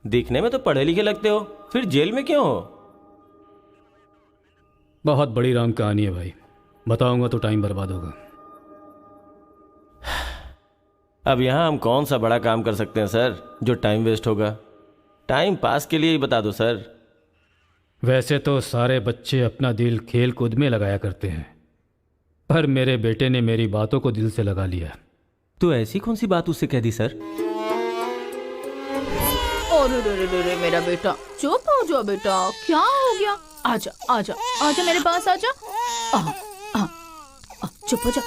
दिखने में तो पढ़े लिखे लगते हो, फिर जेल में क्यों हो? बहुत बड़ी राम कहानी है भाई, बताऊंगा तो टाइम बर्बाद होगा। अब यहाँ हम कौन सा बड़ा काम कर सकते हैं सर जो टाइम वेस्ट होगा? टाइम पास के लिए ही बता दो सर। वैसे तो सारे बच्चे अपना दिल खेल कूद में लगाया करते हैं, पर मेरे बेटे ने मेरी बातों को दिल से लगा लिया। तो ऐसी कौन सी बात उससे कह दी सर? अरे रे रे रे मेरा बेटा, चुप हो जाओ बेटा, क्या हो गया? आजा आजा आजा मेरे पास आजा। चुप हो जा।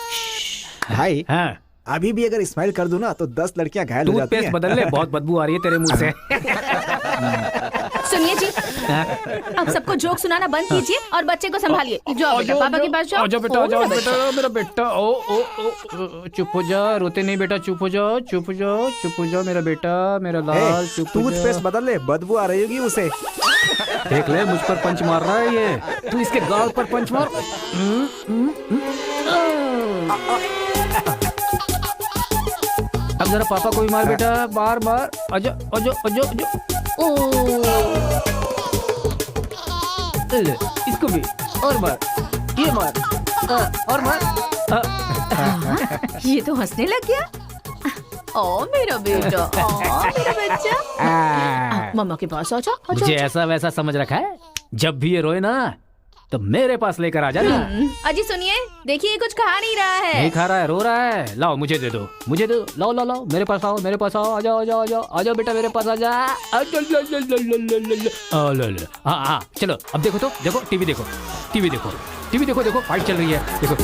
भाई हाँ, अभी भी अगर स्माइल कर दूं ना तो 10 लड़कियां घायल हो जाती हैं। बदल ले, बहुत बदबू आ रही है तेरे मुंह से। सुनिए जी, अब सबको जोक सुनाना बंद कीजिए और बच्चे को संभालिए। जाओ बेटा, पापा के पास जाओ। जाओ बेटा, जाओ बेटा, मेरा बेटा। ओ ओ ओ, चुप हो जा, रोते नहीं बेटा, चुप हो जाओ, चुप हो जाओ, चुप हो जाओ मेरा बेटा, मेरा लाल, चुप हो जा। टूथपेस्ट बदल ले, बदबू आ रही होगी उसे। देख ले, मुझ पर पंच मार रहा है ये, तू इसके गाल पर पंच मार। अब जरा पापा को भी मार बेटा, बार बार। आजा आजा आजा आजा। ले, इसको भी और मार, ये मार, और मार। ये तो हंसने लग गया। ओ मेरा बेटा, ओ मेरा बच्चा, मम्मा के पास आजा। मुझे ऐसा वैसा समझ रखा है? जब भी ये रोए ना तो मेरे पास लेकर आ जाना। अजी सुनिए, देखिए कुछ खा नहीं रहा है। नहीं खा रहा है, रो रहा है। लाओ मुझे दे दो, मुझे दो, लाओ लाओ लाओ, मेरे पास आओ, मेरे पास आओ, आ जाओ आ जाओ आ जाओ आ जाओ बेटा, मेरे पास आ जा। हाँ हाँ, चलो अब देखो, तो देखो, टीवी देखो, टीवी देखो, टीवी देखो, देखो फाइट चल रही है, देखो।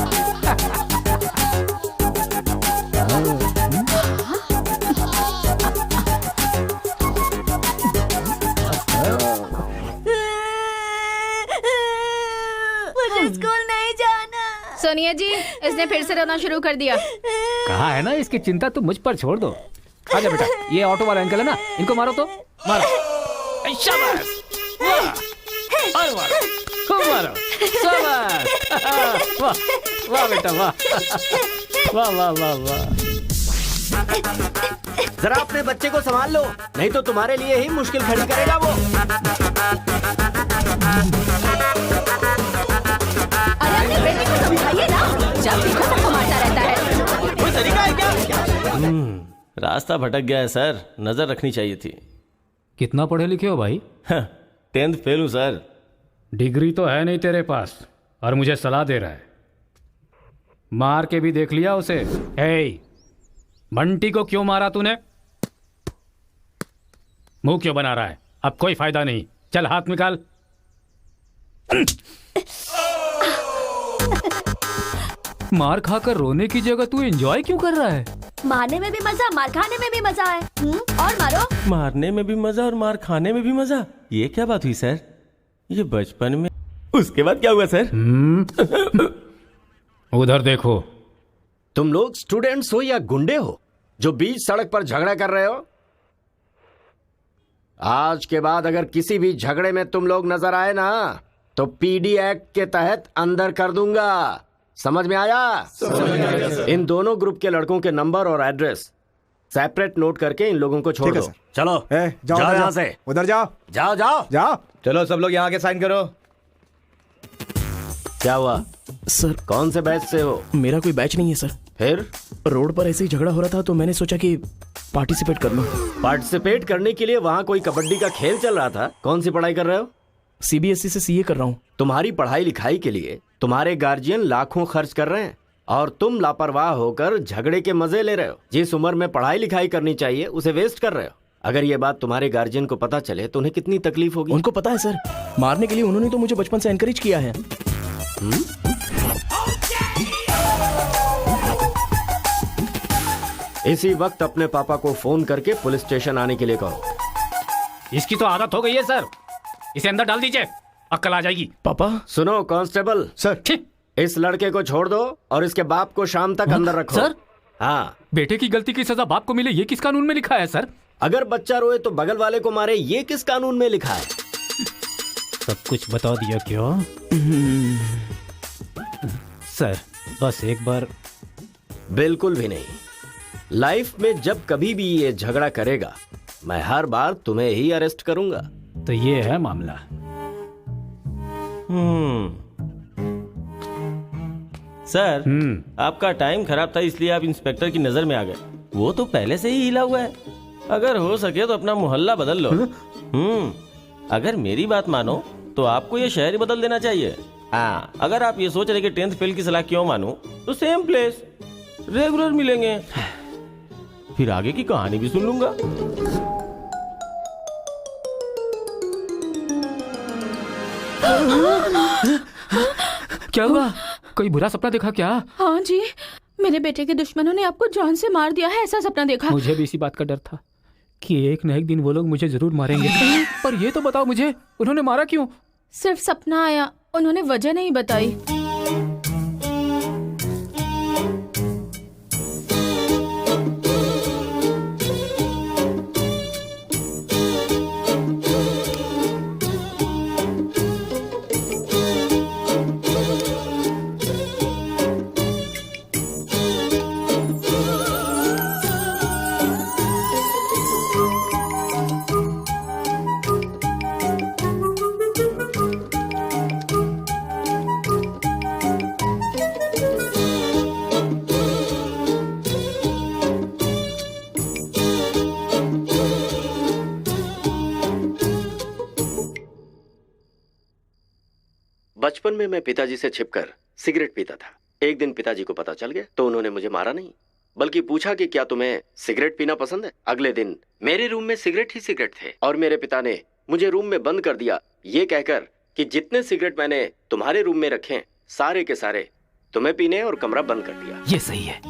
स्कूल नहीं जाना। सोनिया जी, इसने फिर से रोना शुरू कर दिया। कहा है ना, इसकी चिंता तुम मुझ पर छोड़ दो। आजा बेटा, ये ऑटो वाला अंकल है ना, इनको मारो तो मारो। शाबाश, वाह, और मारो, खूब मारो, शाबाश। वाह वाह बेटा, वाह वाह वाह वाह वाह। जरा अपने बच्चे को संभाल लो, नहीं तो तुम्हारे लिए ही मुश्किल खड़ी करेगा वो। अरे अपने बेटे को समझाइए ना, जब देखो सबको मारता रहता है। कोई तरीका है क्या? रास्ता भटक गया है सर, नजर रखनी चाहिए थी। कितना पढ़े लिखे हो भाई? 10th फेल हूँ सर। डिग्री तो है नहीं तेरे पास और मुझे सलाह दे रहा है। मार के भी देख लिया उसे। हे, बंटी को क्यों मारा तूने? मुंह क्यों बना रहा है? अब कोई फायदा नहीं, चल हाथ निकाल। मार खाकर रोने की जगह तू एंजॉय क्यों कर रहा है? मारने में भी मजा, मार खाने में भी मजा है। और मारो। मारने में भी मजा और मार खाने में भी मजा, ये क्या बात हुई सर? ये बचपन में, उसके बाद क्या हुआ सर? उधर देखो। तुम लोग स्टूडेंट्स हो या गुंडे हो जो बीच सड़क पर झगड़ा कर रहे हो? आज के बाद अगर किसी भी झगड़े में तुम लोग नजर आए ना तो पीडी एक्ट के तहत अंदर कर दूंगा। समझ में आया? इन दोनों ग्रुप के लड़कों के नंबर और एड्रेस सेपरेट नोट करके इन लोगों को छोड़ दो। चलो जाओ यहाँ से, उधर जाओ जाओ जाओ जाओ। चलो सब लोग यहाँ के साइन करो। क्या हुआ सर? कौन से बैच से हो? मेरा कोई बैच नहीं है सर। फिर रोड पर ऐसे ही झगड़ा हो रहा था तो मैंने सोचा कि पार्टिसिपेट कर लूं। पार्टिसिपेट करने के लिए वहाँ कोई कबड्डी का खेल चल रहा था? कौन सी पढ़ाई कर रहे हो? सीबीएसई से सीए कर रहा हूं। तुम्हारी पढ़ाई लिखाई के लिए तुम्हारे गार्जियन लाखों खर्च कर रहे हैं और तुम लापरवाह होकर झगड़े के मजे ले रहे हो। जिस उम्र में पढ़ाई लिखाई करनी चाहिए उसे वेस्ट कर रहे हो। अगर ये बात तुम्हारे गार्जियन को पता चले तो उन्हें कितनी तकलीफ होगी। उनको पता है सर, मारने के लिए उन्होंने तो मुझे बचपन से एनकरेज किया है। इसी वक्त अपने पापा को फोन करके पुलिस स्टेशन आने के लिए कहो। इसकी तो आदत हो गई है सर, इसे अंदर डाल दीजिए, अक्ल आ जाएगी। पापा। सुनो कांस्टेबल सर, इस लड़के को छोड़ दो और इसके बाप को शाम तक अंदर रखो। सर? हाँ। बेटे की गलती की सजा बाप को मिले, ये किस कानून में लिखा है सर? अगर बच्चा रोए तो बगल वाले को मारे, ये किस कानून में लिखा है? सब कुछ बता दिया क्यों? सर बस एक बार। बिल्कुल भी नहीं। लाइफ में जब कभी भी ये झगड़ा करेगा मैं हर बार तुम्हें ही अरेस्ट करूंगा। तो ये है मामला। सर, आपका टाइम खराब था इसलिए आप इंस्पेक्टर की नजर में आ गए। वो तो पहले से ही हिला हुआ है। अगर हो सके तो अपना मोहल्ला बदल लो। अगर मेरी बात मानो तो आपको ये शहर ही बदल देना चाहिए। अगर आप ये सोच रहे कि 10th फेल की सलाह क्यों मानूं, तो सेम प्लेस रेगुलर मिलेंगे, फिर आगे की कहानी भी सुन लूंगा। क्या हुआ? कोई बुरा सपना देखा क्या? हाँ जी, मेरे बेटे के दुश्मनों ने आपको जान से मार दिया है, ऐसा सपना देखा। मुझे भी इसी बात का डर था कि एक न एक दिन वो लोग मुझे जरूर मारेंगे। पर ये तो बताओ मुझे, उन्होंने मारा क्यों? सिर्फ सपना आया, उन्होंने वजह नहीं बताई। बचपन में मैं पिताजी से छिपकर सिगरेट पीता था। एक दिन पिताजी को पता चल गया तो उन्होंने मुझे मारा नहीं, बल्कि पूछा कि क्या तुम्हें सिगरेट पीना पसंद है। अगले दिन मेरे रूम में सिगरेट ही सिगरेट थे और मेरे पिता ने मुझे रूम में बंद कर दिया, ये कहकर कि जितने सिगरेट मैंने तुम्हारे रूम में रखे सारे के सारे तुम्हें पीने, और कमरा बंद कर दिया। ये सही है।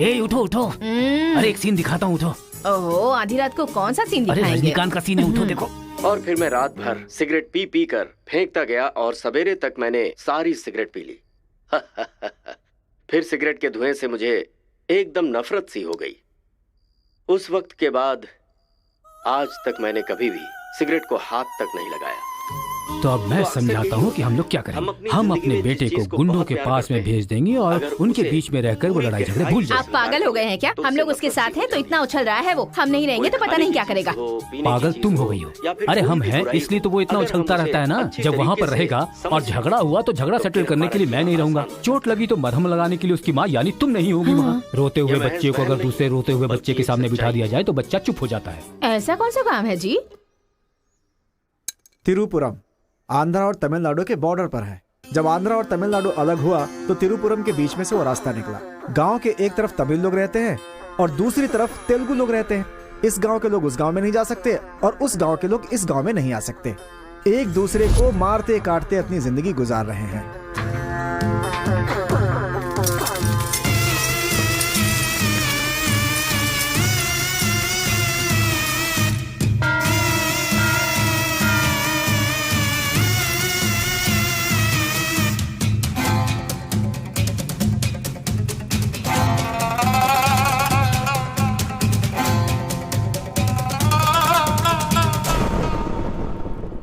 ए उठो उठो, अरे एक सीन दिखाता हूँ, उठो। ओहो, आधी रात को कौन सा सीन अरे दिखाएंगे? रजनीकांत का सीन है, उठो देखो। और फिर मैं रात भर सिगरेट पी पी कर फेंकता गया और सवेरे तक मैंने सारी सिगरेट पी ली। फिर सिगरेट के धुएं से मुझे एकदम नफरत सी हो गई। उस वक्त के बाद आज तक मैंने कभी भी सिगरेट को हाथ तक नहीं लगाया। तो अब मैं समझाता हूँ कि हम लोग क्या करेंगे। हम अपने बेटे को गुंडों के पास में भेज देंगे और उनके बीच में रहकर वो लड़ाई झगड़े भूल जाए। आप पागल हो गए हैं क्या? हम लोग उसके साथ हैं तो इतना उछल रहा है वो। हम नहीं रहेंगे तो पता नहीं क्या करेगा। पागल तुम हो गई हो। अरे हम हैं इसलिए तो वो इतना उछलता रहता है ना। जब वहाँ पर रहेगा और झगड़ा हुआ तो झगड़ा सेटल करने के लिए मैं नहीं रहूंगा। चोट लगी तो मरहम लगाने के लिए उसकी माँ यानी तुम नहीं होगी वहाँ। रोते हुए बच्चे को अगर दूसरे रोते हुए बच्चे के सामने बिठा दिया जाए तो बच्चा चुप हो जाता है। ऐसा कौन सा काम है जी? तिरुपुरम आंध्रा और तमिलनाडु के बॉर्डर पर है। जब आंध्रा और तमिलनाडु अलग हुआ तो तिरुपुरम के बीच में से वो रास्ता निकला। गांव के एक तरफ तमिल लोग रहते हैं और दूसरी तरफ तेलुगु लोग रहते हैं। इस गांव के लोग उस गांव में नहीं जा सकते और उस गांव के लोग इस गांव में नहीं आ सकते। एक दूसरे को मारते काटते अपनी जिंदगी गुजार रहे हैं।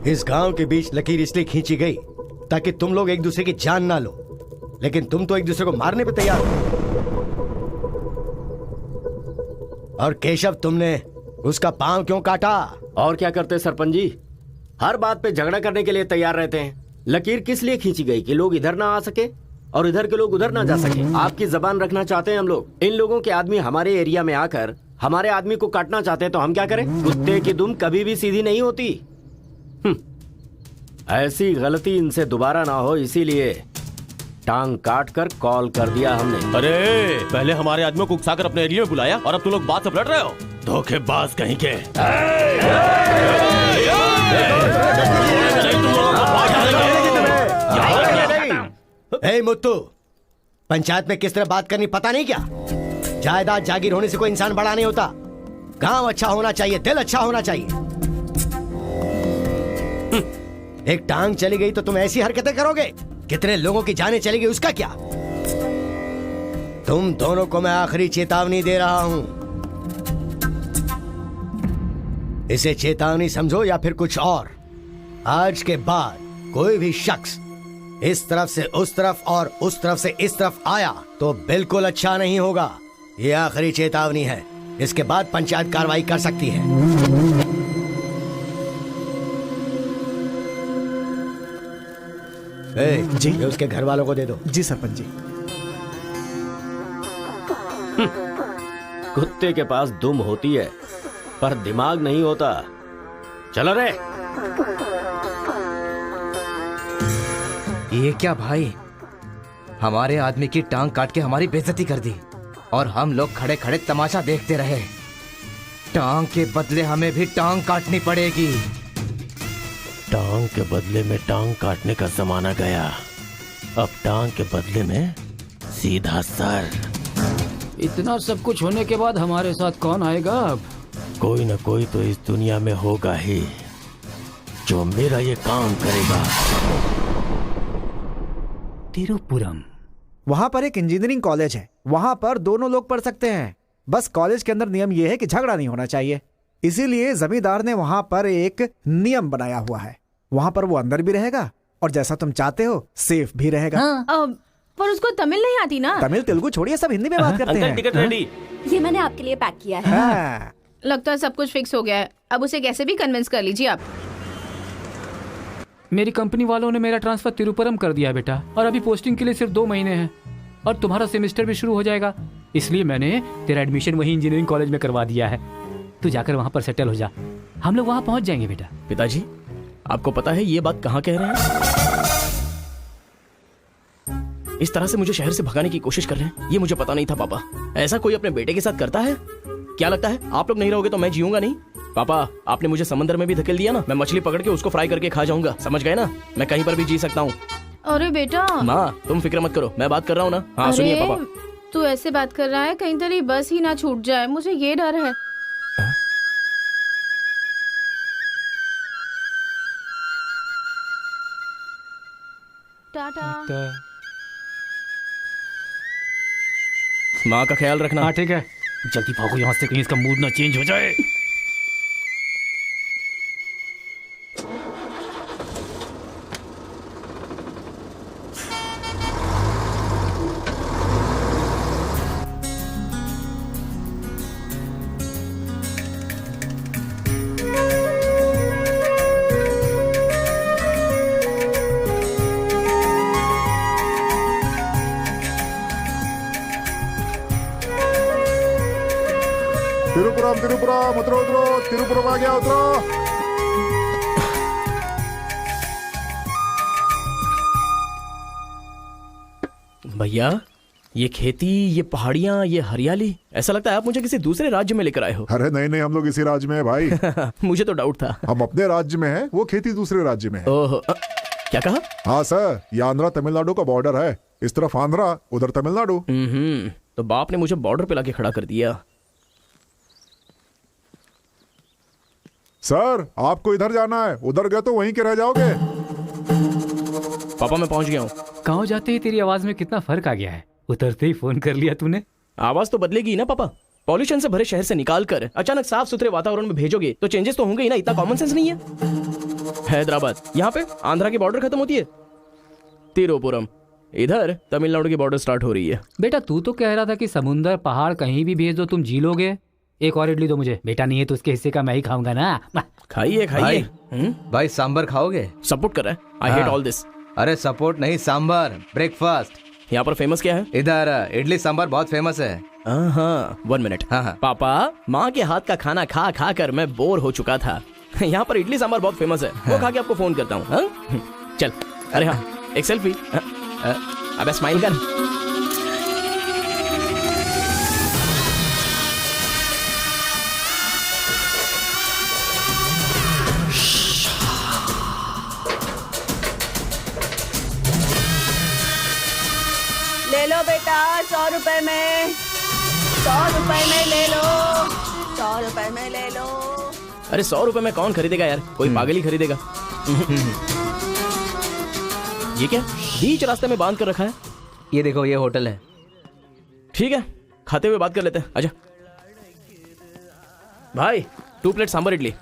इस गांव के बीच लकीर इसलिए खींची गई ताकि तुम लोग एक दूसरे की जान ना लो, लेकिन तुम तो एक दूसरे को मारने पे तैयार हो। और केशव, तुमने उसका पांव क्यों काटा? और क्या करते सरपंच जी, हर बात पे झगड़ा करने के लिए तैयार रहते हैं। लकीर किस लिए खींची गई कि लोग इधर ना आ सके और इधर के लोग उधर ना जा सके। आपकी जबान रखना चाहते हैं हम लोग। इन लोगों के आदमी हमारे एरिया में आकर हमारे आदमी को काटना चाहते हैं तो हम क्या करें? कुत्ते की दुम कभी भी सीधी नहीं होती। ऐसी गलती इनसे दोबारा ना हो, इसीलिए टांग काट कर कॉल कर दिया हमने। अरे पहले हमारे आदमियों को उकसाकर अपने एरिया में बुलाया और अब तुम लोग बात से पलट रहे हो। धोखेबाज कहीं के। ए मुत्तू, पंचायत में किस तरह बात करनी पता नहीं क्या? जायदाद जागीर होने से कोई इंसान बड़ा नहीं होता। गांव अच्छा होना चाहिए, दिल अच्छा होना चाहिए। एक टांग चली गई तो तुम ऐसी हरकतें करोगे? कितने लोगों की जानें चली गई उसका क्या? तुम दोनों को मैं आखिरी चेतावनी दे रहा हूं। इसे चेतावनी समझो या फिर कुछ और। आज के बाद कोई भी शख्स इस तरफ से उस तरफ और उस तरफ से इस तरफ आया तो बिल्कुल अच्छा नहीं होगा। ये आखिरी चेतावनी है। इसके बाद पंचायत कार्रवाई कर सकती है। जी। ये उसके घर वालों को दे दो। जी सरपंच जी। कुत्ते के पास दुम होती है पर दिमाग नहीं होता। चलो रे। ये क्या भाई, हमारे आदमी की टांग काट के हमारी बेइज्जती कर दी और हम लोग खड़े खड़े तमाशा देखते रहे। टांग के बदले हमें भी टांग काटनी पड़ेगी। टांग के बदले में टांग काटने का जमाना गया। अब टांग के बदले में सीधा सर। इतना सब कुछ होने के बाद हमारे साथ कौन आएगा अब? कोई न कोई तो इस दुनिया में होगा ही जो मेरा ये काम करेगा। तिरुपुरम। वहां पर एक इंजीनियरिंग कॉलेज है, वहां पर दोनों लोग पढ़ सकते हैं। बस कॉलेज के अंदर नियम यह है कि झगड़ा नहीं होना चाहिए। इसीलिए जमींदार ने वहां पर एक नियम बनाया हुआ है। वहां पर वो अंदर भी रहेगा और जैसा तुम चाहते हो सेफ भी रहेगा। पर उसको तमिल नहीं आती ना। तमिल तेलुगु छोड़िए, सब हिंदी में बात करते अंकल हैं। Ticket ready. ये मैंने आपके लिए पैक किया है। हाँ। लगता है सब कुछ फिक्स हो गया है। अब उसे कैसे भी कन्विंस कर लीजिए आप। मेरी कंपनी वालों ने मेरा ट्रांसफर तिरुपुरम कर दिया बेटा, और अभी पोस्टिंग के लिए सिर्फ 2 महीने हैं और तुम्हारा सेमेस्टर भी शुरू हो जाएगा। इसलिए मैंने तेरा एडमिशन वही इंजीनियरिंग कॉलेज में करवा दिया है। तू जाकर वहां पर सेटल हो जा, हम लोग वहां पहुंच जाएंगे बेटा। पिताजी, आपको पता है ये बात कहाँ कह रहे हैं? इस तरह से मुझे शहर से भगाने की कोशिश कर रहे हैं, ये मुझे पता नहीं था पापा। ऐसा कोई अपने बेटे के साथ करता है? क्या लगता है आप लोग नहीं रहोगे तो मैं जीऊंगा नहीं? पापा, आपने मुझे समंदर में भी धकेल दिया ना, मैं मछली पकड़ के उसको फ्राई करके खा जाऊंगा, समझ गए ना? मैं कहीं पर भी जी सकता हूँ। अरे बेटा। माँ, तुम फिक्र मत करो, मैं बात कर रहा हूँ ना। हाँ सुनिए पापा। तू ऐसे बात कर रहा है, कहीं तेरी बस ही ना छूट जाए, मुझे ये डर है। टाटा। माँ का ख्याल रखना। हाँ ठीक है, जल्दी भागो यहाँ से, कहीं इसका मूड ना चेंज हो जाए। तिरुपुरम तिरुपुरम उतरो उतरो, तिरुपुरम आ गया, उतरो। भैया, ये खेती, ये पहाड़ियाँ, ये हरियाली, ऐसा लगता है आप मुझे किसी दूसरे राज्य में लेकर आए हो। अरे नहीं नहीं, हम लोग इसी राज्य में है भाई। मुझे तो डाउट था। हम अपने राज्य में है, वो खेती दूसरे राज्य में है। ओहो, क्या कहा? हाँ सर, ये आंध्रा तमिलनाडु का बॉर्डर है। इस तरफ आंध्रा, उधर तमिलनाडु। तो बाप ने मुझे बॉर्डर पे लाके खड़ा कर दिया। सर, आपको इधर जाना है, उधर गए तो वहीं के रह जाओगे। पापा मैं पहुंच गया हूँ। गाँव जाते ही तेरी आवाज में कितना फर्क आ गया है। उतरते ही फोन कर लिया तूने। आवाज तो बदलेगी ना पापा। पॉल्यूशन से भरे शहर से निकाल कर अचानक साफ सुथरे वातावरण में भेजोगे तो चेंजेस तो होंगे ही ना। इतना कॉमन सेंस नहीं है? हैदराबाद, यहाँ पे आंध्रा की बॉर्डर खत्म होती है। तिरुपुरम, इधर तमिलनाडु की बॉर्डर स्टार्ट हो रही है। बेटा तू तो कह रहा था कि समुंदर पहाड़ कहीं भी भेज दो तुम जी लोगे। एक और इडली दो मुझे। बेटा नहीं है तो उसके हिस्से का मैं ही खाऊंगा ना। खाइए खाइए। भाई सांबर खाओगे? सपोर्ट कर रहा है। I hate all this. अरे सपोर्ट नहीं, सांबर, ब्रेकफास्ट। यहाँ पर फेमस क्या है? इधर इडली सांबर बहुत फेमस है। हाँ, 1 मिनट। हाँ। पापा, माँ के हाथ का खाना खा खा कर मैं बोर हो चुका था। यहाँ पर इडली सांबर बहुत फेमस है, वो खा के आपको फोन करता हूँ। चल। अरे हाँ, एक सेल्फी। अबे स्माइल कर। ले लो बेटा, 100 रुपए में, 100 रुपए में ले लो, 100 रुपए में ले लो। अरे 100 रुपए में कौन खरीदेगा यार, कोई पागल ही खरीदेगा। ये क्या बीच रास्ते में बांध कर रखा है? ये देखो, ये होटल है। ठीक है, खाते हुए बात कर लेते हैं। आजा भाई, 2 प्लेट सांबर इडली।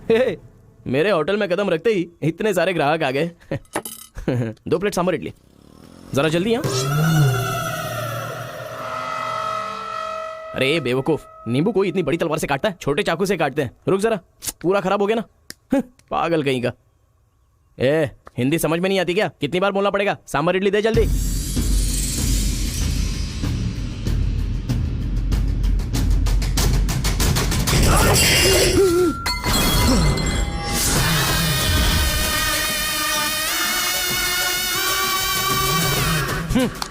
हे, मेरे होटल में कदम रखते ही इतने सारे ग्राहक आ गए। 2 प्लेट सांभर इडली, जरा जल्दी यहाँ। अरे बेवकूफ, नींबू कोई इतनी बड़ी तलवार से काटता है? छोटे चाकू से काटते हैं। रुक जरा, पूरा खराब हो गया ना। पागल कहीं का। हिंदी समझ में नहीं आती क्या? कितनी बार बोलना पड़ेगा? सांभर इडली दे जल्दी।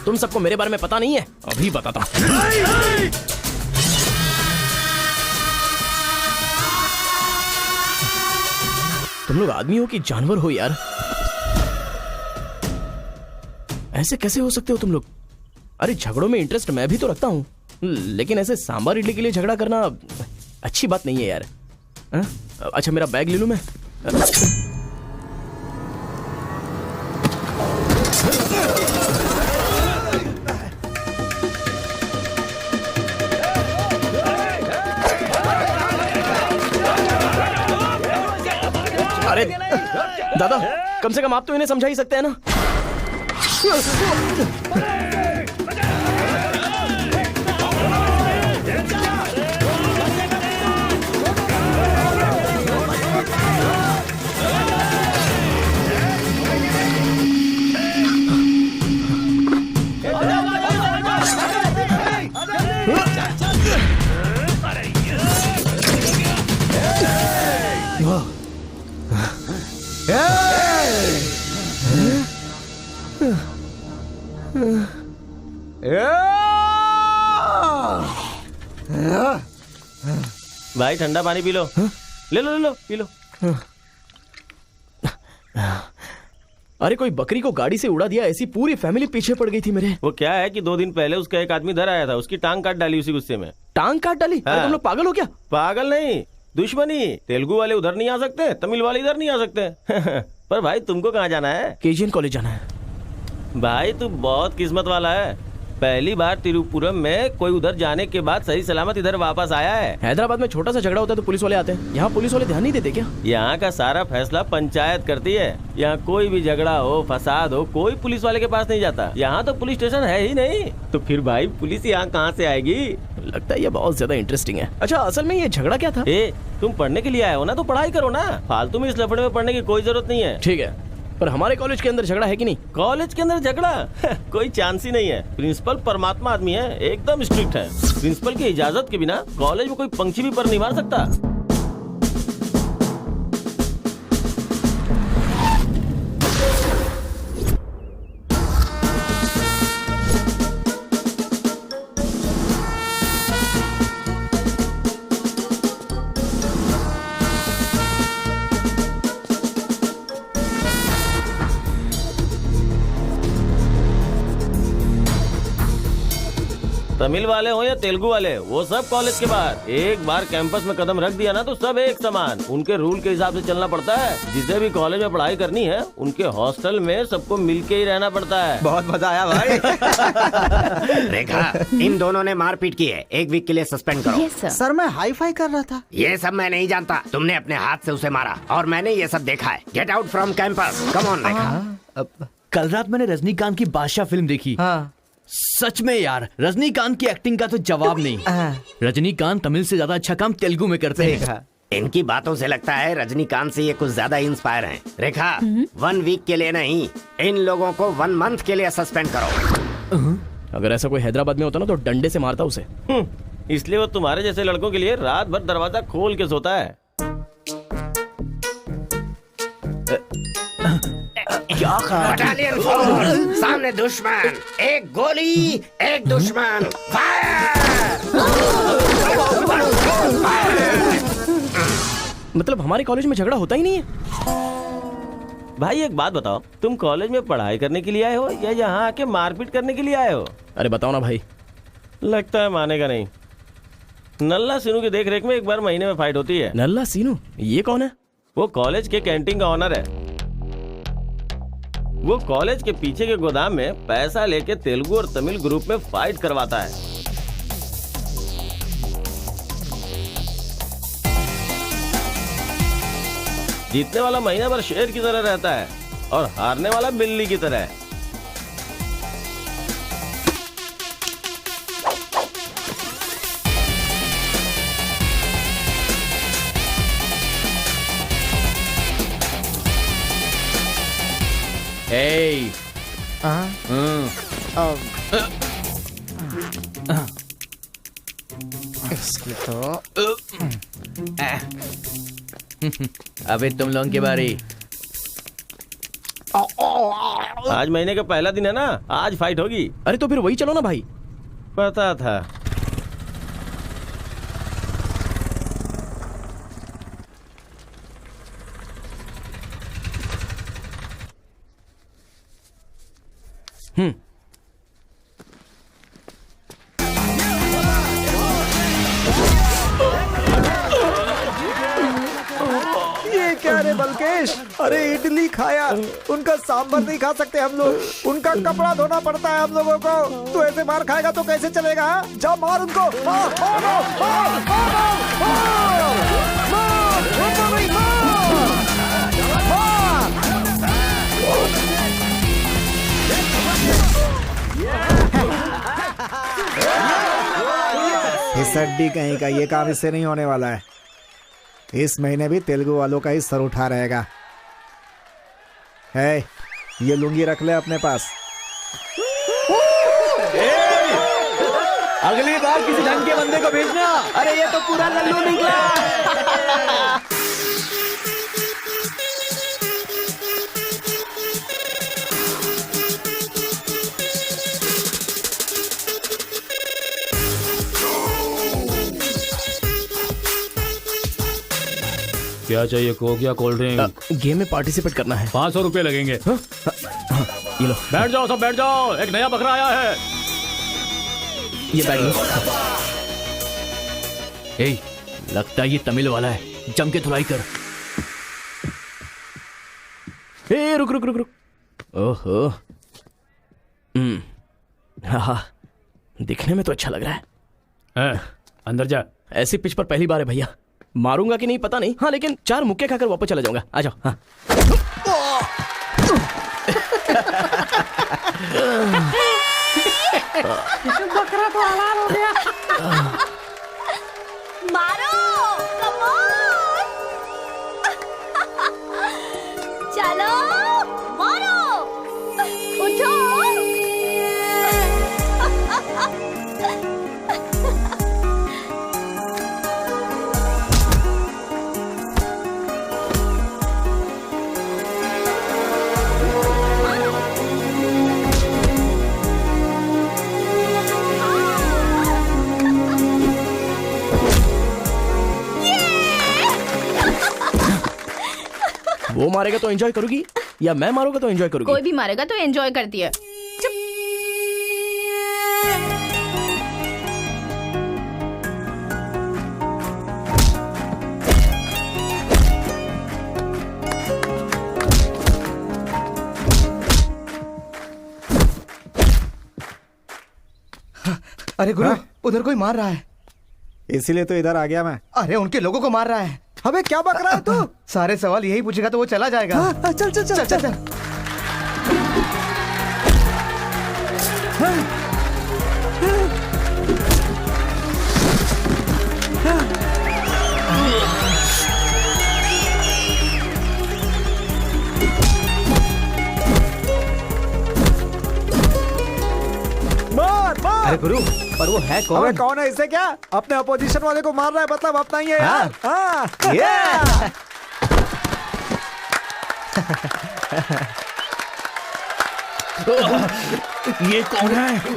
तुम सबको मेरे बारे में पता नहीं है? अभी बताता हूं। तुम लोग आदमी हो कि जानवर हो यार? ऐसे कैसे हो सकते हो तुम लोग? अरे झगड़ों में इंटरेस्ट मैं भी तो रखता हूं, लेकिन ऐसे सांभर इडली के लिए झगड़ा करना अच्छी बात नहीं है यार। अच्छा मेरा बैग ले लूं मैं? अरे दादा, कम से कम आप तो इन्हें समझा ही सकते हैं ना। भाई ठंडा पानी पी लो। ले लो ले लो, पी लो। अरे कोई बकरी को गाड़ी से उड़ा दिया, ऐसी पूरी फैमिली पीछे पड़ गई थी मेरे। वो क्या है कि 2 दिन पहले उसका एक आदमी इधर आया था, उसकी टांग काट डाली उसी गुस्से में। टांग काट डाली? हाँ। अरे तुम लोग पागल हो क्या? पागल नहीं, दुश्मनी। तेलुगु वाले उधर नहीं आ सकते, तमिल वाले इधर नहीं आ सकते। पर भाई तुमको कहाँ जाना है? केजीएन कॉलेज जाना है। भाई तू बहुत किस्मत वाला है, पहली बार तिरुपुरम में कोई उधर जाने के बाद सही सलामत इधर वापस आया है। हैदराबाद में छोटा सा झगड़ा होता है तो पुलिस वाले आते हैं, यहाँ पुलिस वाले ध्यान नहीं देते क्या? यहाँ का सारा फैसला पंचायत करती है। यहाँ कोई भी झगड़ा हो, फसाद हो, कोई पुलिस वाले के पास नहीं जाता। यहाँ तो पुलिस स्टेशन है ही नहीं, तो फिर भाई पुलिस यहाँ कहाँ से आएगी? लगता है ये बहुत ज्यादा इंटरेस्टिंग है। अच्छा असल में ये झगड़ा क्या था? तुम पढ़ने के लिए आए हो ना, तो पढ़ाई करो ना, फालतू में इस लफड़े में पढ़ने की कोई जरूरत नहीं है। ठीक है, पर हमारे कॉलेज के अंदर झगड़ा है कि नहीं? कॉलेज के अंदर झगड़ा? कोई चांस ही नहीं है। प्रिंसिपल परमात्मा आदमी है, एकदम स्ट्रिक्ट है। प्रिंसिपल की इजाजत के बिना कॉलेज में कोई पंछी भी पर नहीं मार सकता। तमिल वाले हो या तेलुगु वाले, वो सब कॉलेज के बाहर। एक बार कैंपस में कदम रख दिया ना तो सब एक समान। उनके रूल के हिसाब से चलना पड़ता है। जिसे भी कॉलेज में पढ़ाई करनी है, उनके हॉस्टल में सबको मिलके ही रहना पड़ता है। बहुत मजा आया भाई। रेखा, इन दोनों ने मारपीट की है, 1 वीक के लिए सस्पेंड करो। Yes sir. सर मैं हाई फाई कर रहा था। ये सब मैं नहीं जानता, तुमने अपने हाथ से उसे मारा और मैंने ये सब देखा है। Get out from campus, come on Rekha. कल रात मैंने रजनीकांत की बादशाह फिल्म देखी। हाँ। सच में यार, रजनीकांत की एक्टिंग का तो जवाब नहीं। रजनीकांत तमिल से ज्यादा अच्छा काम तेलुगु में करते हैं। इनकी बातों से लगता है रजनीकांत से ये कुछ ज्यादा इंस्पायर हैं। रेखा, 1 वीक के लिए नहीं, इन लोगों को 1 मंथ के लिए सस्पेंड करो। अगर ऐसा कोई हैदराबाद में होता ना तो डंडे से मारता उसे। इसलिए वो तुम्हारे जैसे लड़कों के लिए रात भर दरवाजा खोल के सोता है। बटालियन फोर्स, सामने दुश्मन, एक गोली, एक दुश्मन, फायर! मतलब हमारे कॉलेज में झगड़ा होता ही नहीं है? भाई एक बात बताओ, तुम कॉलेज में पढ़ाई करने के लिए आए हो या यहाँ आके मारपीट करने के लिए आए हो? अरे बताओ ना भाई। लगता है मानेगा नहीं। नल्ला सीनू की देख रेख में 1 बार महीने में फाइट होती है। नल्ला सीनू? ये कौन है? वो कॉलेज के कैंटीन का ऑनर है। वो कॉलेज के पीछे के गोदाम में पैसा लेके तेलुगु और तमिल ग्रुप में फाइट करवाता है। जीतने वाला महीना भर शेर की तरह रहता है और हारने वाला बिल्ली की तरह। Hey. इसकी तो अबे तुम लोगों की बारी। आज महीने का पहला दिन है ना, आज फाइट होगी। अरे तो फिर वही चलो ना भाई। पता था। ये क्या रे बलकेश, अरे इडली खाया, उनका सांभर नहीं खा सकते हम लोग, उनका कपड़ा धोना पड़ता है हम लोगों को। तू ऐसे मार खाएगा तो कैसे चलेगा? जा मार उनको, मार, मार, मार, मार, मार, मार, इस हड्डी कहीं का ये काम इससे नहीं होने वाला है। इस महीने भी तेलुगु वालों का ही सर उठा रहेगा। है, ये लुंगी रख ले अपने पास। अगली बार किसी ढंग के बंदे को भेजना। अरे ये तो पूरा लल्लू निकला। क्या चाहिए, कोक या कोल्ड ड्रिंक? गेम में पार्टिसिपेट करना है। 500 रुपए लगेंगे। ये लो। बैठ जाओ, सब बैठ जाओ, एक नया बकरा आया है। ये बैग लो। ए, लगता है ये तमिल वाला है, जम के धुलाई कर। ए, रुक रुक रुक रुक। ओहो, हाँ, दिखने में तो अच्छा लग रहा है। अंदर जा। ऐसी पिच पर पहली बार है भैया, मारूंगा कि नहीं पता नहीं। हाँ, लेकिन 4 मुक्के खाकर वापस चला जाऊंगा। आ जाओ। हाँ। बकरा तो हलाल हो गया। मारो, कम ऑन। चलो, मारो, उठो। वो मारेगा तो एंजॉय करोगी या मैं मारूंगा तो एंजॉय करोगी? कोई भी मारेगा तो एंजॉय करती है। अरे गुरु, उधर कोई मार रहा है। इसीलिए तो इधर आ गया मैं। अरे उनके लोगों को मार रहा है। अबे क्या बक रहा है तू? सारे सवाल यही पूछेगा तो वो चला जाएगा। चल चल चल चल, चल। मार मार। अरे गुरु, पर वो है कौन? अबे कौन है? इसे क्या अपने अपोजिशन वाले को मार रहा है, मतलब अपना ही है यार। हाँ। ये कौन है?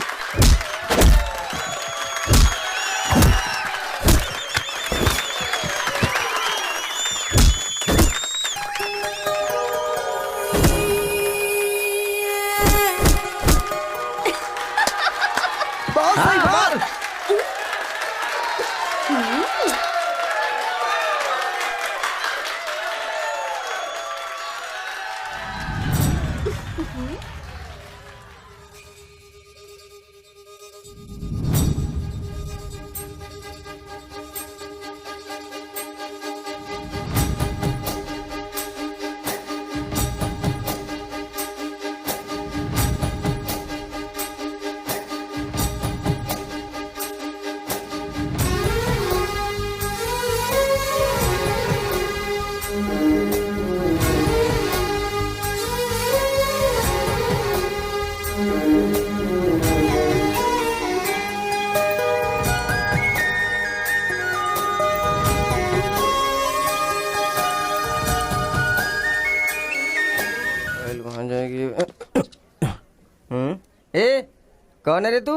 कौन है रे तू?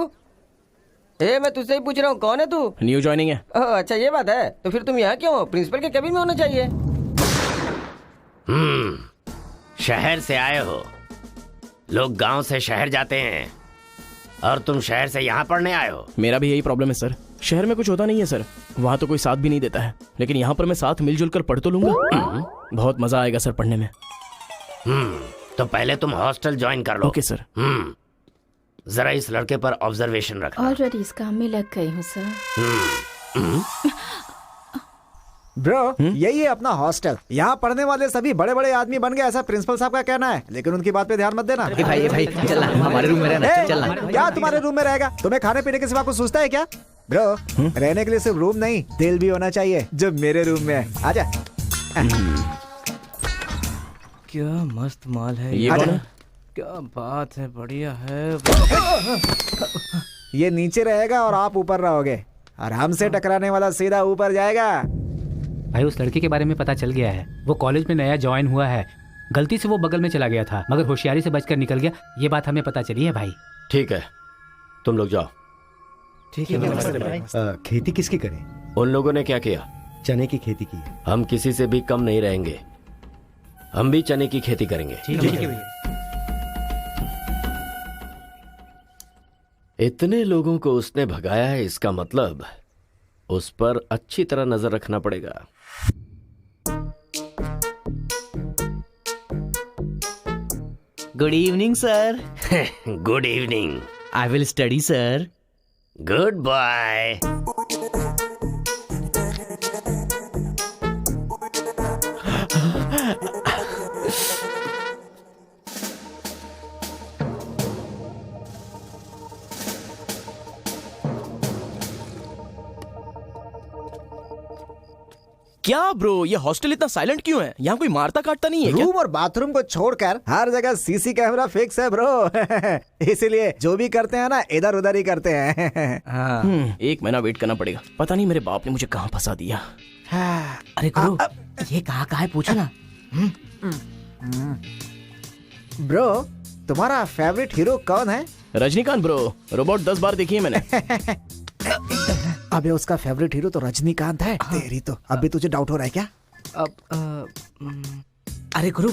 मैं तुझसे ही पूछ रहा हूँ, कौन है तू? न्यू ज्वाइनिंग है। अच्छा ये बात है, तो फिर तुम यहाँ क्यों हो? प्रिंसिपल के केबिन में होना चाहिए। शहर से आए हो। लोग गांव से शहर जाते हैं और तुम शहर से यहाँ पढ़ने आए हो। मेरा भी यही प्रॉब्लम है सर, शहर में कुछ होता नहीं है सर, वहाँ तो कोई साथ भी नहीं देता है, लेकिन यहाँ पर मैं साथ मिलजुल कर पढ़ तो लूंगा। बहुत मजा आएगा सर पढ़ने में। तो पहले तुम हॉस्टल ज्वाइन कर लो। Okay sir. जरा इस लड़के पर ऑब्जर्वेशन रखना। ऑलरेडी इस काम में लग गई हूँ सर। ब्रो यही है अपना हॉस्टल। यहाँ पढ़ने वाले सभी बड़े बड़े आदमी बन गए, ऐसा प्रिंसिपल साहब का कहना है, लेकिन उनकी बात पे ध्यान मत देना। भाई चल हमारे रूम में रहना, चल क्या तुम्हारे रूम में रहेगा? तुम्हें खाने पीने के सिवा कुछ सोचता है क्या? ब्रो रहने के लिए सिर्फ रूम नहीं, दिल भी होना चाहिए, जो मेरे रूम में है। आजा। क्या मस्त माल है ये कौन है? क्या बात है, बढ़िया है। ये नीचे रहेगा और आप ऊपर रहोगे, और हमसे टकराने वाला सीधा ऊपर जाएगा। भाई उस लड़के के बारे में पता चल गया है, वो कॉलेज में नया ज्वाइन हुआ है। गलती से वो बगल में चला गया था, मगर होशियारी से बचकर निकल गया। ये बात हमें पता चली है भाई। ठीक है, तुम लोग जाओ। ठीक है। खेती किसकी करें? उन लोगों ने क्या किया? चने की खेती की। हम किसी से भी कम नहीं रहेंगे, हम भी चने की खेती करेंगे। ठीक है। इतने लोगों को उसने भगाया है, इसका मतलब उस पर अच्छी तरह नजर रखना पड़ेगा। Good evening sir. Good evening. I will study sir. Good bye. क्या ब्रो, ये हॉस्टल इतना साइलेंट क्यों है? यहाँ कोई मारता काटता नहीं है क्या? रूम और बाथरूम को छोड़कर हर जगह सीसी कैमरा फिक्स है ब्रो। इसीलिए जो भी करते हैं ना, इधर उधर ही करते हैं। एक महीना वेट करना पड़ेगा, पता नहीं मेरे बाप ने मुझे कहाँ फंसा दिया। अरे गुरु, ये कहाँ है पूछो ना। ब्रो तुम्हारा फेवरेट हीरो कौन है? रजनीकांत ब्रो, रोबोट 10 बार देखी है मैंने। अबे उसका फेवरेट हीरो तो रजनीकांत है। तेरी तो अभी तुझे डाउट हो रहा है क्या? अरे गुरु,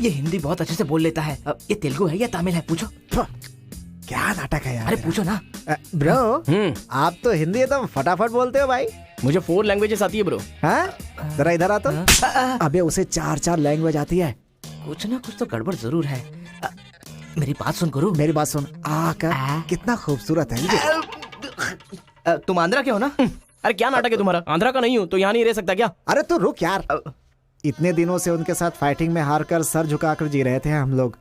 ये हिंदी बहुत अच्छे से बोल लेता है। ये तेलुगु है या तमिल है पूछो। क्या नाटक है यार। अरे पूछो ना। ब्रो आप तो हिंदी एकदम फटाफट बोलते हो भाई। मुझे 4 लैंग्वेजेस आती है ब्रो। हाँ जरा इधर आ तो। अबे उसे 4 लैंग्वेज आती है। कुछ ना कुछ तो गड़बड़ जरूर है। मेरी बात सुन गुरु। मेरी बात सुन। कितना खूबसूरत है। तुम आंध्रा के हो ना? अरे क्या नाटक है तुम्हारा? आंध्रा का नहीं हूँ तो यहाँ नहीं रह सकता क्या? अरे तू रुक यार। इतने दिनों से उनके साथ फाइटिंग में हारकर सर झुकाकर जी रहे थे हम लोग।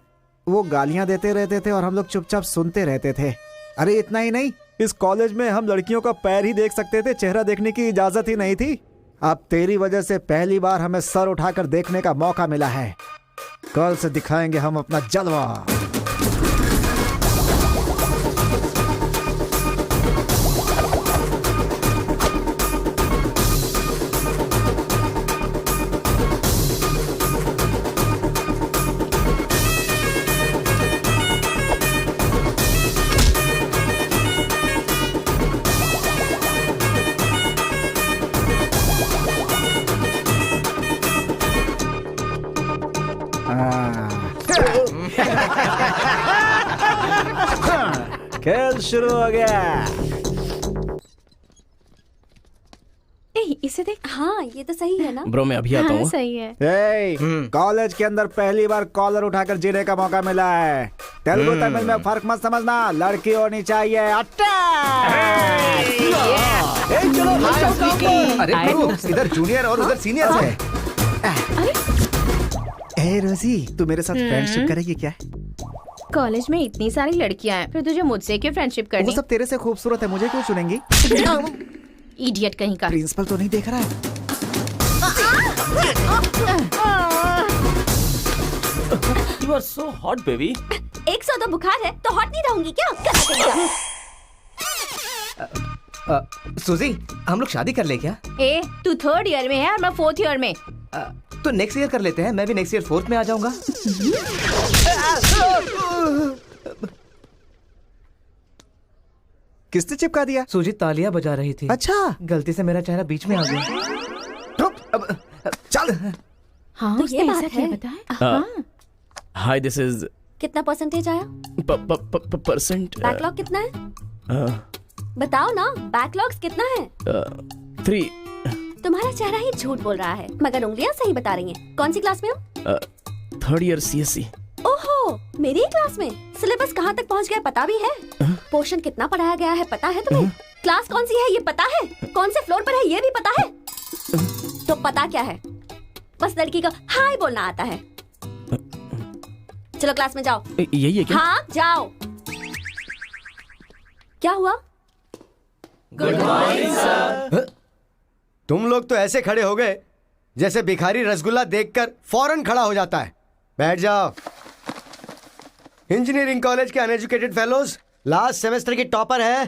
वो गालियां देते रहते थे और हम लोग चुपचाप सुनते रहते थे। अरे इतना ही नहीं, इस कॉलेज में हम लड़कियों का पैर ही देख सकते थे, चेहरा देखने की इजाजत ही नहीं थी। अब तेरी वजह से पहली बार हमें सर उठाकर देखने का मौका मिला है। कल से दिखाएंगे हम अपना जलवा। खेल शुरू हो गया। इसे देख। हाँ ये तो सही है ना ब्रो मैं अभी आता हूँ। सही है। कॉलेज के अंदर पहली बार कॉलर उठाकर जीने का मौका मिला है। तेलुगु तमिल में फर्क मत समझना, लड़की होनी चाहिए। अरे इधर जूनियर और उधर सीनियर है। ए रोजी, तू मेरे साथ फ्रेंडशिप करेगी क्या? कॉलेज में इतनी सारी लड़कियां हैं, फिर तुझे मुझसे क्यों फ्रेंडशिप करनी? वो सब तेरे से खूबसूरत है, मुझे क्यों चुनेंगी? इडियट कहीं का। प्रिंसिपल तो नहीं देख रहा है? You are so hot, baby. 102 बुखार है तो हॉट नहीं रहूंगी क्या? सुजी, हम लोग शादी कर ले क्या? ए, तू 3rd ईयर में है और मैं 4th ईयर में। तो नेक्स्ट ईयर कर लेते हैं, मैं भी नेक्स्ट ईयर 4th में आ जाऊंगा। किसने चिपका दिया? सुजीत तालियां बजा रही थी। अच्छा, गलती से मेरा चेहरा बीच में आ गया। चल। हाँ तो ये उसने बात ऐसा क्या है। बताया? हाँ। हाय दिस इज कितना परसेंटेज आया? परसेंट। बैकलॉग कितना है? बताओ ना, बैकलॉग्स कितना है? 3। तुम्हारा चेहरा ही झूठ बोल रहा है, मगर उंगलियां सही बता रही हैं। कौन सी क्लास में हो? 3rd year CSE। ओहो, मेरी ही क्लास में। सिलेबस कहाँ तक पहुँच गया पता भी है? पोर्शन कितना पढ़ाया गया है पता है तुम्हें? क्लास कौन सी है ये पता है? कौन से फ्लोर पर है ये भी पता है? तो पता क्या है? बस लड़की को हाय बोलना आता है। चलो क्लास में जाओ। यही है क्या? हाँ जाओ। क्या हुआ? Good morning sir. तुम लोग तो ऐसे खड़े हो गए जैसे भिखारी रसगुल्ला देखकर फौरन खड़ा हो जाता है। बैठ जाओ। इंजीनियरिंग कॉलेज के अनएजुकेटेड फेलोज, लास्ट सेमेस्टर की टॉपर है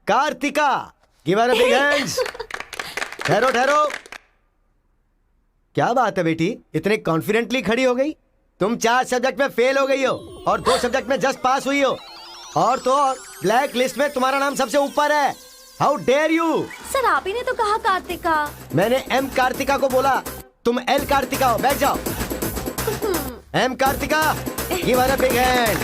Karthika. Give her a big hands. ठहरो ठहरो। क्या बात है बेटी, इतने कॉन्फिडेंटली खड़ी हो गई? तुम 4 सब्जेक्ट में फेल हो गई हो और 2 सब्जेक्ट में जस्ट पास हुई हो, और तो और ब्लैक लिस्ट में तुम्हारा नाम सबसे ऊपर है। How dare you! सर आप ही ने तो कहा कार्तिका। मैंने एम कार्तिका को बोला, तुम एल कार्तिका हो। बैठ जाओ। Am Karthika, give her a big hand.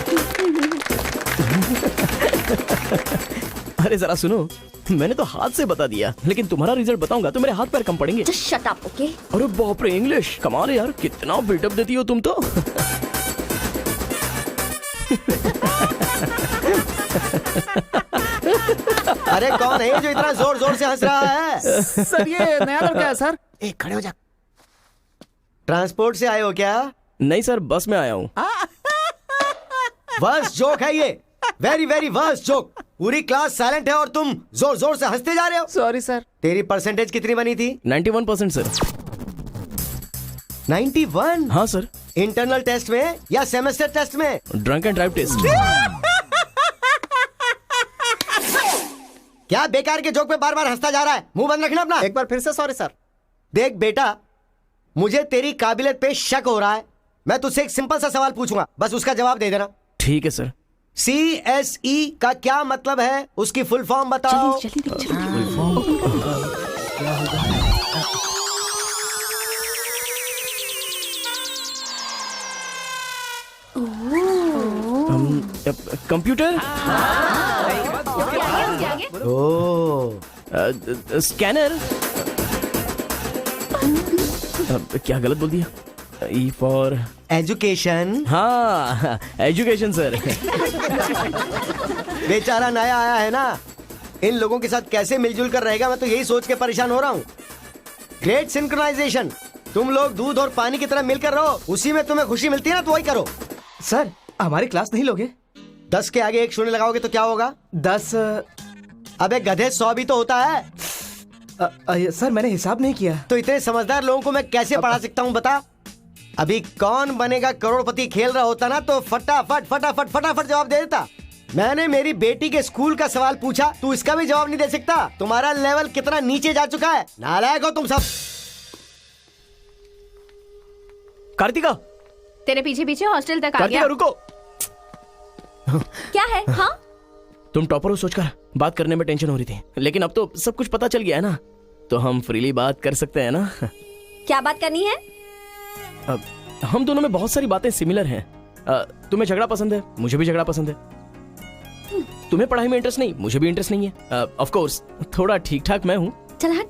अरे जरा सुनो, मैंने तो हाथ से बता दिया, लेकिन तुम्हारा रिजल्ट बताऊंगा तो मेरे हाथ पैर कम पड़ेंगे। Just shut up, okay? अरे बाप रे, इंग्लिश कमाल है यार, कितना बिल्डअप देती हो तुम तो। अरे कौन है जो इतना जोर जोर से हंस रहा है? सर ये नया लड़का है सर। एक खड़े हो जा। ट्रांसपोर्ट से आए हो क्या? नहीं सर, बस में आया हूँ। वर्स्ट जोक है ये, वेरी वेरी वर्स्ट जोक। पूरी क्लास साइलेंट है और तुम जोर जोर से हंसते जा रहे हो। Sorry sir. तेरी परसेंटेज कितनी बनी थी? 91% सर। 91? हाँ सर। इंटरनल टेस्ट में या सेमेस्टर टेस्ट में? Drunk and drive test. क्या बेकार के जोक पे बार बार हंसता जा रहा है? मुंह बंद रखना अपना। एक बार फिर से सॉरी सर। देख बेटा, मुझे तेरी काबिलियत पे शक हो रहा है। मैं तुझसे एक सिंपल सा सवाल पूछूंगा, बस उसका जवाब दे देना। ठीक है सर। CSE का क्या मतलब है? उसकी फुल फॉर्म बताओ। Computer, scanner. क्या गलत बोल दिया? E for education. हाँ, एजुकेशन सर। बेचारा नया आया है ना, इन लोगों के साथ कैसे मिलजुल कर रहेगा, मैं तो यही सोच के परेशान हो रहा हूँ। Great synchronization. तुम लोग दूध और पानी की तरह मिलकर रहो, उसी में तुम्हें खुशी मिलती है ना, तो वही करो। सर हमारी क्लास नहीं लोगे? 10 के आगे 1 शून्य लगाओगे तो क्या होगा? 10। अबे गधे, 100 भी तो होता है। सर मैंने हिसाब नहीं किया। तो इतने समझदार लोगों को मैं कैसे पढ़ा सकता हूँ बता? अभी कौन बनेगा करोड़पति खेल रहा होता ना, तो फटाफट फटाफट फटाफट जवाब दे देता। मैंने मेरी बेटी के स्कूल का सवाल पूछा, तू इसका भी जवाब नहीं दे सकता? तुम्हारा लेवल कितना नीचे जा चुका है। नालायक हो तुम सब। कार्तिका, तेरे पीछे पीछे हॉस्टल तक आ कार्तिका गया। रुको। क्या है? हाँ तुम टॉपर हो सोचकर बात करने में टेंशन हो रही थी, लेकिन अब तो सब कुछ पता चल गया है ना, तो हम फ्रीली बात कर सकते हैं ना। क्या बात करनी है? अब हम दोनों में बहुत सारी बातें सिमिलर हैं। तुम्हें झगड़ा पसंद है, मुझे भी झगड़ा पसंद है। तुम्हें पढ़ाई में इंटरेस्ट नहीं, मुझे भी इंटरेस्ट नहीं है। ऑफ कोर्स थोड़ा ठीक ठाक मैं हूँ। चल हट।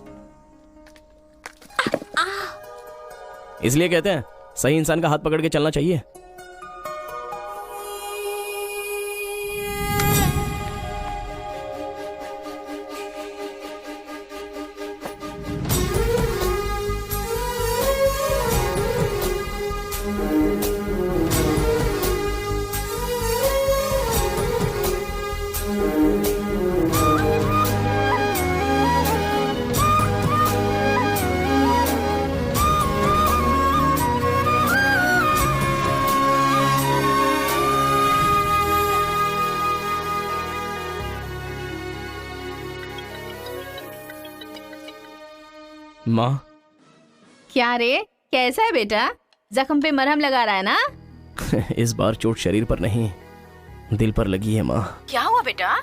इसलिए कहते हैं सही इंसान का हाथ पकड़ के चलना चाहिए। माँ। क्या रे, कैसा है बेटा? जख्म पे मरहम लगा रहा है ना? इस बार चोट शरीर पर नहीं, दिल पर लगी है माँ। क्या हुआ बेटा?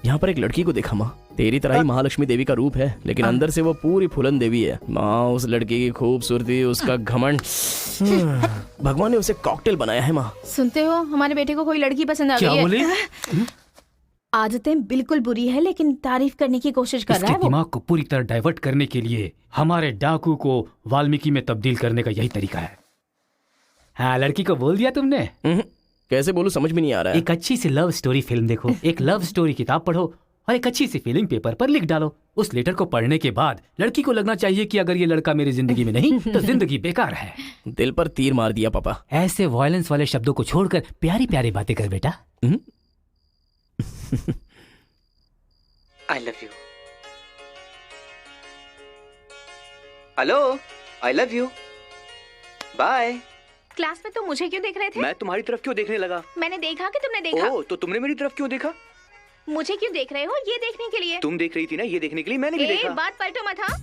यहाँ पर एक लड़की को देखा माँ, तेरी तरह ही महालक्ष्मी देवी का रूप है, लेकिन अंदर से वो पूरी फूलन देवी है। माँ, उस लड़की की खूबसूरती, उसका घमंड, भगवान ने उसे कॉकटेल बनाया है माँ। सुनते हो, हमारे बेटे को कोई लड़की पसंद आ गई है। बोले? आदतें बिल्कुल बुरी है, लेकिन तारीफ करने की कोशिश कर रहा है वो। दिमाग को पूरी तरह डाइवर्ट करने के लिए हमारे डाकू को वाल्मीकि में तब्दील करने का यही तरीका है। हाँ, लड़की को बोल दिया तुमने? कैसे बोलूं, समझ में नहीं आ रहा है। एक अच्छी सी लव स्टोरी फिल्म देखो, एक लव स्टोरी किताब पढ़ो और एक अच्छी सी फीलिंग पेपर पर लिख डालो। उस लेटर को पढ़ने के बाद लड़की को लगना चाहिए कि अगर ये लड़का मेरी जिंदगी में नहीं तो जिंदगी बेकार है। दिल पर तीर मार दिया पापा। ऐसे वायलेंस वाले शब्दों को छोड़कर प्यारी प्यारी बातें कर बेटा। I love you. Hello, I love you. Bye. Class में तुम मुझे क्यों देख रहे थे? मैं तुम्हारी तरफ क्यों देखने लगा? मैंने देखा कि तुमने देखा। ओह, तो तुमने मेरी तरफ क्यों देखा? मुझे क्यों देख रहे हो? ये देखने के लिए। तुम देख रही थी ना, ये देखने के लिए मैंने भी देखा। बात पलटो मत। हाँ,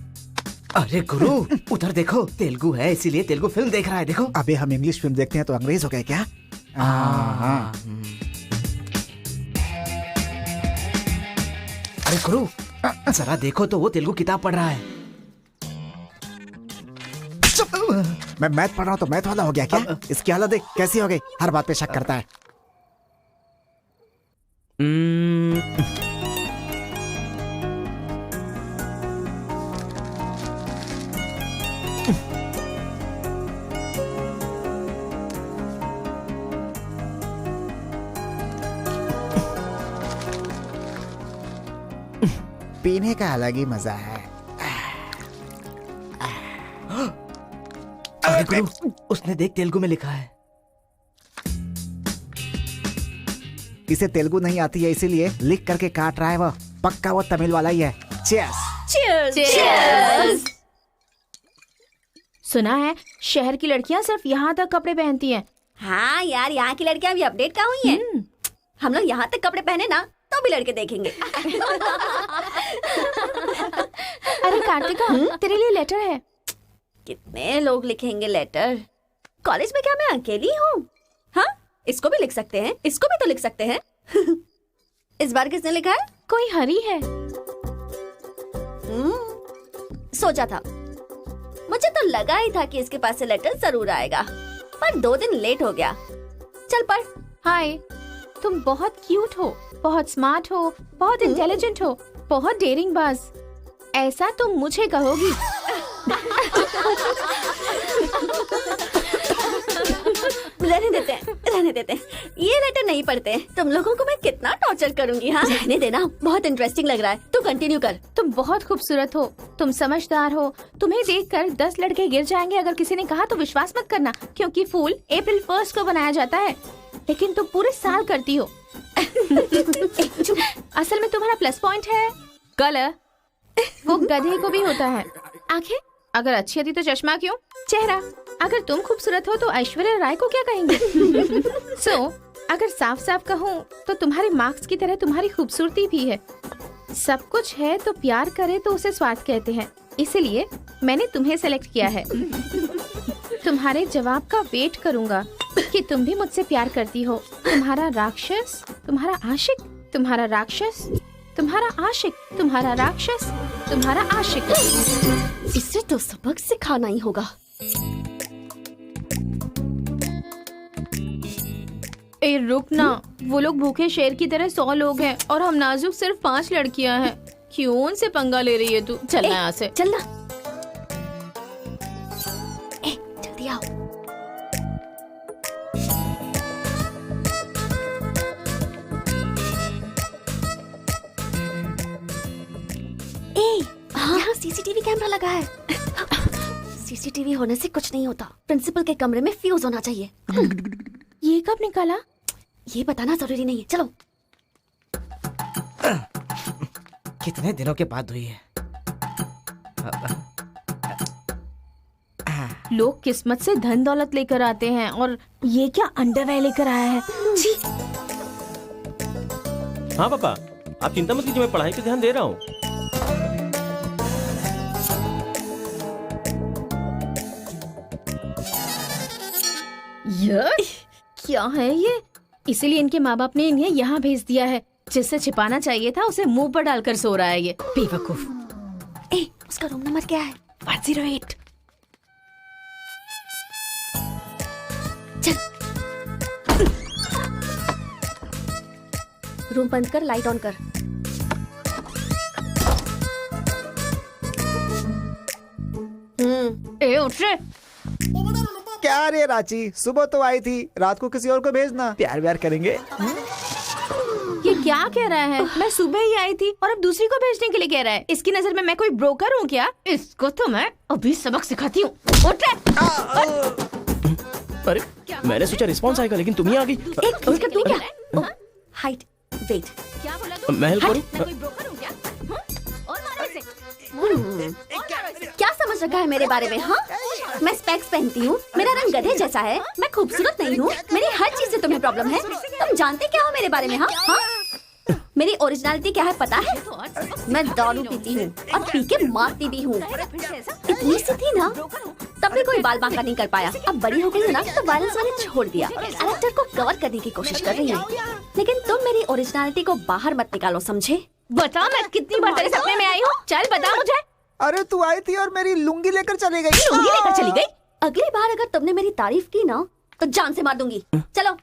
अरे गुरु, उधर देखो, तेलुगु है इसीलिए तेलुगु फिल्म देख रहा है। देखो। अबे हम इंग्लिश फिल्म देखते हैं तो अंग्रेज हो गए क्या? अरे गुरु, जरा देखो तो वो तेलुगु किताब पढ़ रहा है। मैं मैथ पढ़ रहा हूँ तो मैथ वाला हो गया क्या? इसकी हालत देख कैसी हो गई, हर बात पे शक करता है। पीने का अलग ही मजा है। अरे गुरु, उसने देख तेलुगु में लिखा है। इसे तेलुगु नहीं आती है इसीलिए लिख करके काट रहा है वो। पक्का वो तमिल वाला ही है। चीयर्स। चीयर्स। सुना है शहर की लड़कियां सिर्फ यहाँ तक कपड़े पहनती हैं। हाँ यार, यहाँ की लड़कियां भी अपडेट कहाँ हुई हैं? हम लोग यहाँ तक कपड़े पहने ना तो भी लड़के देखेंगे। अरे कार्तिका, तेरे लिए लेटर है। कितने लोग लिखेंगे लेटर? कॉलेज में क्या मैं अकेली हूँ? हाँ, इसको भी लिख सकते हैं, इसको भी तो लिख सकते हैं। इस बार किसने लिखा है? कोई हरी है। सोचा था, मुझे तो लगा ही था कि इसके पास से लेटर जरूर आएगा, पर 2 दिन लेट हो गया। चल पढ़। हाय, तुम बहुत क्यूट हो, बहुत स्मार्ट हो, बहुत इंटेलिजेंट हो, बहुत डेयरिंग बाज। ऐसा तुम मुझे कहोगी? रहने देते हैं। ये लेटर नहीं पढ़ते। तुम लोगों को मैं कितना टॉर्चर करूंगी। हाँ, रहने देना, बहुत इंटरेस्टिंग लग रहा है। तू कंटिन्यू कर। तुम बहुत खूबसूरत हो, तुम समझदार हो, तुम्हें देखकर 10 लड़के गिर जाएंगे अगर किसी ने कहा तो विश्वास मत करना, क्योंकि फूल अप्रैल 1 को बनाया जाता है, लेकिन तुम पूरे साल करती हो। असल में तुम्हारा प्लस पॉइंट है कलर, वो गधे को भी होता है। आंखें अगर अच्छी होती तो चश्मा क्यों? चेहरा अगर तुम खूबसूरत हो तो ऐश्वर्या राय को क्या कहेंगे? अगर साफ साफ कहूँ तो तुम्हारे मार्क्स की तरह तुम्हारी खूबसूरती भी है। सब कुछ है तो प्यार करे तो उसे स्वार्थ कहते हैं, इसीलिए मैंने तुम्हें सेलेक्ट किया है। तुम्हारे जवाब का वेट करूंगा कि तुम भी मुझसे प्यार करती हो। तुम्हारा राक्षस, तुम्हारा आशिक, तुम्हारा राक्षस, तुम्हारा आशिक, तुम्हारा राक्षस, तुम्हारा आशिक। इसे तो सबक सिखाना ही होगा। ए रुक ना, वो लोग भूखे शेर की तरह 100 लोग हैं और हम नाजुक सिर्फ 5 लड़कियां हैं। क्यों उनसे पंगा ले रही है तू? चलना यहाँ से। चलना। जल्दी आओ। यहाँ सीसीटीवी कैमरा लगा है। सीसीटीवी होने से कुछ नहीं होता। प्रिंसिपल के कमरे में फ्यूज होना चाहिए। ये कब निकाला? ये बताना जरूरी नहीं है। चलो। कितने दिनों के बाद हुई है? लोग किस्मत से धन दौलत लेकर आते हैं और ये क्या अंडरवेयर लेकर आया है? छी। हाँ पापा, आप चिंता मत कीजिए, मैं पढ़ाई पे ध्यान दे रहा हूँ। क्या है ये? इसीलिए इनके माँ बाप ने इन्हें यहाँ भेज दिया है। जिससे छिपाना चाहिए था उसे मुंह पर डालकर सो रहा है ये बेवकूफ। ए, उसका रूम नंबर क्या है? 108। चल। रूम बंद कर, लाइट ऑन कर। ए उठ रे। क्या रे रांची, सुबह तो आई थी, रात को किसी और को भेजना, प्यार व्यार करेंगे। ये क्या कह रहा है? मैं सुबह ही आई थी और अब दूसरी को भेजने के लिए कह रहा है। इसकी नजर में मैं कोई ब्रोकर हूँ क्या? इसको तो मैं अभी सबक सिखाती हूँ। उठ रे। अरे मैंने सोचा रिस्पॉन्स आएगा लेकिन तुम ही आ गई। इसका तू क्या? Height, weight. क्या बोला तू? मैं हेल्प करूं? मैं कोई ब्रोकर हूँ क्या? और मारो इसे। क्या समझ रखा है मेरे बारे में? हाँ, मैं स्पेक्स पहनती हूँ, मेरा रंग गधे जैसा है, मैं खूबसूरत नहीं हूँ, मेरी हर चीज से तुम्हें प्रॉब्लम है। तुम जानते क्या हो मेरे बारे में? हाँ हाँ, मेरी ओरिजिनलिटी क्या है पता है? मैं दारू पीती हूँ और पी के मारती भी हूँ। इतनी सी थी ना तब भी कोई बाल बांका नहीं कर पाया। अब बड़ी हो गई है ना तो वायलेंस मैंने छोड़ दिया। कैरेक्टर को कवर करने की कोशिश कर रही हूँ, लेकिन तुम मेरी ओरिजिनलिटी को बाहर मत निकालो, समझे? बता मैं कितनी बार तेरे सपने में आई हूँ? चल बता मुझे। अरे तू आई थी और मेरी लुंगी लेकर चली गई। लुंगी लेकर चली गई? अगली बार अगर तुमने मेरी तारीफ की ना तो जान से मार दूंगी। चलो।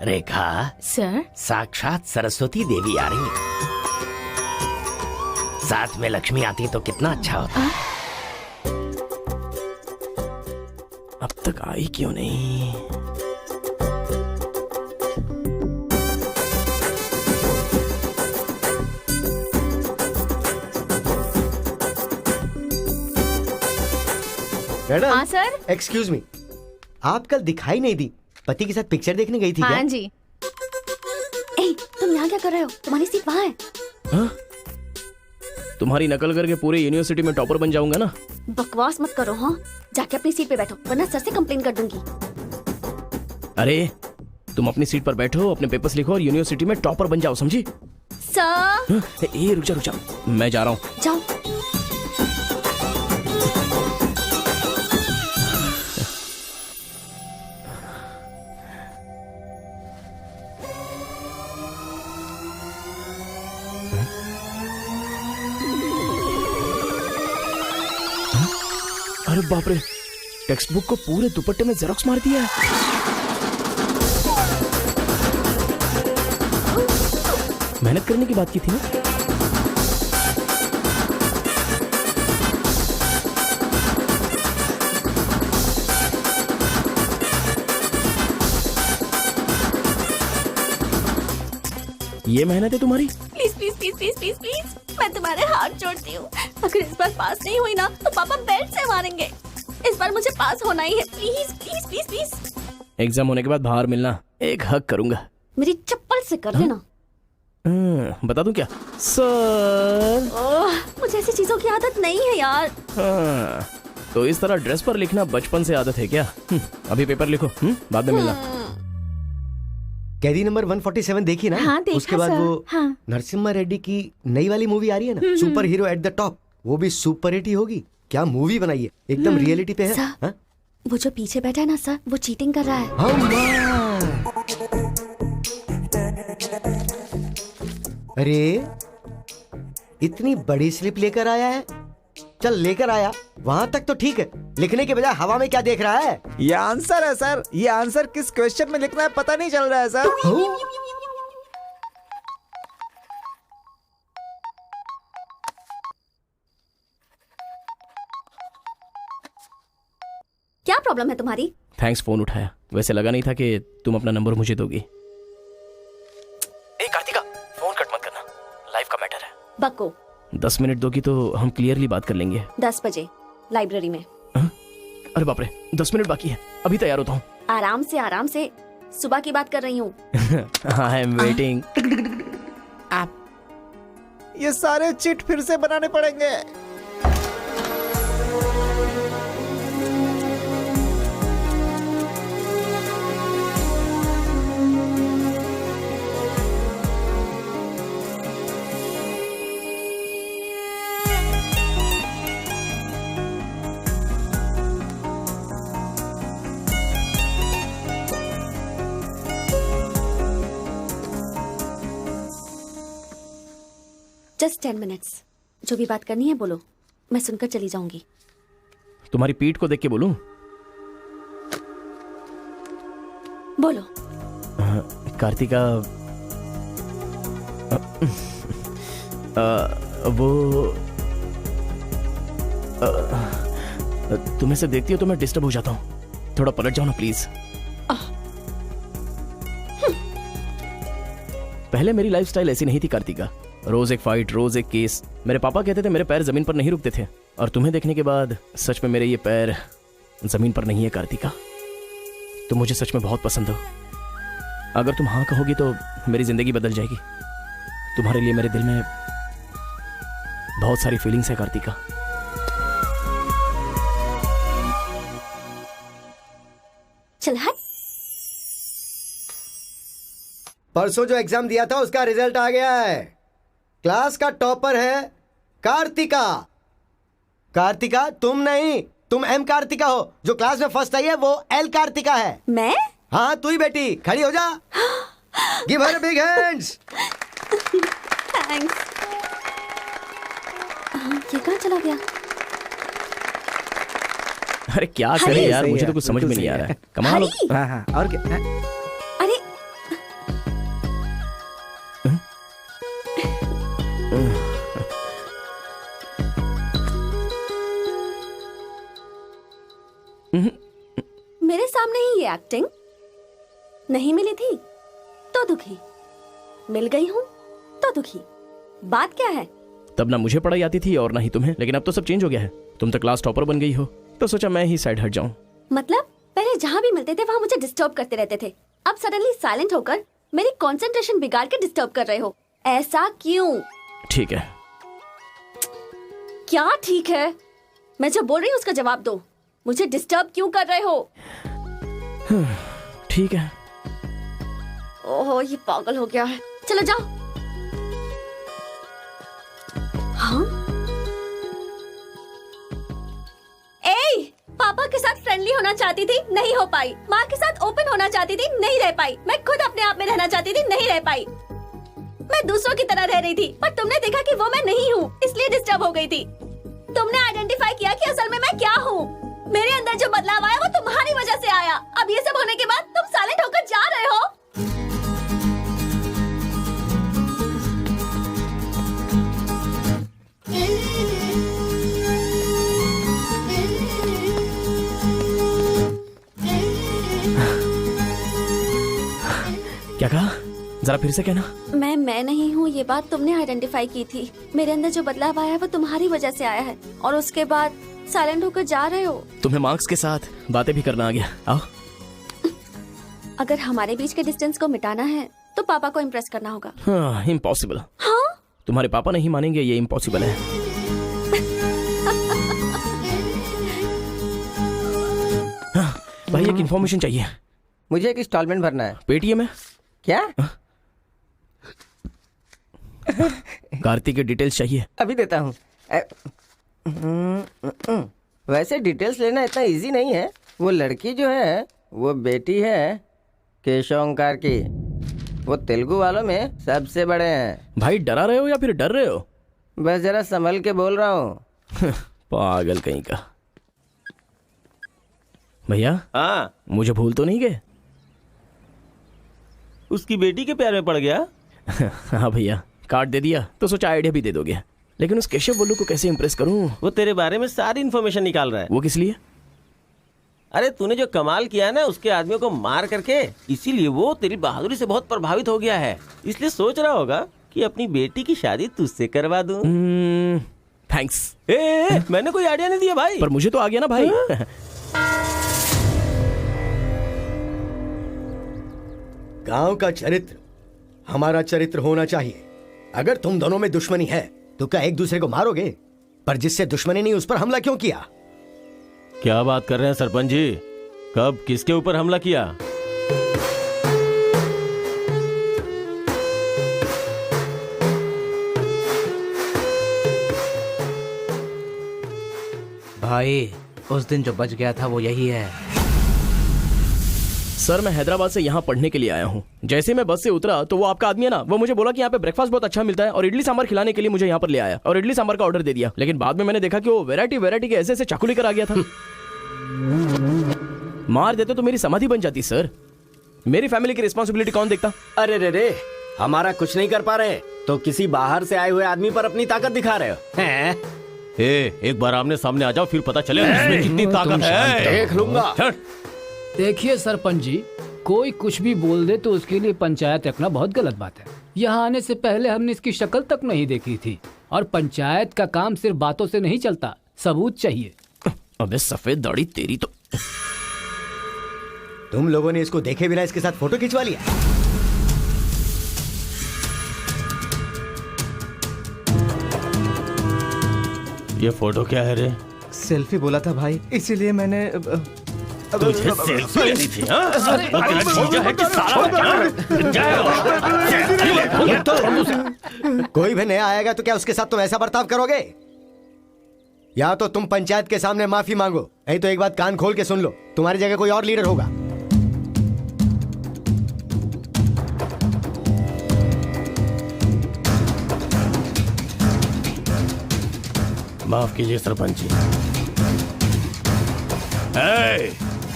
रेखा सर, साक्षात सरस्वती देवी आ रही है। साथ में लक्ष्मी आती तो कितना अच्छा होता। अब तक आई क्यों नहीं? मैडम। हाँ सर। एक्सक्यूज मी, आप कल दिखाई नहीं दी, पति के साथ पिक्चर देखने गई थी क्या? हाँ जी। ए, तुम यहाँ क्या कर रहे हो? तुम्हारी सीट वहाँ है। हाँ? तुम्हारी नकल करके पूरे यूनिवर्सिटी में टॉपर बन जाऊंगा ना। बकवास मत करो। हाँ, जाके अपनी सीट पे बैठो वरना सर से कंप्लेन कर दूंगी। अरे तुम अपनी सीट पर बैठो, अपने पेपर्स लिखो और यूनिवर्सिटी में टॉपर बन जाओ, समझी? सर। ए रुक जा, मैं जा रहा हूँ। जाओ। अरे बाप रे, टेक्स्ट बुक को पूरे दुपट्टे में जेरोक्स मार दिया है। मेहनत करने की बात की थी ना। ये मेहनत है तुम्हारी? Please please please please please please, मैं तुम्हारे हाथ जोड़ती हूँ। अगर इस बार पास नहीं हुई ना तो पापा बेल्ट से मारेंगे। इस बार मुझे पास होना ही है। Please please please please. Exam होने के बाद बाहर मिलना, एक हक करूंगा। मेरी चप्पल से कर लेना। बता दूं क्या? सर। मुझे ऐसी चीजों की आदत नहीं है यार। हाँ, तो इस तरह ड्रेस पर लिखना बचपन से आदत है क्या? अभी पेपर लिखो, बाद में मिलना। कैदी नंबर 147 देखी ना? हाँ, देखा उसके बाद सर। वो हाँ। नरसिम्हा रेड्डी की नई वाली मूवी आ रही है ना, super hero at the top, वो भी सुपर हिट ही होगी। क्या मूवी बनाई है, एकदम रियलिटी पे है। सर, हाँ? वो जो पीछे बैठा है ना सर, वो चीटिंग कर रहा है। अरे इतनी बड़ी स्लिप लेकर आया है। चल लेकर आया, वहां तक तो ठीक है, लिखने के बजाय हवा में क्या देख रहा है? ये आंसर है सर। ये आंसर किस क्वेश्चन में लिखना है पता नहीं चल रहा है सर। क्या प्रॉब्लम है तुम्हारी? थैंक्स फोन उठाया, वैसे लगा नहीं था कि तुम अपना नंबर मुझे दोगी। ए कार्तिका, फोन कट मत करना, लाइफ का मैटर है। बक्को। 10 मिनट दोगी तो हम क्लियरली बात कर लेंगे। 10 बजे लाइब्रेरी में। अरे बाप रे, 10 मिनट बाकी है, अभी तैयार होता हूँ। आराम से, सुबह की बात कर रही हूँ। I am waiting. ये सारे चिट फिर से बनाने पड़ेंगे। Just 10 minutes. जो भी बात करनी है बोलो, मैं सुनकर चली जाऊंगी। तुम्हारी पीठ को देख के बोलूं? बोलो। कार्तिका, वो तुम्हें से देखती हो तो मैं डिस्टर्ब हो जाता हूँ। थोड़ा पलट जाओ ना प्लीज। पहले मेरी लाइफस्टाइल ऐसी नहीं थी कार्तिका। रोज एक फाइट, रोज एक केस। मेरे पापा कहते थे मेरे पैर जमीन पर नहीं रुकते थे, और तुम्हें देखने के बाद सच में मेरे ये पैर जमीन पर नहीं है कार्तिका। तुम मुझे सच में बहुत पसंद हो। अगर तुम हाँ कहोगी तो मेरी जिंदगी बदल जाएगी। तुम्हारे लिए मेरे दिल में बहुत सारी फीलिंग्स है कार्तिका। चल हट। परसों जो एग्जाम दिया था उसका रिजल्ट आ गया है। क्लास का टॉपर है कार्तिका। कार्तिका तुम नहीं, तुम एम कार्तिका हो। जो क्लास में फर्स्ट आई है वो एल कार्तिका है। मैं? हाँ तू ही बेटी, खड़ी हो जा। Give her big hands. Thanks. ये कहाँ चला गया? अरे क्या करे यार, मुझे तो कुछ समझ में नहीं आ रहा है। कमाल हो। हाँ हाँ, और क्या? अरे मेरे सामने ही ये एक्टिंग। नहीं मिली थी तो दुखी, मिल गई हूँ तो दुखी। बात क्या है? तब ना मुझे पढ़ाई आती थी और ना ही तुम्हें, लेकिन अब तो सब चेंज हो गया है। तुम तो क्लास टॉपर बन गई हो, तो सोचा मैं ही साइड हट जाऊं। मतलब पहले जहाँ भी मिलते थे वहाँ मुझे डिस्टर्ब करते रहते थे, अब सडनली साइलेंट होकर मेरी कंसंट्रेशन बिगाड़ के डिस्टर्ब कर रहे हो। ऐसा क्यों? ठीक है। क्या ठीक है? मैं जो बोल रही हूँ उसका जवाब दो। मुझे डिस्टर्ब क्यों कर रहे हो? ठीक है। ओहो ये पागल हो गया है। चलो जाओ। हाँ? ए, पापा के साथ फ्रेंडली होना चाहती थी, नहीं हो पाई। माँ के साथ ओपन होना चाहती थी, नहीं रह पाई। मैं खुद अपने आप में रहना चाहती थी, नहीं रह पाई। मैं दूसरों की तरह रह रही थी, पर तुमने देखा कि वो मैं नहीं हूँ, इसलिए डिस्टर्ब हो गई थी। तुमने आइडेंटिफाई किया कि असल में मैं क्या हूँ। मेरे अंदर जो बदलाव आया वो तुम्हारी वजह से आया। अब ये सब होने के बाद तुम साइलेंट होकर जा रहे हो। क्या कहा? जरा फिर से कहना। मैं नहीं हूँ, ये बात तुमने आइडेंटिफाई की थी। मेरे अंदर जो बदलाव आया है वो तुम्हारी वजह से आया है, और उसके बाद साइलेंट होकर जा रहे हो। तुम्हें मार्क्स के साथ बातें भी करना आ गया। आओ। अगर हमारे बीच के डिस्टेंस को मिटाना है तो पापा को इम्प्रेस करना होगा। हाँ, इम्पॉसिबल। हाँ? तुम्हारे पापा नहीं मानेंगे, ये इम्पॉसिबल है। हाँ, भाई एक इन्फॉर्मेशन चाहिए। मुझे एक इंस्टॉलमेंट भरना है। पेटीएम है क्या? कार्तिक के डिटेल्स चाहिए। अभी देता हूँ। वैसे डिटेल्स लेना इतना इजी नहीं है। वो लड़की जो है वो बेटी है केशव ओंकार की। वो तेलुगु वालों में सबसे बड़े हैं। भाई डरा रहे हो या फिर डर रहे हो? बस जरा संभल के बोल रहा हूँ। पागल कहीं का। भैया हाँ, मुझे भूल तो नहीं गए? उसकी बेटी के प्यार में पड़ गया। हाँ भैया, कार्ड दे दिया तो सोचा आइडिया भी दे दोगे। लेकिन उस केशव बोलू को कैसे इंप्रेस करूं? वो तेरे बारे में सारी इन्फॉर्मेशन निकाल रहा है। वो किस लिए? अरे तूने जो कमाल किया ना उसके आदमियों को मार करके, इसीलिए वो तेरी बहादुरी से बहुत प्रभावित हो गया है। इसलिए सोच रहा होगा कि अपनी बेटी की शादी तुझसे करवा दूं। थैंक्स। मैंने कोई आइडिया नहीं दिया भाई। पर मुझे तो आ गया ना भाई। गांव का चरित्र हमारा चरित्र होना चाहिए। अगर तुम दोनों में दुश्मनी है तो क्या एक दूसरे को मारोगे? पर जिससे दुश्मनी नहीं उस पर हमला क्यों किया? क्या बात कर रहे हैं सरपंच जी? कब किसके ऊपर हमला किया? भाई उस दिन जो बच गया था वो यही है। सर मैं हैदराबाद से यहाँ पढ़ने के लिए आया हूँ। जैसे मैं बस से उतरा तो वो आपका आदमी है ना, वो मुझे बोला कि यहाँ पे ब्रेकफास्ट बहुत अच्छा मिलता है और इडली सांभर खिलाने के लिए मुझे यहाँ पर ले आया और इडली सांभर का ऑर्डर दे दिया। लेकिन बाद में मैंने देखा कि वो वैरायटी के ऐसे चाकू लेकर आ गया था। मार देते तो मेरी समाधि बन जाती सर। मेरी फैमिली की रिस्पॉन्सिबिलिटी कौन देखता? अरे रे हमारा कुछ नहीं कर पा रहे तो किसी बाहर से आए हुए आदमी पर अपनी ताकत दिखा रहे हो हैं? एक बार आमने सामने आ जाओ, फिर पता चले इसमें कितनी ताकत है। देख लूंगा। देखिए सरपंच जी, कोई कुछ भी बोल दे तो उसके लिए पंचायत रखना बहुत गलत बात है। यहाँ आने से पहले हमने इसकी शक्ल तक नहीं देखी थी और पंचायत का काम सिर्फ बातों से नहीं चलता, सबूत चाहिए। अबे सफेद दाढ़ी तेरी तो। तुम लोगों ने इसको देखे बिना इसके साथ फोटो खिंचवा लिया। ये फोटो क्या है रे? सेल्फी बोला था भाई, इसीलिए मैंने तुझे सेल्फी लेनी थी हाँ? कोई भी नया आएगा तो क्या उसके साथ तुम ऐसा बर्ताव करोगे? या तो तुम पंचायत के सामने माफी मांगो, नहीं तो एक बात कान खोल के सुन लो, तुम्हारी जगह कोई और लीडर होगा। माफ कीजिए सरपंच जी।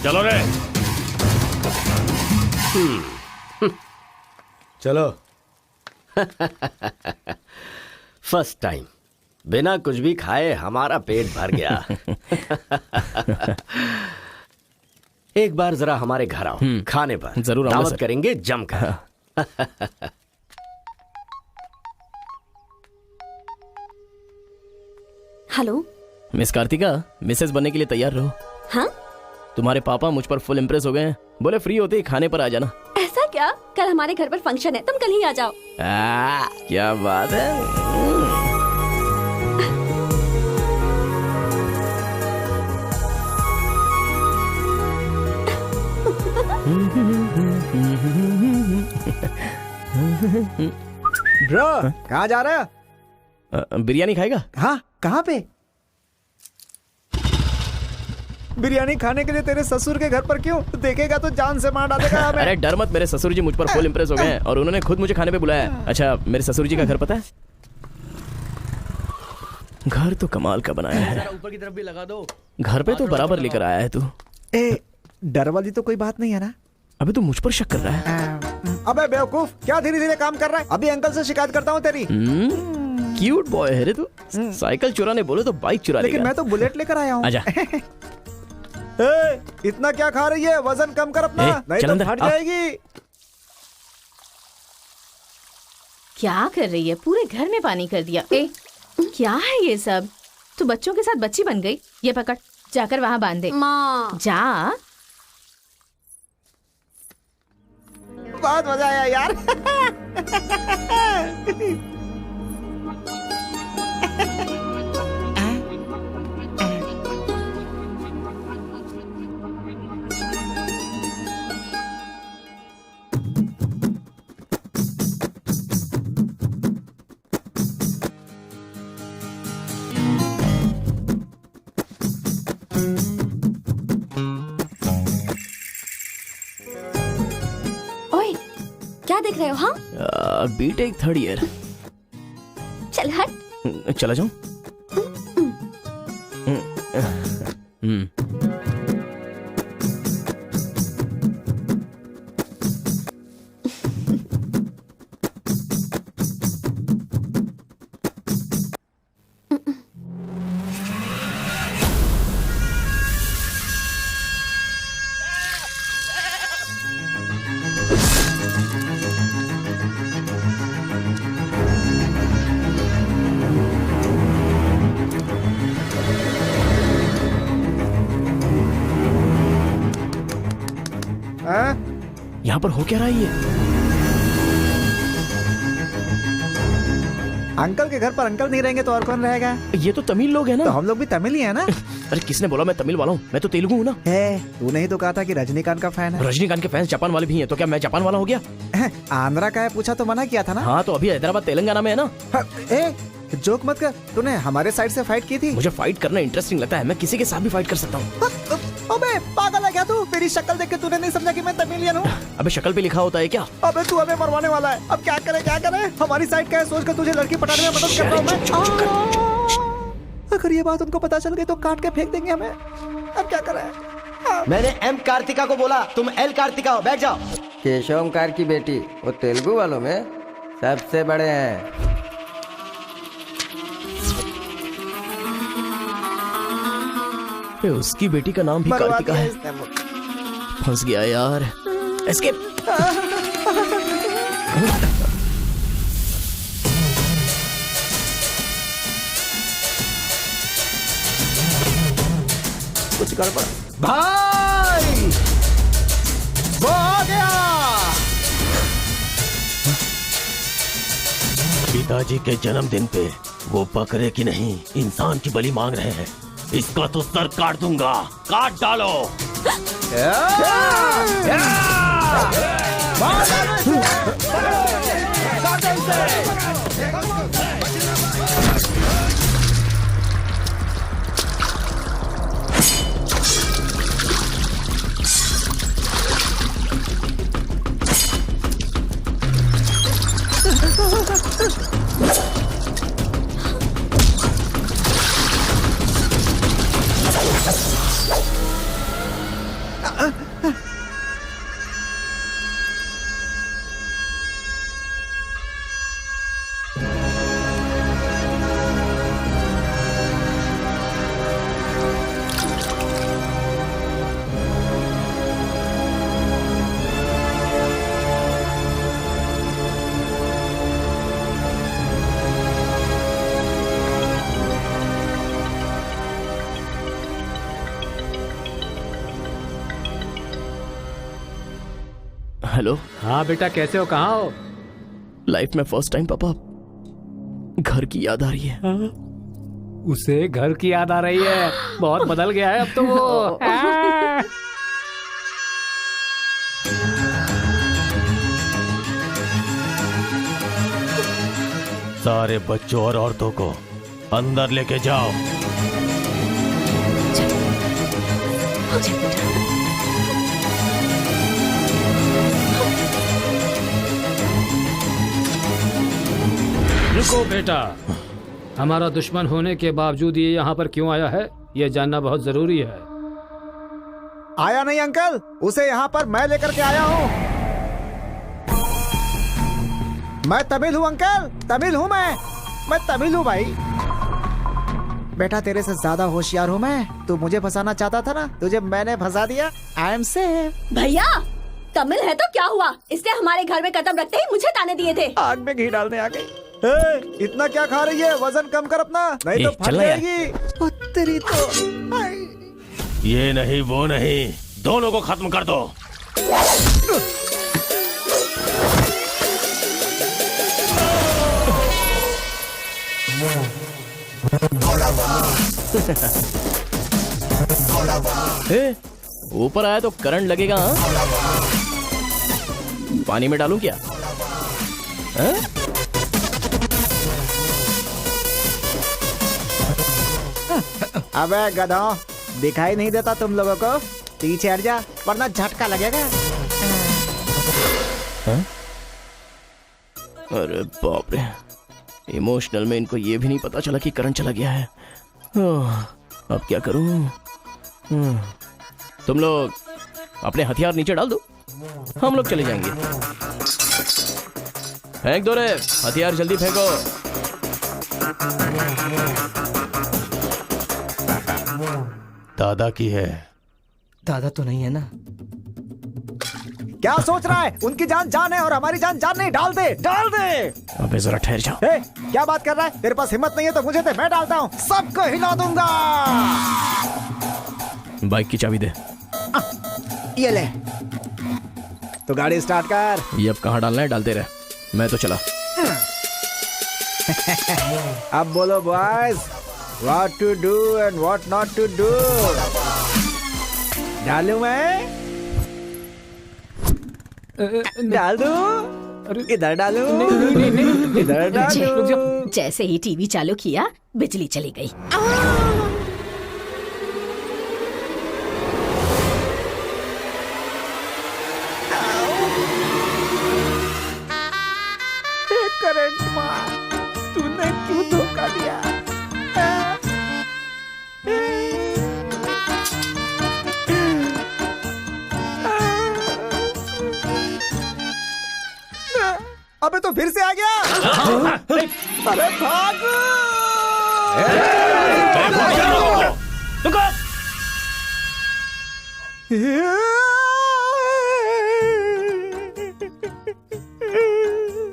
चलो रे। चलो। फर्स्ट टाइम बिना कुछ भी खाए हमारा पेट भर गया। एक बार जरा हमारे घर आओ, खाने पर जरूर दावत करेंगे जमकर। हेलो मिस कार्तिका, मिसेस बनने के लिए तैयार रहो। हाँ? तुम्हारे पापा मुझ पर फुल इम्प्रेस हो गए हैं, बोले फ्री होते ही खाने पर आ जाना। ऐसा क्या? कल हमारे घर पर फंक्शन है, तुम कल ही आ जाओ। क्या बात है। ब्रो कहाँ जा रहा है? बिरयानी खाएगा? हाँ, कहाँ पे? बिरयानी खाने के लिए तेरे ससुर के घर पर क्यों? देखेगा तो जान से मार डालेगा हमें। अरे डर मत, मेरे ससुर जी मुझ पर फुल इम्प्रेस हो गए हैं और उन्होंने खुद मुझे खाने पे बुलाया है। अच्छा, मेरे ससुर जी का घर पता है? घर तो कमाल का बनाया है। ऊपर की तरफ भी लगा दो। घर पे तो बराबर लेकर आया है तू। डर वाली तो कोई बात नहीं है ना? अबे तू मुझ पर शक कर रहा है? अबे बेवकूफ, क्या धीरे धीरे काम कर रहा है? अभी अंकल से शिकायत करता हूँ तेरी। क्यूट बॉय है रे तू। साइकिल चुराने बोले तो बाइक चुरा लेगा। लेकिन मैं तो बुलेट लेकर आया हूँ। आजा। इतना क्या खा रही है? वजन कम कर अपना, नहीं तो फट जाएगी। क्या कर रही है? पूरे घर में पानी कर दिया। क्या है ये सब? तू बच्चों के साथ बच्ची बन गई। ये पकड़, जाकर वहाँ बांध दे। माँ जा। बहुत मजा आया यार। क्या देख रहे हो? हाँ, बीटेक थर्ड ईयर। चल हट। चला जाऊं? यहाँ पर हो क्या रहा है ये? अंकल के घर पर अंकल नहीं रहेंगे तो और कौन रहेगा? ये तो तमिल लोग हैं ना। तो हम लोग भी तमिल ही है ना। अरे किसने बोला मैं तमिल वाला हूँ? मैं तो तेलुगु हूँ ना। तूने ही तो कहा था कि रजनीकांत का फैन है। रजनीकांत के फैंस जापान वाले भी हैं, तो क्या मैं जापान वाला हो गया? आंध्रा का है पूछा तो मना किया था ना। हाँ तो अभी हैदराबाद तेलंगाना में है ना। जोक मत कर, तूने हमारे साइड से फाइट की थी। मुझे फाइट करना इंटरेस्टिंग लगता है, मैं किसी के साथ भी फाइट कर सकता हूँ। अबे पागल है क्या तू? मेरी शक्ल देख के तूने नहीं समझा कि मैं तमिलियन हूँ? अबे शक्ल पे लिखा होता है क्या? अबे तू हमें मरवाने वाला है। अब क्या करे क्या करे? हमारी साइड का है, सोच कर तुझे लड़की पटाने में मदद कर रहा हूँ मैं। अगर ये बात उनको पता चल गई तो काट के फेंक देंगे हमें। अब क्या करें? मैंने एम कार्तिका को बोला, तुम एल कार्तिका हो, बैठ जाओ। केशव ओंकार की बेटी, वो तेलुगु वालों में सबसे बड़े हैं। उसकी बेटी का नाम भी कार्तिका है। फंस गया यार। एस्केप। कुछ गड़बड़ भाई, वो आ गया। पिताजी के जन्मदिन पे वो बकरे की नहीं इंसान की बलि मांग रहे हैं। इसका तो सर काट दूंगा, काट डालो। हेलो। हाँ बेटा, कैसे हो? कहाँ हो? लाइफ में फर्स्ट टाइम पापा घर की याद आ रही है। उसे घर की याद आ रही है? बहुत बदल गया है अब तो वो। सारे बच्चों और औरतों को अंदर लेके जाओ। रुको बेटा, हमारा दुश्मन होने के बावजूद ये यहाँ पर क्यों आया है, ये जानना बहुत जरूरी है। आया नहीं अंकल, उसे यहाँ पर मैं लेकर के आया हूँ। मैं तमिल हूँ अंकल, तमिल हूँ मैं तमिल हूँ भाई। बेटा तेरे से ज्यादा होशियार हूँ मैं। तू मुझे फंसाना चाहता था ना, तुझे मैंने फंसा दिया। I am safe. भैया तमिल है तो क्या हुआ, इसने हमारे घर में कदम रखते ही मुझे ताने दिए थे। आग में घी डालने आ गई। इतना क्या खा रही है? वजन कम कर अपना, नहीं तो फट जाएगी। तेरी तो ये नहीं वो नहीं, दोनों को खत्म कर दो। ऊपर आया तो करंट लगेगा। पानी में डालूं क्या? अबे गधों, दिखाई नहीं देता तुम लोगों को? पीछे हट जा वरना झटका लगेगा। अरे बाप रे, इमोशनल में इनको ये भी नहीं पता चला कि करंट चला गया है। अब क्या करूं? तुम लोग अपने हथियार नीचे डाल दो, हम लोग चले जाएंगे। फेंक दो रे हथियार, जल्दी फेंको। दादा की है। दादा तो नहीं है ना? क्या सोच रहा है? उनकी जान जान है और हमारी जान जान नहीं। डाल दे, डाल दे। अबे जरा ठहर जा। क्या बात कर रहा है? तेरे पास हिम्मत नहीं है तो मुझे दे, मैं डालता हूँ, सबको हिला दूंगा। बाइक की चाबी दे। ये ले, तो गाड़ी स्टार्ट कर। ये अब कहाँ डालना है डालते रहे, मैं तो चला। अब बोलो boys, what to do and what not to do. डालूं मैं? डाल दूं? इधर डालूं? इधर डालूं? जैसे ही टीवी चालू किया बिजली चली गई। करंट मार, तूने क्यों धोखा दिया? अबे तो फिर से आ गया। अरे भागो!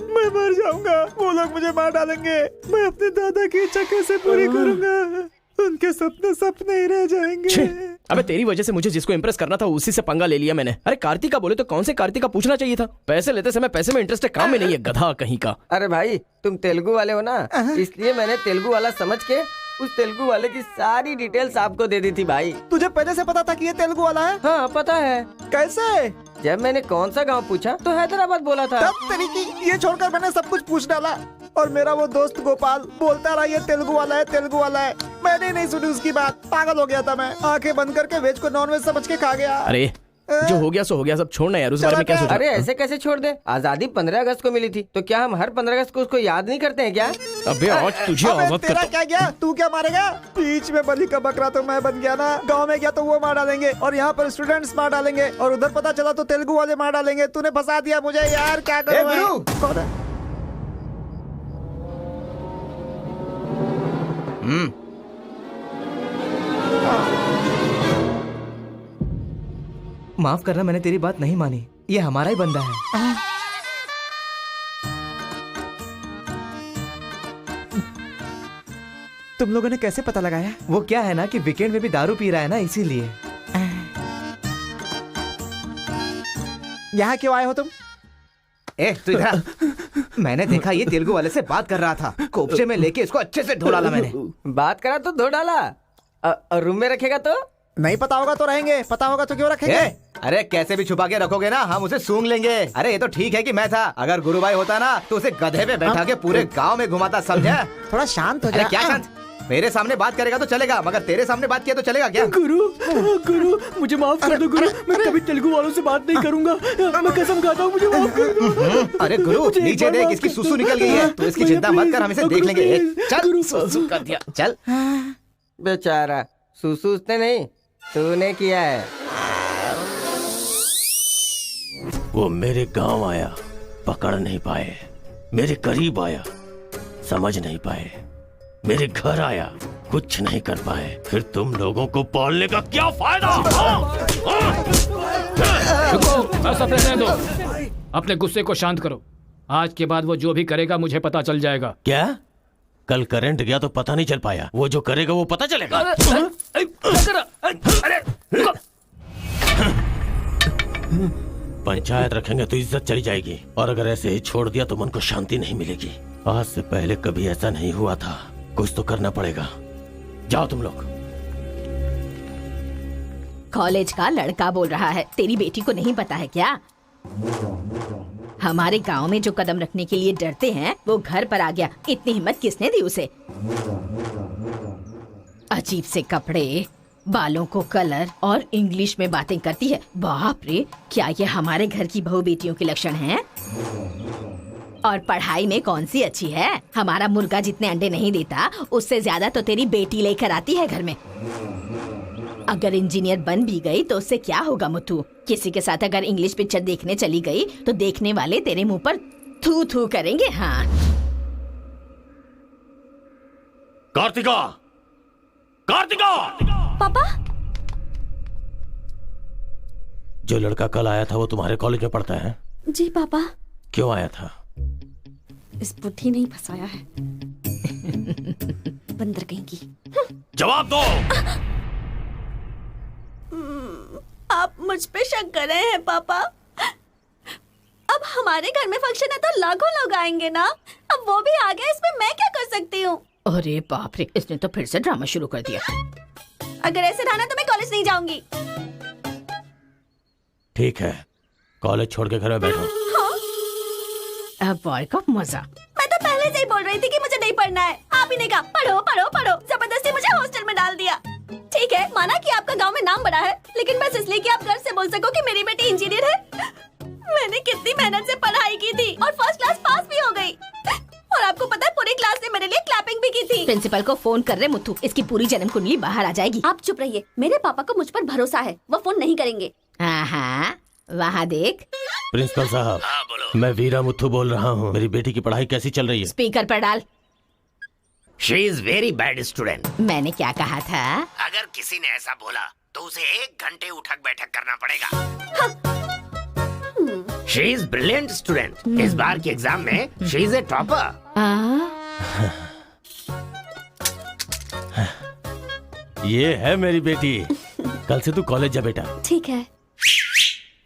मैं मर जाऊंगा, वो लोग मुझे मार डालेंगे। मैं अपने दादा की इच्छा कैसे पूरी करूंगा? उनके सपने सपने ही रह जाएंगे। अबे तेरी वजह से मुझे जिसको इम्प्रेस करना था उसी से पंगा ले लिया मैंने। अरे कार्तिका बोले तो कौन से कार्तिका पूछना चाहिए था। पैसे लेते समय पैसे में इंटरेस्ट है, काम में नहीं है, गधा कहीं का। अरे भाई तुम तेलुगु वाले हो ना, इसलिए मैंने तेलुगु वाला समझ के उस तेलुगु वाले की सारी डिटेल्स आपको दे दी थी भाई। तुझे पहले से पता था कि ये तेलुगु वाला है? हाँ पता है। कैसे? जब मैंने कौन सा गांव पूछा तो हैदराबाद बोला था। तब तरीकी ये छोड़कर मैंने सब कुछ पूछ डाला, और मेरा वो दोस्त गोपाल बोलता रहा ये तेलुगु वाला है, तेलुगु वाला है। मैंने नहीं सुनी उसकी बात, पागल हो गया था मैं। आंखें बंद करके वेज को नॉन वेज समझ के खा गया। अरे जो हो गया सो हो गया, सब छोड़ना यार, उस बारे में क्या सोचा? अरे ऐसे कैसे छोड़ दे? आजादी 15 अगस्त को मिली थी, तो क्या हम हर 15 अगस्त को उसको याद नहीं करते हैं क्या? अबे आज तुझे आजाद तेरा क्या गया? तू क्या मारेगा? बीच में बलि का बकरा तो मैं बन गया ना। गांव में गया तो वो मार डालेंगे, और यहाँ पर स्टूडेंट्स मार डालेंगे, और उधर पता चला तो तेलुगु वाले मार डालेंगे। तूने फंसा दिया मुझे यार, क्या करूं? कौन है? माफ करना, मैंने तेरी बात नहीं मानी। ये हमारा ही बंदा है। तुम लोगों ने कैसे पता लगाया? वो क्या है ना कि वीकेंड में भी दारू पी रहा है ना, इसीलिए। यहाँ क्यों आए हो तुम? तू इधर। मैंने देखा ये तेलुगु वाले से बात कर रहा था, कोपचे में लेके इसको अच्छे से धो डाला मैंने। बात करा तो धो डाला, और रूम में रखेगा तो? नहीं पता होगा तो रहेंगे, पता होगा तो क्यों रखेंगे? अरे कैसे भी छुपा के रखोगे ना, हम उसे सूंघ लेंगे। अरे ये तो ठीक है कि मैं था, अगर गुरु भाई होता ना तो उसे गधे पे बैठा के पूरे गांव में घुमाता, समझा? थोड़ा शांत हो अरे जा। क्या शांत? मेरे सामने बात करेगा तो चलेगा, मगर तेरे सामने बात किया तो चलेगा क्या? गुरु मुझे माफ कर दो गुरु, मैं कभी तेलुगु वालों से बात नहीं करूंगा, मैं कसम खाता हूँ, मुझे माफ कर दो। अरे गुरु नीचे देख, इसकी सुसु निकल गई है, तो इसकी चिंता मत कर, हम इसे देख लेंगे। चल सुसु कर दिया, चल। बेचारा सुसु उसने नहीं, तूने किया है। वो मेरे गांव आया, पकड़ नहीं पाए। मेरे करीब आया, समझ नहीं पाए। मेरे घर आया, कुछ नहीं कर पाए। फिर तुम लोगों को पालने का क्या फायदा? रुको, बस अपने रहने दो। अपने गुस्से को शांत करो। आज के बाद वो जो भी करेगा मुझे पता चल जाएगा। क्या? कल करंट गया तो पता नहीं चल पाया, वो जो करेगा वो पता चलेगा। पंचायत रखेंगे तो इज्जत चली जाएगी, और अगर ऐसे ही छोड़ दिया तो मन को शांति नहीं मिलेगी। आज से पहले कभी ऐसा नहीं हुआ था, कुछ तो करना पड़ेगा। जाओ तुम लोग। कॉलेज का लड़का बोल रहा है, तेरी बेटी को नहीं पता है क्या? हमारे गांव में जो कदम रखने के लिए डरते हैं वो घर पर आ गया। इतनी हिम्मत किसने दी उसे? अजीब से कपड़े, बालों को कलर और इंग्लिश में बातें करती है। बाप रे, क्या ये हमारे घर की बहू बेटियों के लक्षण हैं? और पढ़ाई में कौन सी अच्छी है? हमारा मुर्गा जितने अंडे नहीं देता उससे ज्यादा तो तेरी बेटी लेकर आती है घर में। अगर इंजीनियर बन भी गई तो उससे क्या होगा मुथु? किसी के साथ अगर इंग्लिश पिक्चर देखने चली गई तो देखने वाले तेरे मुंह पर थू थू करेंगे। हाँ कार्तिका, कार्तिका! पापा, जो लड़का कल आया था वो तुम्हारे कॉलेज में पढ़ता है? जी पापा। क्यों आया था? इस बुद्धि नहीं फंसाया है। बंदर कहीं की। जवाब दो। आप मुझ पे शक कर रहे हैं पापा? अब हमारे घर में फंक्शन है तो लाखों लोग आएंगे ना, अब वो भी आ गया, इसमें मैं क्या कर सकती हूँ? अरे बाप रे, इसने तो फिर से ड्रामा शुरू कर दिया। अगर ऐसे रहा ना तो मैं कॉलेज नहीं जाऊंगी। ठीक है, कॉलेज छोड़ के घर में बैठो। अब बॉय का मजा। मैं तो पहले से ही बोल रही थी कि मुझे नहीं पढ़ना है। आप ही ने कहा पढ़ो पढ़ो पढ़ो, जबरदस्ती मुझे हॉस्टल में डाल दिया। ठीक है, माना कि आपका गांव में नाम बड़ा है, लेकिन बस इसलिए कि आप गर्व से बोल सको कि मेरी बेटी इंजीनियर है। मैंने कितनी मेहनत से पढ़ाई की थी और फर्स्ट क्लास पास भी हो गई। और आपको पता है पूरी क्लास ने मेरे लिए क्लैपिंग भी की थी। प्रिंसिपल को फोन कर रहे मुथु, इसकी पूरी जन्म कुंडली बाहर आ जाएगी। आप चुप रहिए, मेरे पापा को मुझ पर भरोसा है, वो फोन नहीं करेंगे। हाँ, वहाँ देख। प्रिंसिपल साहब, मैं वीरा मुथु बोल रहा हूँ। मेरी बेटी की पढ़ाई कैसी चल रही है? स्पीकर पर डाल। She is very bad student. मैंने क्या कहा था? अगर किसी ने ऐसा बोला तो उसे 1 घंटे उठक बैठक करना पड़ेगा। She is brilliant student. इस बार के एग्जाम में शी इज ए टॉपर। ये है मेरी बेटी। कल से तू कॉलेज जा बेटा। ठीक है।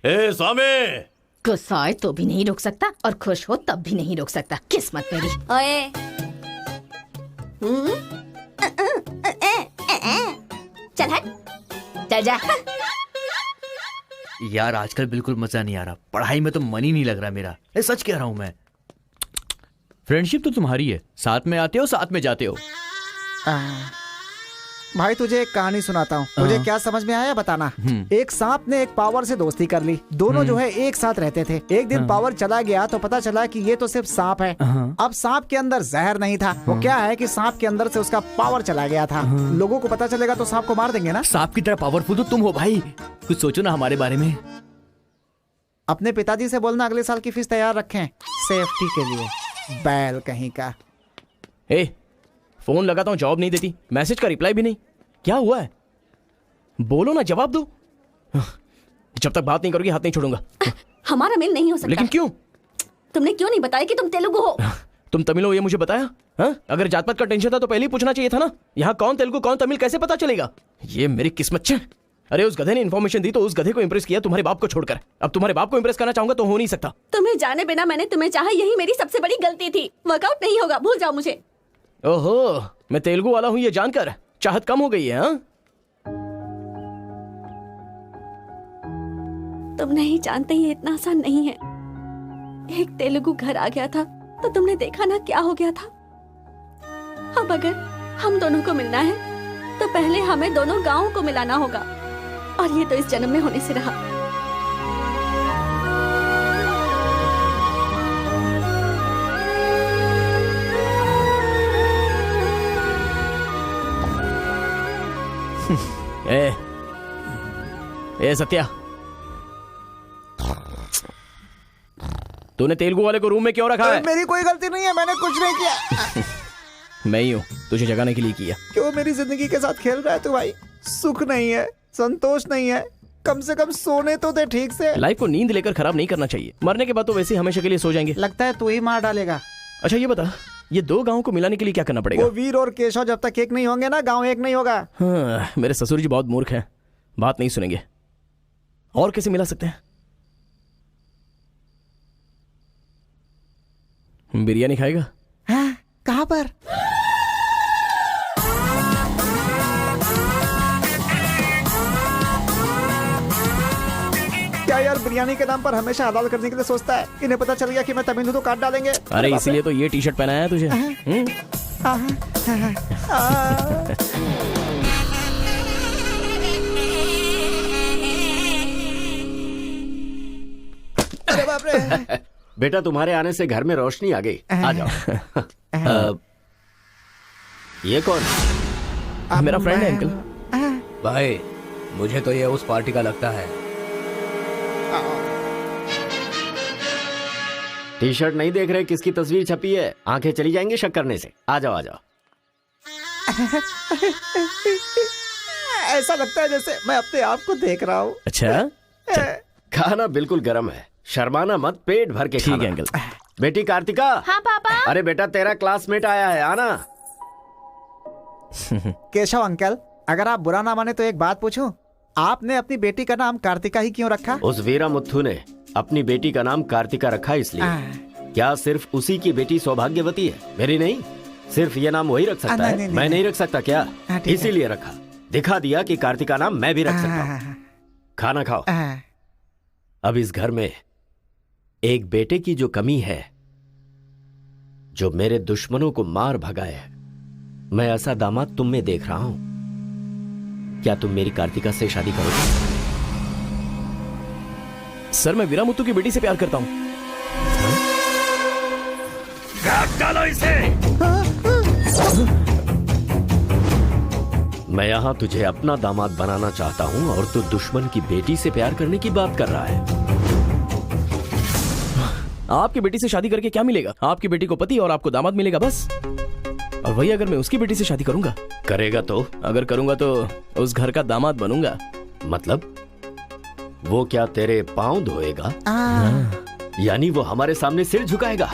ए स्वामी, गुस्सा आए तो भी नहीं रोक सकता और खुश हो तब भी नहीं रोक सकता। किस्मत मेरी। ओए, चल हट, चल जा। यार आजकल बिल्कुल मजा नहीं आ रहा, पढ़ाई में तो मन ही नहीं लग रहा मेरा। सच कह रहा हूँ मैं। फ्रेंडशिप तो तुम्हारी है, साथ में आते हो साथ में जाते हो। भाई तुझे एक कहानी सुनाता हूँ, मुझे क्या समझ में आया बताना। एक सांप ने एक पावर से दोस्ती कर ली। दोनों जो है एक साथ रहते थे। एक दिन पावर चला गया तो पता चला कि ये तो सिर्फ सांप है। अब सांप के अंदर जहर नहीं था। वो क्या है कि सांप के अंदर से उसका पावर चला गया था। लोगों को पता चलेगा तो सांप को मार देंगे ना। सांप की तरह पावरफुल तो तुम हो भाई, कुछ सोचो ना हमारे बारे में। अपने पिताजी से बोलना अगले साल की फीस तैयार रखें, सेफ्टी के लिए। बैल कहीं का। ए, फोन लगाता हूँ, जवाब नहीं देती, मैसेज का रिप्लाई भी नहीं। क्या हुआ है? बोलो ना, जवाब दो। जब तक बात नहीं करोगी हाथ नहीं छोड़ूंगा। हमारा मेल नहीं हो सकता। लेकिन क्यों? तुमने क्यों नहीं बताया कि तुम तेलुगु हो? तुम तमिल हो ये मुझे बताया? हाँ? अगर जात पात का टेंशन था तो पहले ही पूछना चाहिए था ना। यहाँ कौन तेलुगु कौन तमिल कैसे पता चलेगा? ये मेरी किस्मत छे। अरे उस गधे ने इन्फॉर्मेशन दी तो उस गधे को इंप्रेस किया, तुम्हारे बाप को छोड़कर। अब तुम्हारे बाप को इंप्रेस करना चाहूंगा तो हो नहीं सकता। तुम्हें जाने बिना मैंने तुम्हें चाहा, यही मेरी सबसे बड़ी गलती थी। वर्कआउट नहीं होगा, भूल जाओ मुझे। ओहो, मैं तेलुगु वाला हूँ ये जानकर चाहत कम हो गई है। हाँ? तुम नहीं जानते ये इतना आसान नहीं है। एक तेलुगु घर आ गया था तो तुमने देखा ना क्या हो गया था। अब अगर हम दोनों को मिलना है तो पहले हमें दोनों गांवों को मिलाना होगा, और ये तो इस जन्म में होने से रहा। ए सत्या, तूने तेलुगु वाले को रूम में क्यों रखा है? मेरी कोई गलती नहीं है, मैंने कुछ नहीं किया। मैं ही हूँ, तुझे जगाने के लिए किया। क्यों मेरी जिंदगी के साथ खेल रहा है तू भाई? सुख नहीं है, संतोष नहीं है, कम से कम सोने तो दे ठीक से। लाइफ को नींद लेकर खराब नहीं करना चाहिए। मरने के बाद तो वैसे ही हमेशा के लिए सो जाएंगे। लगता है तू ही मार डालेगा। अच्छा ये बता, ये 2 गांवों को मिलाने के लिए क्या करना पड़ेगा? वो वीर और केशव जब तक एक नहीं होंगे ना, गांव एक नहीं होगा। हाँ, मेरे ससुर जी बहुत मूर्ख हैं, बात नहीं सुनेंगे। और कैसे मिला सकते हैं? बिरयानी खाएगा? हाँ, कहाँ पर? क्या यार बिरयानी के नाम पर हमेशा हलाल करने के लिए सोचता है। इन्हें पता चल गया कि मैं तमिल हूं तो काट डालेंगे। अरे इसीलिए तो ये टी शर्ट पहनाया है तुझे। अरे बाप रे। बेटा तुम्हारे आने से घर में रोशनी आ गई। आ जाओ। ये कौन? मेरा फ्रेंड है अंकल। भाई मुझे तो ये उस पार्टी का लगता है। टी शर्ट नहीं देख रहे किसकी तस्वीर छपी है? आंखें चली जाएंगी शक करने से। आ जाओ आ जाओ। ऐसा लगता है जैसे मैं अपने आप को देख रहा हूँ। अच्छा, खाना बिल्कुल गर्म है, शर्माना मत, पेट भर के खाना। ठीक है अंकल। बेटी कार्तिका। हाँ पापा। अरे बेटा तेरा क्लासमेट आया है, आना। केशव अंकल, अगर आप बुरा ना माने तो एक बात पूछूं? आपने अपनी बेटी का नाम कार्तिका ही क्यों रखा? उस वीरा मुथु ने अपनी बेटी का नाम कार्तिका रखा इसलिए। क्या सिर्फ उसी की बेटी सौभाग्यवती है, मेरी नहीं? सिर्फ ये नाम वही रख सकता है, मैं नहीं रख सकता क्या? इसीलिए रखा, दिखा दिया कि कार्तिका नाम मैं भी रख सकता हूँ। खाना खाओ। अब इस घर में एक बेटे की जो कमी है, जो मेरे दुश्मनों को मार भगाए, मैं ऐसा दामाद तुम में देख रहा हूं। क्या तुम मेरी कार्तिका से शादी करोगे? सर मैं वीरामुत्तु की बेटी से प्यार करता हूं। डालो इसे। मैं यहां तुझे अपना दामाद बनाना चाहता हूं और तू दुश्मन की बेटी से प्यार करने की बात कर रहा है। आपकी बेटी से शादी करके क्या मिलेगा? आपकी बेटी को पति और आपको दामाद मिलेगा बस। और वही अगर मैं उसकी बेटी से शादी करूंगा। करेगा तो? अगर करूंगा तो उस घर का दामाद बनूंगा। मतलब वो क्या तेरे पांव धोएगा? यानी वो हमारे सामने सिर झुकाएगा?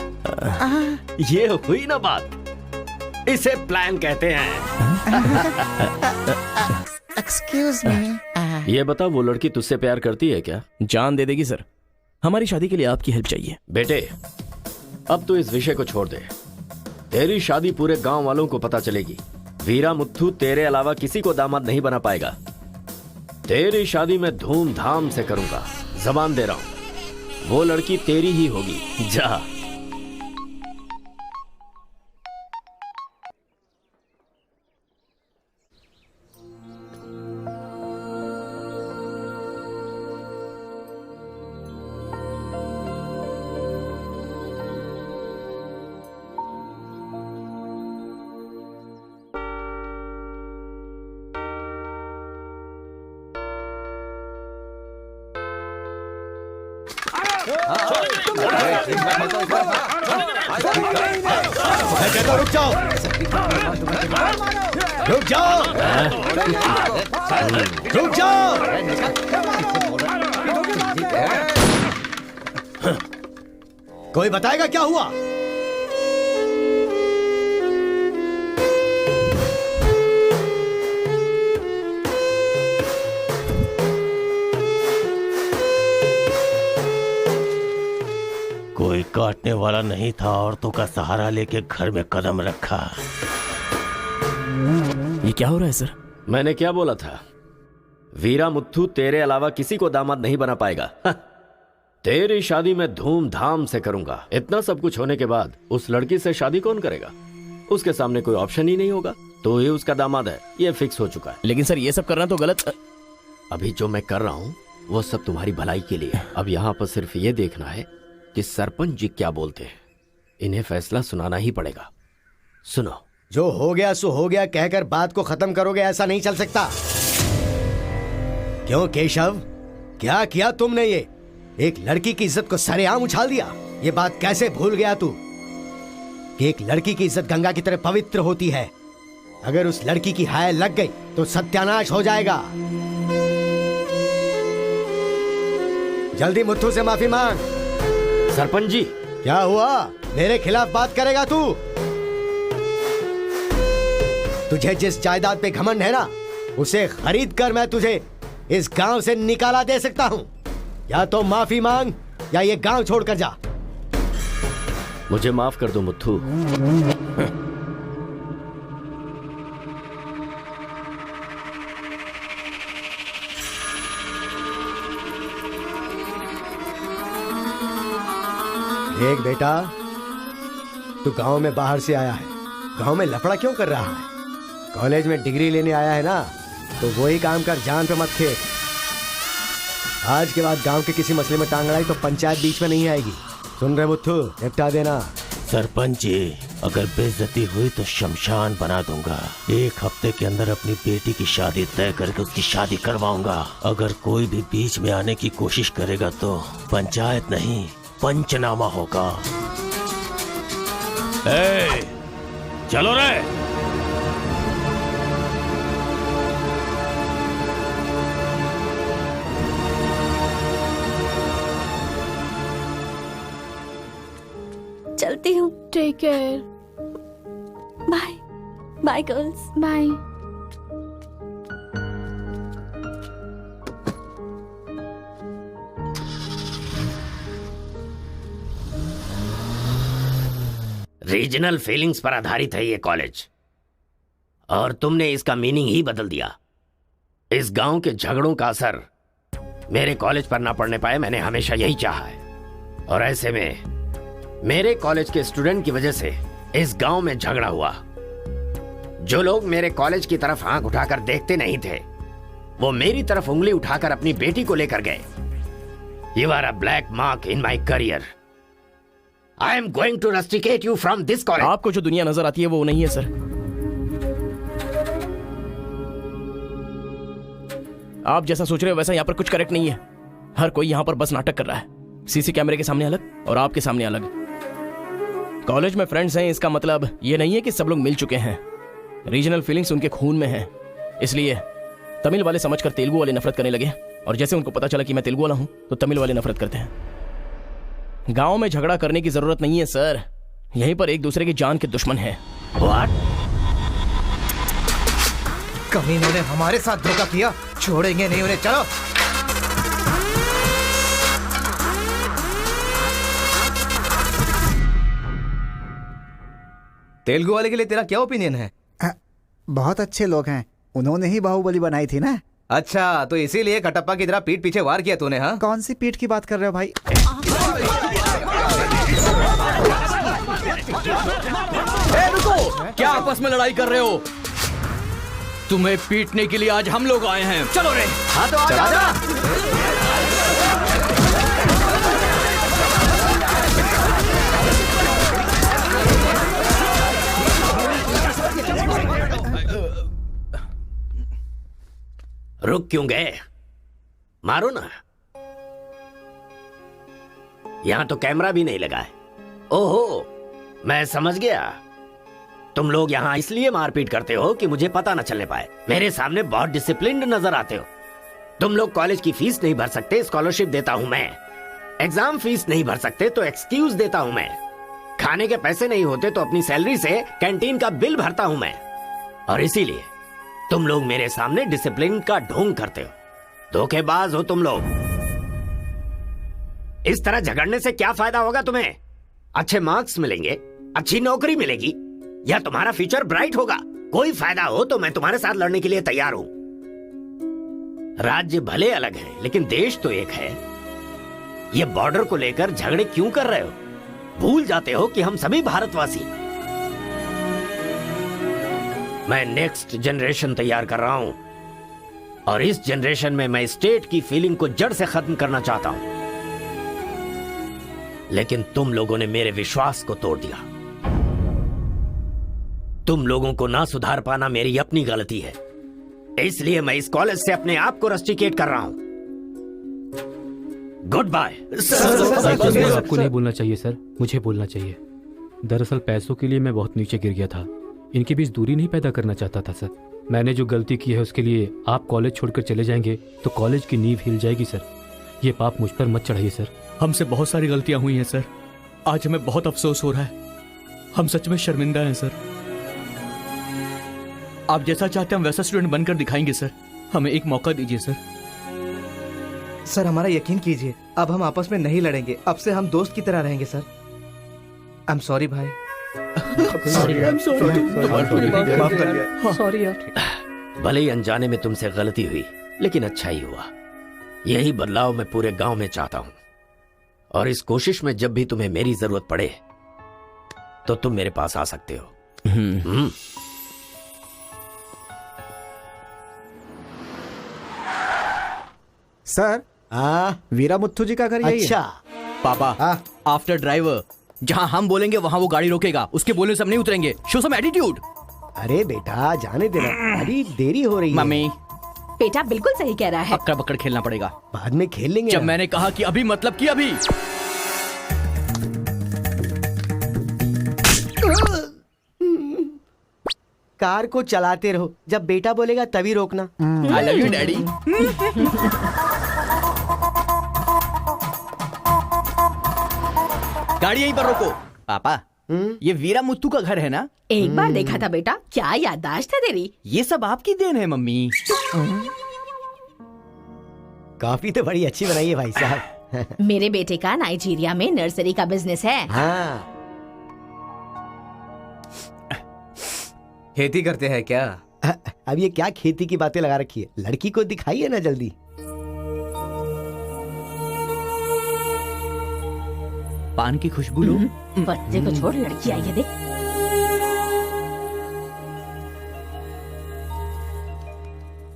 ये हुई ना बात। इसे प्लान कहते हैं। Excuse me. ये बता, वो लड़की तुझसे प्यार करती है क्या? जान दे देगी सर। हमारी शादी के लिए आपकी हेल्प चाहिए। बेटे, अब तो इस विषय को छोड़ दे। तेरी शादी पूरे गांव वालों को पता चलेगी। वीरामुत्थु तेरे अलावा किसी को दामाद नहीं बना पाएगा। तेरी शादी मैं धूमधाम से करूंगा, जबान दे रहा हूं। वो लड़की तेरी ही होगी। जा। रुक जाओ, रुक जाओ, रुक जाओ। कोई बताएगा क्या हुआ? कोई काटने वाला नहीं था, औरतों का सहारा लेके घर में कदम रखा। ये क्या हो रहा है सर? मैंने क्या बोला था? वीरामुत्थु तेरे अलावा किसी को दामाद नहीं बना पाएगा। तेरी शादी मैं धूमधाम से करूंगा। इतना सब कुछ होने के बाद उस लड़की से शादी कौन करेगा? उसके सामने कोई ऑप्शन ही नहीं होगा। तो ये उसका दामाद है, ये फिक्स हो चुका है। लेकिन सर ये सब करना तो गलत। अभी जो मैं कर रहा हूं वो सब तुम्हारी भलाई के लिए। अब यहाँ पर सिर्फ ये देखना है कि सरपंच जी क्या बोलते हैं। इन्हें फैसला सुनाना ही पड़ेगा। सुनो। जो हो गया सो हो गया कहकर बात को खत्म करोगे, ऐसा नहीं चल सकता। क्यों केशव, क्या किया तुमने? ये एक लड़की की इज्जत को सरेआम उछाल दिया। ये बात कैसे भूल गया तू कि एक लड़की की इज्जत गंगा की तरह पवित्र होती है। अगर उस लड़की की हाय लग गई तो सत्यानाश हो जाएगा। जल्दी मुत्थु से माफी मांग। सरपंच जी। क्या हुआ? मेरे खिलाफ बात करेगा तू? तुझे जिस जायदाद पे घमंड है ना, उसे खरीद कर मैं तुझे इस गांव से निकाला दे सकता हूं। या तो माफी मांग या ये गांव छोड़कर जा। मुझे माफ कर दो मुत्थु। देख बेटा, तू गांव में बाहर से आया है, गांव में लफड़ा क्यों कर रहा है? कॉलेज में डिग्री लेने आया है ना, तो वही काम कर, जान पे मत खेल। आज के बाद गांव के किसी मसले में टांग अड़ाई तो पंचायत बीच में नहीं आएगी। सुन रहे मुत्थु, निपटा देना। सरपंच जी, अगर बेइज्जती हुई तो शमशान बना दूंगा। एक हफ्ते के अंदर अपनी बेटी की शादी तय करके उसकी शादी करवाऊंगा। अगर कोई भी बीच में आने की कोशिश करेगा तो पंचायत नहीं, पंचनामा होगा। चलो रे। चलती हूँ। Take care. Bye bye girls. Bye. Regional feelings पर आधारित है ये कॉलेज, और तुमने इसका मीनिंग ही बदल दिया। इस गांव के झगड़ों का असर मेरे कॉलेज पर ना पड़ने पाए, मैंने हमेशा यही चाहा है। और ऐसे में मेरे कॉलेज के स्टूडेंट की वजह से इस गांव में झगड़ा हुआ। जो लोग मेरे कॉलेज की तरफ आंख उठाकर देखते नहीं थे, वो मेरी तरफ उंगली उठाकर अपनी बेटी को लेकर गए। You are a black mark in my career. I am going to rusticate you from this college. आपको जो दुनिया नजर आती है वो नहीं है सर। आप जैसा सोच रहे हो वैसा यहाँ पर कुछ करेक्ट नहीं है। हर कोई यहाँ पर बस नाटक कर रहा है। सीसी कैमरे के सामने अलग और आपके सामने अलग। कॉलेज में फ्रेंड्स हैं, इसका मतलब ये नहीं है कि सब लोग मिल चुके हैं। रीजनल फीलिंग्स उनके खून में है, इसलिए तमिल वाले समझकर तेलुगु वाले नफरत करने लगे, और जैसे उनको पता चला कि मैं तेलुगु वाला हूं तो तमिल वाले नफरत करते हैं। गांव में झगड़ा करने की जरूरत नहीं है सर, यहीं पर एक दूसरे की जान के दुश्मन है। कमीनों ने हमारे साथ धोखा किया, छोड़ेंगे नहीं उन्हें। चलो तेलुगु वाले के लिए तेरा क्या ओपिनियन है? बहुत अच्छे लोग हैं, उन्होंने ही बाहुबली बनाई थी ना। अच्छा, तो इसीलिए कटप्पा की तरह पीठ पीछे वार किया तूने? हाँ, कौन सी पीठ की बात कर रहे हो भाई? रुको, क्या आपस में लड़ाई कर रहे हो? तुम्हें पीटने के लिए आज हम लोग आए हैं। चलो रे। हाँ तो आजा। रुक क्यों गए? मारो ना। यहां तो कैमरा भी नहीं लगा है। ओहो, मैं समझ गया। तुम लोग यहाँ इसलिए मारपीट करते हो कि मुझे पता न चलने पाए। मेरे सामने बहुत डिसिप्लिन्ड नजर आते हो। तुम लोग कॉलेज की फीस नहीं भर सकते, स्कॉलरशिप देता हूं मैं। एग्जाम फीस नहीं भर सकते तो एक्सक्यूज देता हूं मैं। खाने के पैसे नहीं होते तो अपनी सैलरी से कैंटीन का बिल भरता हूं मैं। और इसीलिए तुम लोग मेरे सामने डिसिप्लिन का ढोंग करते हो। धोखेबाज हो तुम लोग। इस तरह झगड़ने से क्या फायदा होगा तुम्हें? अच्छे मार्क्स मिलेंगे, अच्छी नौकरी मिलेगी, या तुम्हारा फ्यूचर ब्राइट होगा। कोई फायदा हो तो मैं तुम्हारे साथ लड़ने के लिए तैयार हूं। राज्य भले अलग है लेकिन देश तो एक है। ये बॉर्डर को लेकर झगड़े क्यों कर रहे हो? भूल जाते हो कि हम सभी भारतवासी। मैं नेक्स्ट जनरेशन तैयार कर रहा हूं, और इस जनरेशन में मैं स्टेट की फीलिंग को जड़ से खत्म करना चाहता हूं। लेकिन तुम लोगों ने मेरे विश्वास को तोड़ दिया। तुम लोगों को ना सुधार पाना मेरी अपनी गलती है, इसलिए मैं इस कॉलेज से अपने आप को रस्टिकेट कर रहा हूं। Good bye. आपको नहीं बोलना चाहिए सर, मुझे बोलना चाहिए। दरअसल पैसों के लिए मैं बहुत नीचे गिर गया था। इनके बीच दूरी नहीं पैदा करना चाहता था सर। मैंने जो गलती की है उसके लिए आप कॉलेज छोड़कर चले जाएंगे तो कॉलेज की नींव हिल जाएगी सर। ये पाप मुझ पर मत चढ़ाइए सर। हमसे बहुत सारी गलतियां हुई हैं सर। आज हमें बहुत अफसोस हो रहा है। हम सच में शर्मिंदा हैं सर। आप जैसा चाहते हैं हम वैसा स्टूडेंट बनकर दिखाएंगे सर। हमें एक मौका दीजिए सर। सर हमारा यकीन कीजिए, अब हम आपस में नहीं लड़ेंगे। अब से हम दोस्त की तरह रहेंगे सर। आई एम सॉरी भाई। सॉरी यार। भले ही अनजाने में तुमसे गलती हुई, लेकिन अच्छा ही हुआ। यही बदलाव मैं पूरे गांव में चाहता हूं, और इस कोशिश में जब भी तुम्हें मेरी जरूरत पड़े तो तुम मेरे पास आ सकते हो। सर, वीरा मुत्थु जी का घर यही है। अच्छा पापा, आफ्टर ड्राइवर, जहां हम बोलेंगे वहां वो गाड़ी रोकेगा। उसके बोलने से हम नहीं उतरेंगे। Show some attitude. अरे बेटा जाने देना, अभी देरी हो रही है। मम्मी, बेटा बिल्कुल सही कह रहा है। अक्कड़ बक्कड़ खेलना पड़ेगा। बाद में खेल लेंगे। जब मैंने कहा कि अभी मतलब कि अभी। कार को चलाते रहो, जब बेटा बोलेगा तभी रोकना। आई लव यू डैडी। गाड़ी यहीं पर रोको। पापा, ये वीरा मुत्तू का घर है ना? एक बार देखा था बेटा। क्या याददाश्त है तेरी। ये सब आपकी देन है मम्मी। कॉफी तो बड़ी अच्छी बनाई है भाई साहब। मेरे बेटे का नाइजीरिया में नर्सरी का बिजनेस है। हाँ। खेती करते हैं क्या? अब ये क्या खेती की बातें लगा रखी है? लड़की को दिखाइए ना जल्दी। पान की खुशबू लो। बच्चे को छोड़, लड़की आई है देख।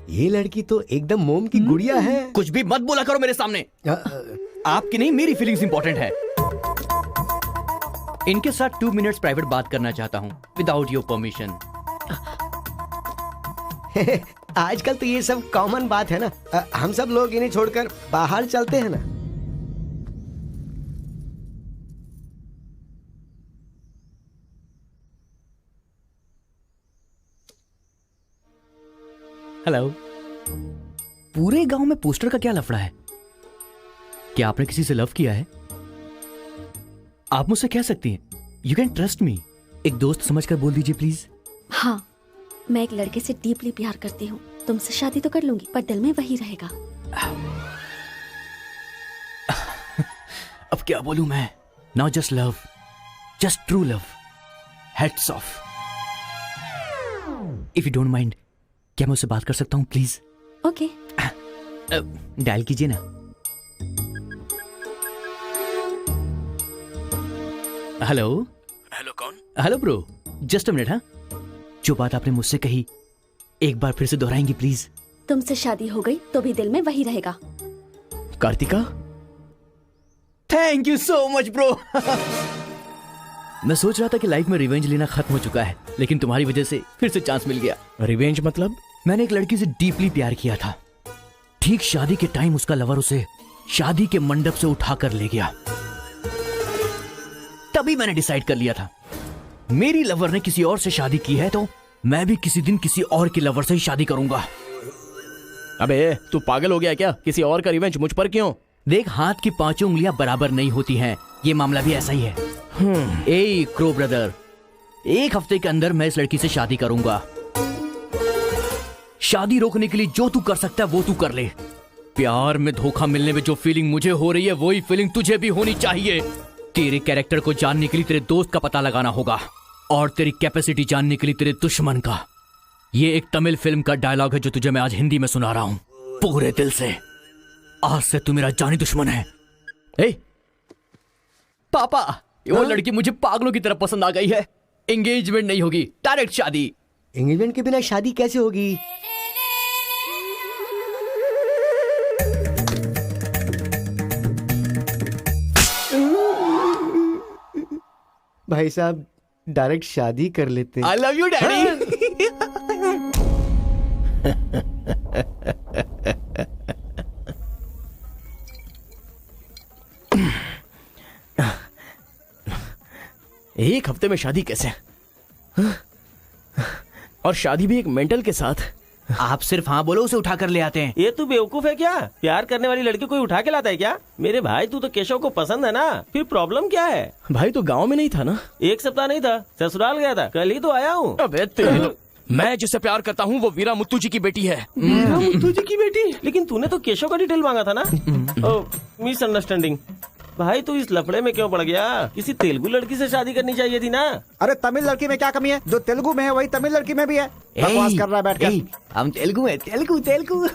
ये लड़की तो एकदम मोम की गुड़िया है। कुछ भी मत बोला करो मेरे सामने। आपकी नहीं, मेरी फीलिंग्स इंपॉर्टेंट है। इनके साथ 2 मिनट्स प्राइवेट बात करना चाहता हूँ विदाउट योर परमिशन। आजकल तो ये सब कॉमन बात है ना। हम सब लोग इन्हें छोड़कर बाहर चलते हैं ना। हेलो। पूरे गांव में पोस्टर का क्या लफड़ा है? क्या आपने किसी से लव किया है? आप मुझसे कह सकती हैं, यू कैन ट्रस्ट मी। एक दोस्त समझकर बोल दीजिए प्लीज। हाँ, मैं एक लड़के से डीपली प्यार करती हूँ। तुमसे शादी तो कर लूंगी, पर दिल में वही रहेगा। अब क्या बोलूं मैं? Not just love, just true love. Heads of. If you don't mind, क्या मैं उससे बात कर सकता हूँ प्लीज? ओके। डायल कीजिए ना। हेलो। हेलो कौन? Hello bro, just a minute. हाँ, जो बात आपने मुझसे कही एक बार फिर से दोहराएंगी प्लीज? तुमसे शादी हो गई तो भी दिल में वही रहेगा। Kartika, thank you so much bro. मैं सोच रहा था कि लाइफ में रिवेंज लेना खत्म हो चुका है, लेकिन तुम्हारी वजह से फिर से चांस मिल गया। रिवेंज मतलब? मैंने एक लड़की से डीपली प्यार किया था। ठीक शादी के टाइम उसका लवर उसे शादी के मंडप से उठाकर ले गया। तभी मैंने डिसाइड कर लिया था, मेरी लवर ने किसी और से शादी की है तो मैं भी किसी दिन किसी और की लवर से ही शादी करूंगा। अबे तू पागल हो गया क्या? किसी और का रिवेंज मुझ पर क्यों? देख, हाथ की 5 उंगलियां बराबर नहीं होती हैं। ये मामला भी ऐसा ही है। ए क्रो ब्रदर, 1 हफ्ते के अंदर मैं इस लड़की से शादी करूंगा। शादी रोकने के लिए जो तू कर सकता है वो तू कर ले। प्यार में धोखा मिलने में जो फीलिंग मुझे हो रही है वही फीलिंग तुझे भी होनी चाहिए। तेरे कैरेक्टर को जानने के लिए तेरे दोस्त का पता लगाना होगा, और तेरी कैपेसिटी जानने के लिए तेरे दुश्मन का। ये एक तमिल फिल्म का डायलॉग है जो तुझे मैं आज हिंदी में सुना रहा हूं, पूरे दिल से। आज से तू मेरा जानी दुश्मन है। ए, पापा, वो लड़की मुझे पागलों की तरह पसंद आ गई है। एंगेजमेंट नहीं होगी, डायरेक्ट शादी। एंगेजमेंट के बिना शादी कैसे होगी? भाई साहब, डायरेक्ट शादी कर लेते। आई लव यू डैडी। एक हफ्ते में शादी कैसे? और शादी भी एक मेंटल के साथ। आप सिर्फ हाँ बोलो, उसे उठा कर ले आते हैं। ये तू बेवकूफ है क्या? प्यार करने वाली लड़की कोई उठा के लाता है क्या? मेरे भाई, तू तो केशव को पसंद है ना, फिर प्रॉब्लम क्या है? भाई तो गांव में नहीं था ना? 1 सप्ताह नहीं था, ससुराल गया था, कल ही तो आया हूँ। अबे मैं जिससे प्यार करता हूँ वो वीरा मुत्तू जी की बेटी है। मुत्तू जी की बेटी? लेकिन तूने तो केशव का डिटेल मांगा था ना। मिसअंडरस्टैंडिंग। भाई तू इस लफड़े में क्यों पड़ गया? किसी तेलुगु लड़की से शादी करनी चाहिए थी ना। अरे तमिल लड़की में क्या कमी है? जो तेलुगु में है वही तमिल लड़की में भी है। बकवास कर रहा है बैठ कर। हम तेलुगु है, तेलुगु तेलुगु।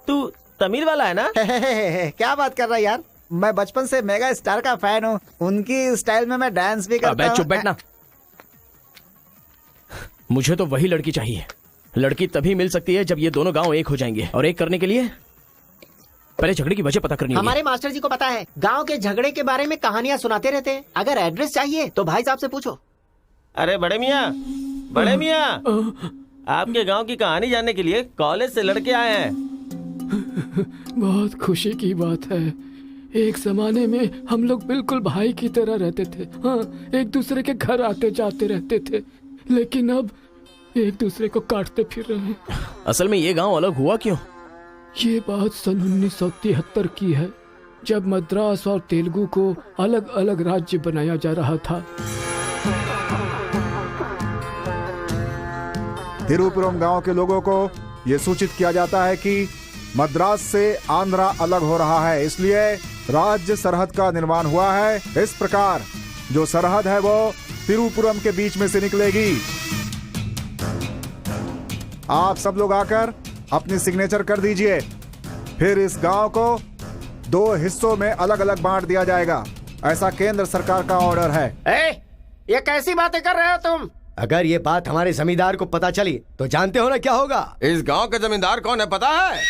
तू तमिल वाला है ना? क्या बात कर रहा है यार? मैं बचपन से मेगा स्टार का फैन हूँ। उनकी स्टाइल में मैं डांस भी करता हूँ। चुप बैठना। मुझे तो वही लड़की चाहिए। लड़की तभी मिल सकती है जब ये दोनों गांव एक हो जाएंगे, और एक करने के लिए पहले झगड़े की वजह पता करनी होगी। हमारे मास्टर जी को पता है, गांव के झगड़े के बारे में कहानियां सुनाते रहते हैं। अगर एड्रेस चाहिए तो भाई साहब से पूछो। अरे बड़े मियाँ, बड़े मियाँ, आपके गांव की कहानी जानने के लिए कॉलेज से लड़के आए हैं। बहुत खुशी की बात है। एक जमाने में हम लोग बिल्कुल भाई की तरह रहते थे। हाँ, एक दूसरे के घर आते जाते रहते थे, लेकिन अब एक दूसरे को काटते फिर रहे हैं। असल में ये गांव अलग हुआ क्यों? ये बात सन 1973 की है, जब मद्रास और तेलुगु को अलग अलग राज्य बनाया जा रहा था। तिरुपुरम गांव के लोगों को ये सूचित किया जाता है कि मद्रास से आंध्रा अलग हो रहा है, इसलिए राज्य सरहद का निर्माण हुआ है। इस प्रकार जो सरहद है वो तिरुपुरम के बीच में से निकलेगी। आप सब लोग आकर अपनी सिग्नेचर कर दीजिए। फिर इस गांव को 2 हिस्सों में अलग अलग बांट दिया जाएगा। ऐसा केंद्र सरकार का ऑर्डर है। ये कैसी बातें कर रहे हो तुम? अगर ये बात हमारे जमींदार को पता चली तो जानते हो ना क्या होगा? इस गांव के जमींदार कौन है पता है?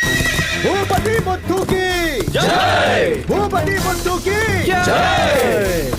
भूपति बुद्धू की जय! भूपति बुद्धू की जय!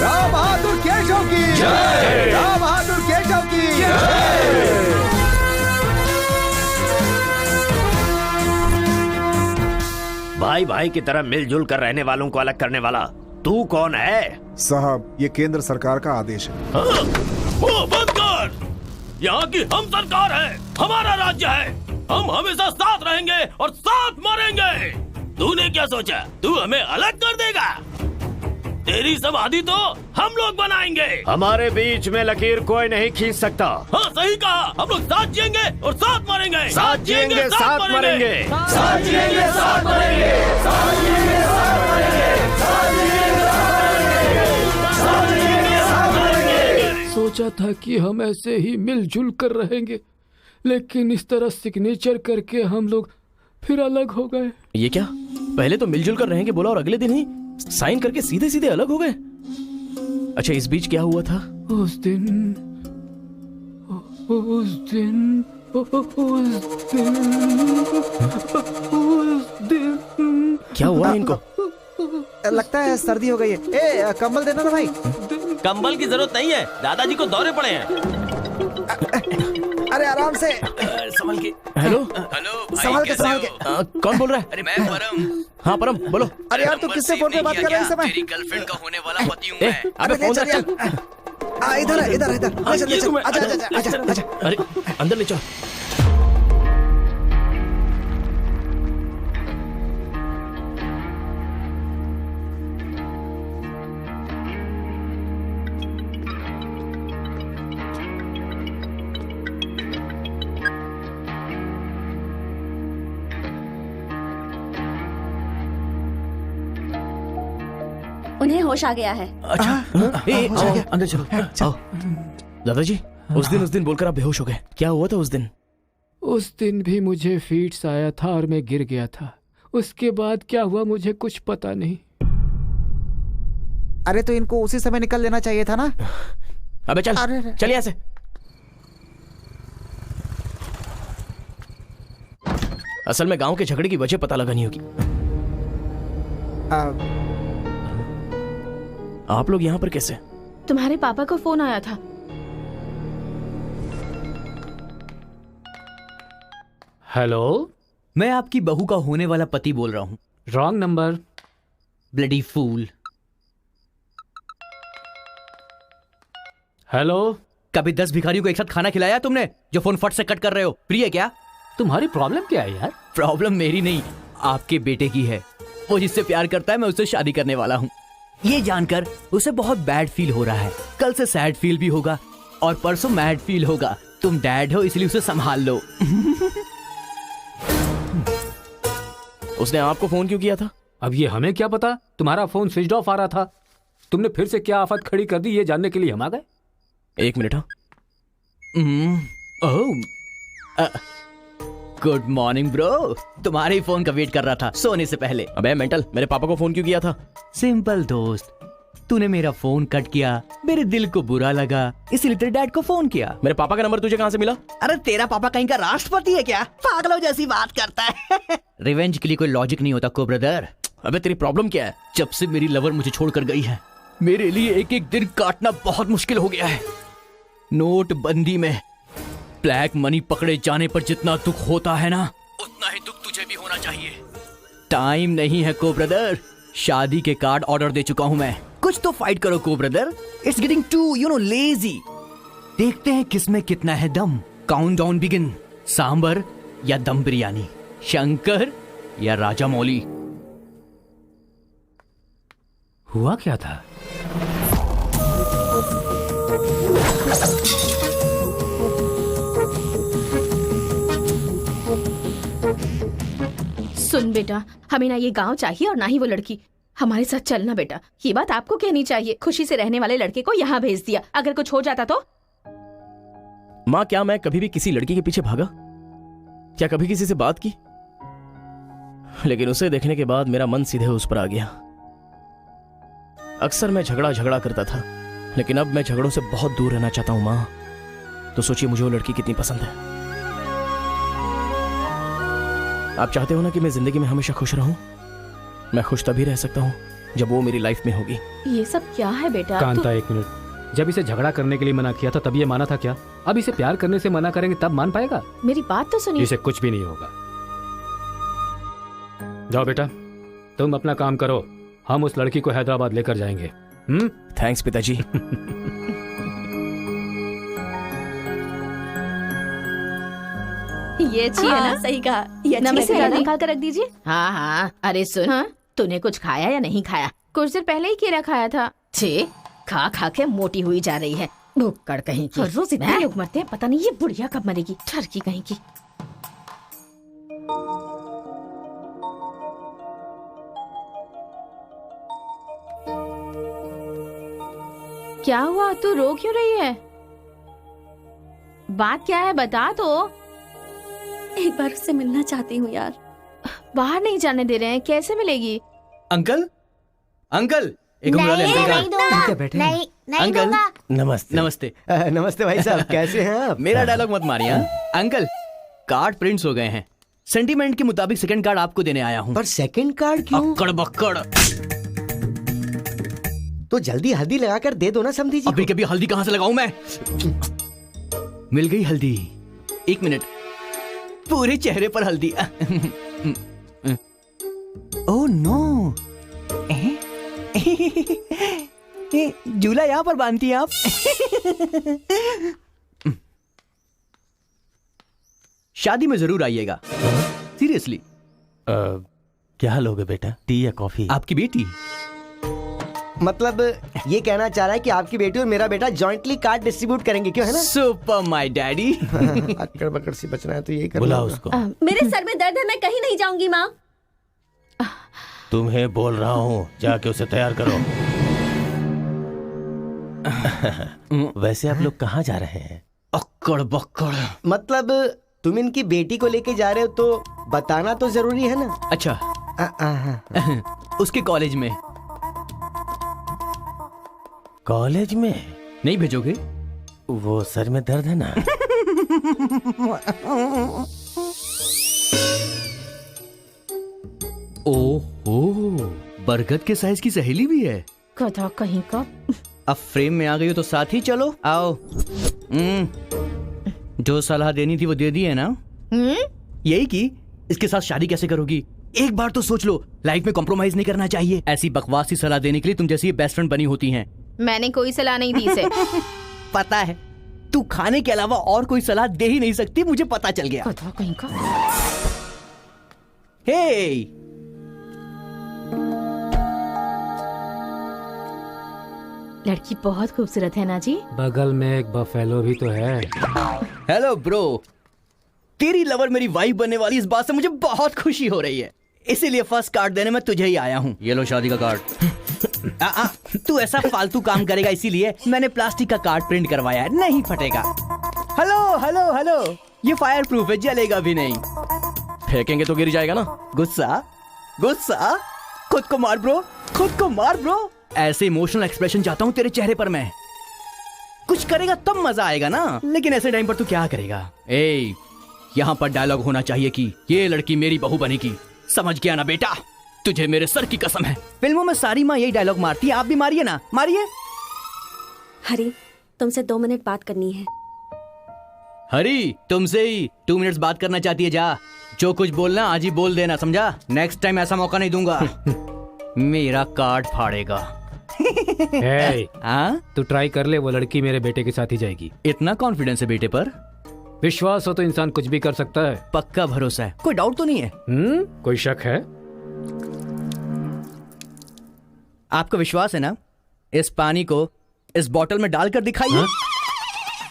राम बहादुर केशव की जय! राम बहादुर केशव की जय! भाई भाई की तरह मिलजुल कर रहने वालों को अलग करने वाला तू कौन है? साहब, ये केंद्र सरकार का आदेश है। वो बंद कर। यहाँ की हम सरकार है, हमारा राज्य है। हम हमेशा साथ रहेंगे और साथ मरेंगे। तूने क्या सोचा तू हमें अलग कर देगा? तेरी समाधि तो हम लोग बनाएंगे। हमारे बीच में लकीर कोई नहीं खींच सकता। हाँ सही कहा, हम लोग साथ जिएंगे और साथ मरेंगे। साथ जिएंगे, साथ मरेंगे। साथ जिएंगे, साथ मरेंगे। साथ जिएंगे, साथ मरेंगे। साथ जिएंगे, साथ मरेंगे। साथ मरेंगे। सोचा था कि हम ऐसे ही मिलजुल कर रहेंगे, लेकिन इस तरह सिग्नेचर करके हम लोग फिर अलग हो गए। ये क्या? पहले तो मिलजुल कर रहेंगे बोला और अगले दिन ही साइन करके सीधे सीधे अलग हो गए। अच्छा, इस बीच क्या हुआ था? उस दिन क्या हुआ इनको? लगता है सर्दी हो गई है। ए, कंबल देना ना भाई। कंबल की जरूरत नहीं है, दादाजी को दौरे पड़े हैं। अरे आराम से संभल के। हेलो हेलो संभाल के संभाल के। कौन बोल रहा है? अरे मैं परम। हाँ परम बोलो। अरे यार, तू किससे फोन पे बात कर रहा है इस समय? तेरी गर्लफ्रेंड का होने वाला पति हूँ ए, मैं। अबे ले फोन चल रख यार। चल। इधर है, इधर इधर। ले चल, ले चल। आजा आजा आजा आजा। अरे अंदर ले चल। उन्हें होश आ गया है। अच्छा आओ, अंदर चलो। आओ दादाजी, उस दिन बोलकर आप बेहोश हो गए। क्या हुआ था उस दिन? उस दिन भी मुझे फीट्स आया था और मैं गिर गया था। उसके बाद क्या हुआ मुझे कुछ पता नहीं। अरे तो इनको उसी समय निकल लेना चाहिए था ना। अबे चल चल यहाँ से। असल में गांव के झगड़े की वजह पता लगानी होगी। आप लोग यहाँ पर कैसे? तुम्हारे पापा को फोन आया था। हेलो, मैं आपकी बहू का होने वाला पति बोल रहा हूँ। Wrong number. Bloody fool. Hello, कभी 10 भिखारियों को एक साथ खाना खिलाया तुमने जो फोन फट से कट कर रहे हो? प्रिय क्या? तुम्हारी प्रॉब्लम क्या है यार? प्रॉब्लम मेरी नहीं, आपके बेटे की है। वो जिससे प्यार करता है मैं उससे शादी करने वाला हूँ। ये जानकर उसे बहुत बैड फील हो रहा है। कल से सैड फील भी होगा और परसों मैड फील होगा। तुम डैड हो इसलिए उसे संभाल लो। उसने आपको फोन क्यों किया था? अब ये हमें क्या पता? तुम्हारा फोन स्विच ऑफ आ रहा था। तुमने फिर से क्या आफत खड़ी कर दी ये जानने के लिए हम आ गए। एक मिनट। Good morning bro. तुम्हारे ही फोन का वेट कर रहा था सोने से पहले। अबे मेंटल, मेरे पापा को फोन क्यों किया था? सिंपल दोस्त, तूने मेरा फोन कट किया, मेरे दिल को बुरा लगा, इसलिए तेरे डैड को फोन किया। मेरे पापा का नंबर तुझे कहाँ से मिला? अरे तेरा पापा कहीं का राष्ट्रपति है क्या? पागलों जैसी बात करता है। रिवेंज के लिए कोई लॉजिक नहीं होता को ब्रदर। अबे तेरी प्रॉब्लम क्या है? जब से मेरी लवर मुझे छोड़कर गई है, मेरे लिए एक एक दिन काटना बहुत मुश्किल हो गया है। नोटबंदी में ब्लैक मनी पकड़े जाने पर जितना दुख होता है ना, उतना ही दुख तुझे भी होना चाहिए। टाइम नहीं है को ब्रदर, शादी के कार्ड ऑर्डर दे चुका हूं मैं। कुछ तो फाइट करो को brother, it's getting too lazy. देखते हैं किसमें कितना है दम। Countdown begin. सांबर या दम बिरयानी, शंकर या राजा मौली। हुआ क्या था? सुन बेटा, हमें ना ये गांव चाहिए और ना ही वो लड़की। हमारे साथ चलना बेटा, ये बात आपको कहनी चाहिए। खुशी से रहने वाले लड़के को यहाँ भेज दिया, अगर कुछ हो जाता तो। माँ, क्या मैं कभी भी किसी लड़की के पीछे भागा? क्या कभी किसी से बात की? लेकिन उसे देखने के बाद मेरा मन सीधे उस पर आ गया। अक्सर मैं झगड़ा करता था, लेकिन अब मैं झगड़ों से बहुत दूर रहना चाहता हूं माँ। तो सोचिए मुझे वो लड़की कितनी पसंद है। आप चाहते हो ना कि मैं जिंदगी में हमेशा खुश रहूं? मैं खुश तभी रह सकता हूं जब वो मेरी लाइफ में होगी। ये सब क्या है बेटा? कांता, एक मिनट। जब इसे झगड़ा करने के लिए मना किया था तब ये माना था क्या? अब इसे प्यार करने से मना करेंगे तब मान पाएगा? मेरी बात तो सुनिए। इसे कुछ भी नहीं होगा। जाओ बेटा, तुम अपना काम करो, हम उस लड़की को हैदराबाद लेकर जाएंगे। थैंक्स पिताजी। ये अच्छी है ना? सही कहा। ये अच्छी नमस्ते लग रही है दादी, ना? निकाल कर रख दीजिए। हाँ हाँ, अरे सुन, हाँ? तूने कुछ खाया या नहीं खाया? कुछ देर पहले ही केला खाया था। छे, खा खा के मोटी हुई जा रही है, भुक्कड़ कहीं की। हर रोज इतने लोग मरते हैं, पता नहीं ये बुढ़िया कब मरेगी, ठरकी कहीं की। क्या हुआ? तू रो क्यों रही है? बात क्या है, बता तो। एक बार उससे मिलना चाहती हूँ यार। बाहर नहीं जाने दे रहे हैं, कैसे मिलेगी? अंकल, अंकल, एक उंगली वाले अंकल का। नहीं अंकल, दूंगा। नमस्ते। नमस्ते। नमस्ते भाई साहब, कैसे हैं आप? मेरा डायलॉग मत मारिए। अंकल, कार्ड प्रिंट्स हो गए हैं। सेंटीमेंट के मुताबिक सेकंड कार्ड आपको देने आया हूँ। पर सेकंड कार्ड क्यों? अक्कड़ बक्कड़। तो जल्दी हल्दी लगाकर दे दो ना समधी जी। अभी कभी हल्दी कहाँ से लगाऊं मैं? मिल गई हल्दी। एक मिनट, पूरे चेहरे पर हल्दी। ओह नो, झूला यहाँ पर बांधती हैं आप? शादी में जरूर आइएगा, सीरियसली। क्या लोगे बेटा, टी या कॉफी? आपकी बेटी। मतलब ये कहना चाह रहा है कि आपकी बेटी और मेरा बेटा जॉइंटली कार्ड डिस्ट्रीब्यूट करेंगे, क्यों है ना? Super my daddy. अक्कड़ बकड़ से बचना है तो यही करना बुलाओ होगा। उसको। मेरे सर में दर्द है, मैं कहीं नहीं जाऊंगी माँ। तुम्हें बोल रहा हूँ, जाके उसे तैयार करो। वैसे आप लोग कहाँ जा रहे हैं? अक्कड़ बक्कड़। मतलब तुम इनकी बेटी को लेके जा रहे हो तो बताना तो जरूरी है ना? अच्छा, उसके कॉलेज में। कॉलेज में नहीं भेजोगे? वो सर में दर्द है ना। ओहो, बरगद के साइज की सहेली भी है। गधा कहीं का। अब फ्रेम में आ गई हो तो साथ ही चलो। आओ। जो सलाह देनी थी वो दे दी है ना? यही कि इसके साथ शादी कैसे करोगी? एक बार तो सोच लो, लाइफ में कॉम्प्रोमाइज नहीं करना चाहिए। ऐसी बकवास सी सलाह देने के लिए तुम जैसी बेस्ट फ्रेंड बनी होती हैं। मैंने कोई सलाह नहीं दी इसे। पता है, तू खाने के अलावा और कोई सलाह दे ही नहीं सकती, मुझे पता चल गया। गधा कहीं का। हे, लड़की बहुत खूबसूरत है ना जी? बगल में एक बफेलो भी तो है। हेलो ब्रो, तेरी लवर मेरी वाइफ बनने वाली इस बात से मुझे बहुत खुशी हो रही है, इसीलिए फर्स्ट कार्ड देने में तुझे ही आया हूँ। ये लो शादी का कार्ड। तू ऐसा फालतू काम करेगा इसीलिए मैंने प्लास्टिक का कार्ड प्रिंट करवाया है, नहीं फटेगा। हेलो हेलो हेलो, ये फायर प्रूफ है, जलेगा भी नहीं। फेंकेंगे तो गिर जाएगा ना। गुस्सा गुस्सा, खुद को मार ब्रो, खुद को मार ब्रो। ऐसे इमोशनल एक्सप्रेशन चाहता हूँ तेरे चेहरे पर मैं। कुछ करेगा तब मजा आएगा ना, लेकिन ऐसे टाइम पर तू क्या करेगा? ए, यहाँ पर डायलॉग होना चाहिए कि ये लड़की मेरी बहू बनेगी, समझ गया ना बेटा? तुझे मेरे सर की कसम है, फिल्मों में सारी माँ यही डायलॉग मारती है, आप भी मारिए ना, मारिए। हरी, तुमसे 2 मिनट बात करनी है। हरी, तुमसे ही 2 मिनट्स बात करना चाहती है? जा, जो कुछ बोलना आज ही बोल देना, समझा? नेक्स्ट टाइम ऐसा मौका नहीं दूंगा। मेरा कार्ड फाड़ेगा। हाँ, तू ट्राई कर ले, वो लड़की मेरे बेटे के साथ ही जाएगी। इतना कॉन्फिडेंस है बेटे पर? विश्वास हो तो इंसान कुछ भी कर सकता है। पक्का भरोसा है, कोई डाउट तो नहीं है? कोई शक है? आपको विश्वास है ना? इस पानी को इस बोतल में डालकर दिखाइए।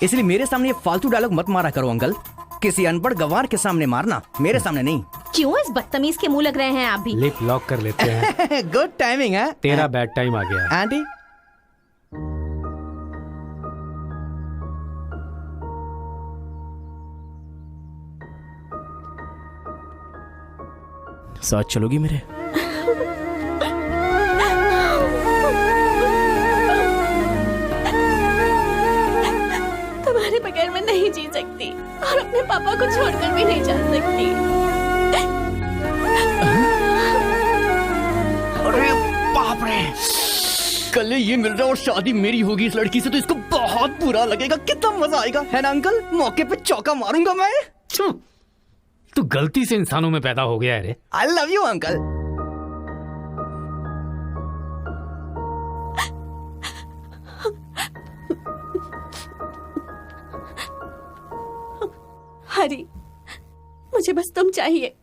इसलिए मेरे सामने ये फालतू डायलॉग मत मारा करो अंकल। किसी अनपढ़ गंवार के सामने मारना, मेरे सामने नहीं। क्यों इस बदतमीज के मुंह लग रहे हैं आप भी? लिप लॉक कर लेते हैं। गुड टाइमिंग है। तेरा बैड टाइम आ गया है। आंटी साथ चलोगी मेरे? तुम्हारे बगैर मैं नहीं जी सकती और अपने पापा को छोड़कर भी नहीं जा सकती। अरे बाप रे, कल ये मिल रहा और शादी मेरी होगी इस लड़की से, तो इसको बहुत बुरा लगेगा। कितना मजा आएगा, है ना अंकल? मौके पे चौका मारूंगा मैं। तू गलती से इंसानों में पैदा हो गया है रे। I love you uncle. Hari, मुझे बस तुम चाहिए।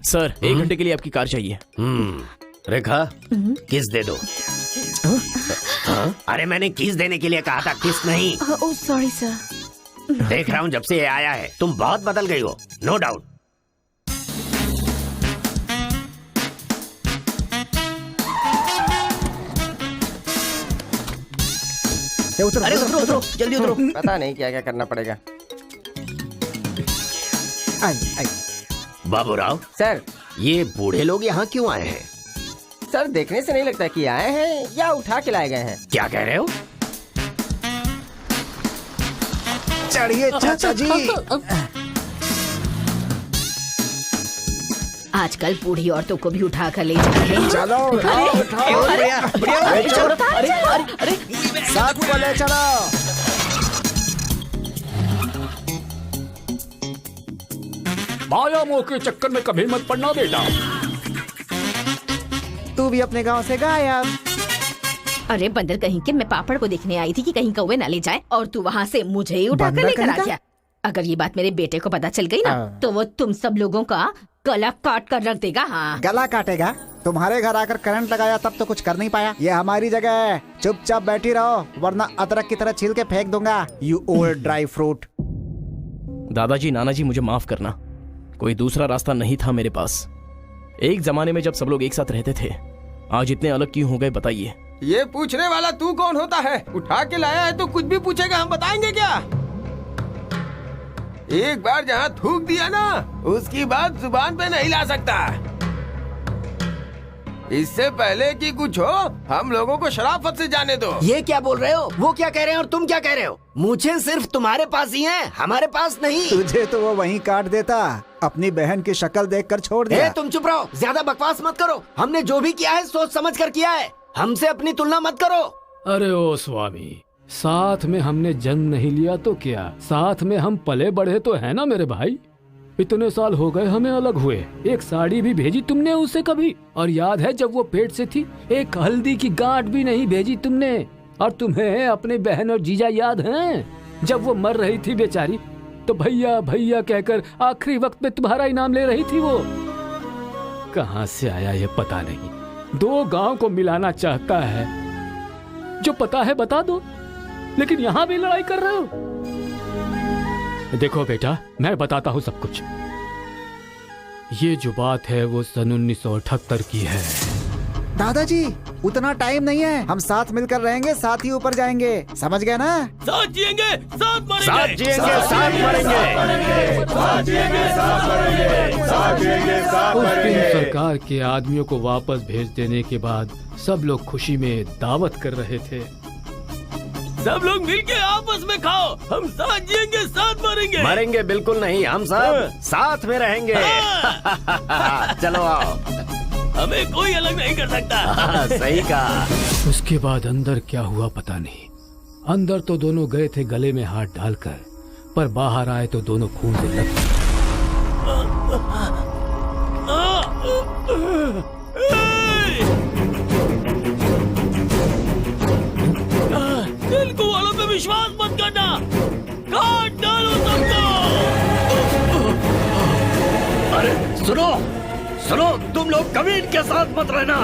सर, 1 घंटे के लिए आपकी कार चाहिए। रेखा, किस दे दो। अरे मैंने किस देने के लिए कहा था, किस नहीं। Oh sorry sir. देख रहा हूँ जब से ये आया है तुम बहुत बदल गई हो, नो डाउट। अरे उतरो जल्दी उतरो। पता नहीं क्या क्या करना पड़ेगा। बाबूराव सर, ये बूढ़े लोग यहाँ क्यों आए हैं? सर देखने से नहीं लगता कि आए हैं या उठा के लाए गए हैं। क्या कह रहे हो? चढ़िए चाचा जी। आजकल बूढ़ी औरतों को भी उठा कर ले जा रहे हैं। चलो उठाओ उठाओ। अरे साथ को ले चलो। माया मोह के चक्कर में कभी मत पड़ना बेटा। तू भी अपने गांव से गायब। अरे बंदर कहीं के, मैं पापड़ को देखने आई थी कि कहीं कौवे ना ले जाए और तू वहाँ से मुझे ही उठा कर लेकर आ गया। अगर ये बात मेरे बेटे को पता चल गई ना तो वो तुम सब लोगों का गला काट कर रख देगा। हाँ, गला काटेगा? तुम्हारे घर आकर करंट लगाया तब तो कुछ कर नहीं पाया। ये हमारी जगह है, चुपचाप बैठी रहो वरना अदरक की तरह छील के फेंक दूंगा। You old dry fruit. दादाजी, नानाजी, मुझे माफ करना, कोई दूसरा रास्ता नहीं था मेरे पास। एक जमाने में जब सब लोग एक साथ रहते थे, आज इतने अलग क्यों हो गए बताइए? ये पूछने वाला तू कौन होता है? उठा के लाया है तो कुछ भी पूछेगा, हम बताएंगे क्या? एक बार जहाँ थूक दिया ना, उसकी बात जुबान पे नहीं ला सकता। इससे पहले कि कुछ हो, हम लोगों को शराफत से जाने दो। ये क्या बोल रहे हो? वो क्या कह रहे हैं और तुम क्या कह रहे हो? मुझे सिर्फ तुम्हारे पास ही है, हमारे पास नहीं। तुझे तो वो वहीं काट देता, अपनी बहन की शक्ल देखकर छोड़ दिया। तुम चुप रहो, ज्यादा बकवास मत करो। हमने जो भी किया है सोच समझ कर किया है, हमसे अपनी तुलना मत करो। अरे ओ स्वामी, साथ में हमने जन्म नहीं लिया तो क्या, साथ में हम पले बढ़े तो है ना मेरे भाई। इतने साल हो गए हमें अलग हुए, एक साड़ी भी भेजी तुमने उसे कभी? और याद है जब वो पेट से थी, एक हल्दी की गांठ भी नहीं भेजी तुमने। और तुम्हें अपने बहन और जीजा याद हैं? जब वो मर रही थी बेचारी, तो भैया भैया कहकर आखिरी वक्त में तुम्हारा इनाम ले रही थी। वो कहाँ से आया ये पता नहीं। 2 गांव को मिलाना चाहता है, जो पता है बता दो, लेकिन यहाँ भी लड़ाई कर रहे हो। देखो बेटा, मैं बताता हूँ सब कुछ। ये जो बात है वो सन 1978 की है। दादाजी उतना टाइम नहीं है, हम साथ मिलकर रहेंगे, साथ ही ऊपर जाएंगे, समझ गए ना? साथ जिएंगे, साथ मरेंगे, साथ जिएंगे, साथ मरेंगे, साथ जिएंगे, साथ मरेंगे, साथ जिएंगे, साथ उस दिन मरेंगे। सरकार के आदमियों को वापस भेज देने के बाद सब लोग खुशी में दावत कर रहे थे। सब लोग मिलके आपस में खाओ, हम साथ जिएंगे, साथ मरेंगे। मरेंगे बिल्कुल नहीं, हम सब साथ में रहेंगे। चलो आओ, हमें कोई अलग नहीं कर सकता। सही कहा। उसके बाद अंदर क्या हुआ पता नहीं। अंदर तो दोनों गए थे गले में हाथ डालकर, पर बाहर आए तो दोनों खून से लथपथ। तेलुगु वालों पे विश्वास मत करना, काट डालो सबको। अरे सुनो सुनो, तुम लोग कभी इनके साथ मत रहना,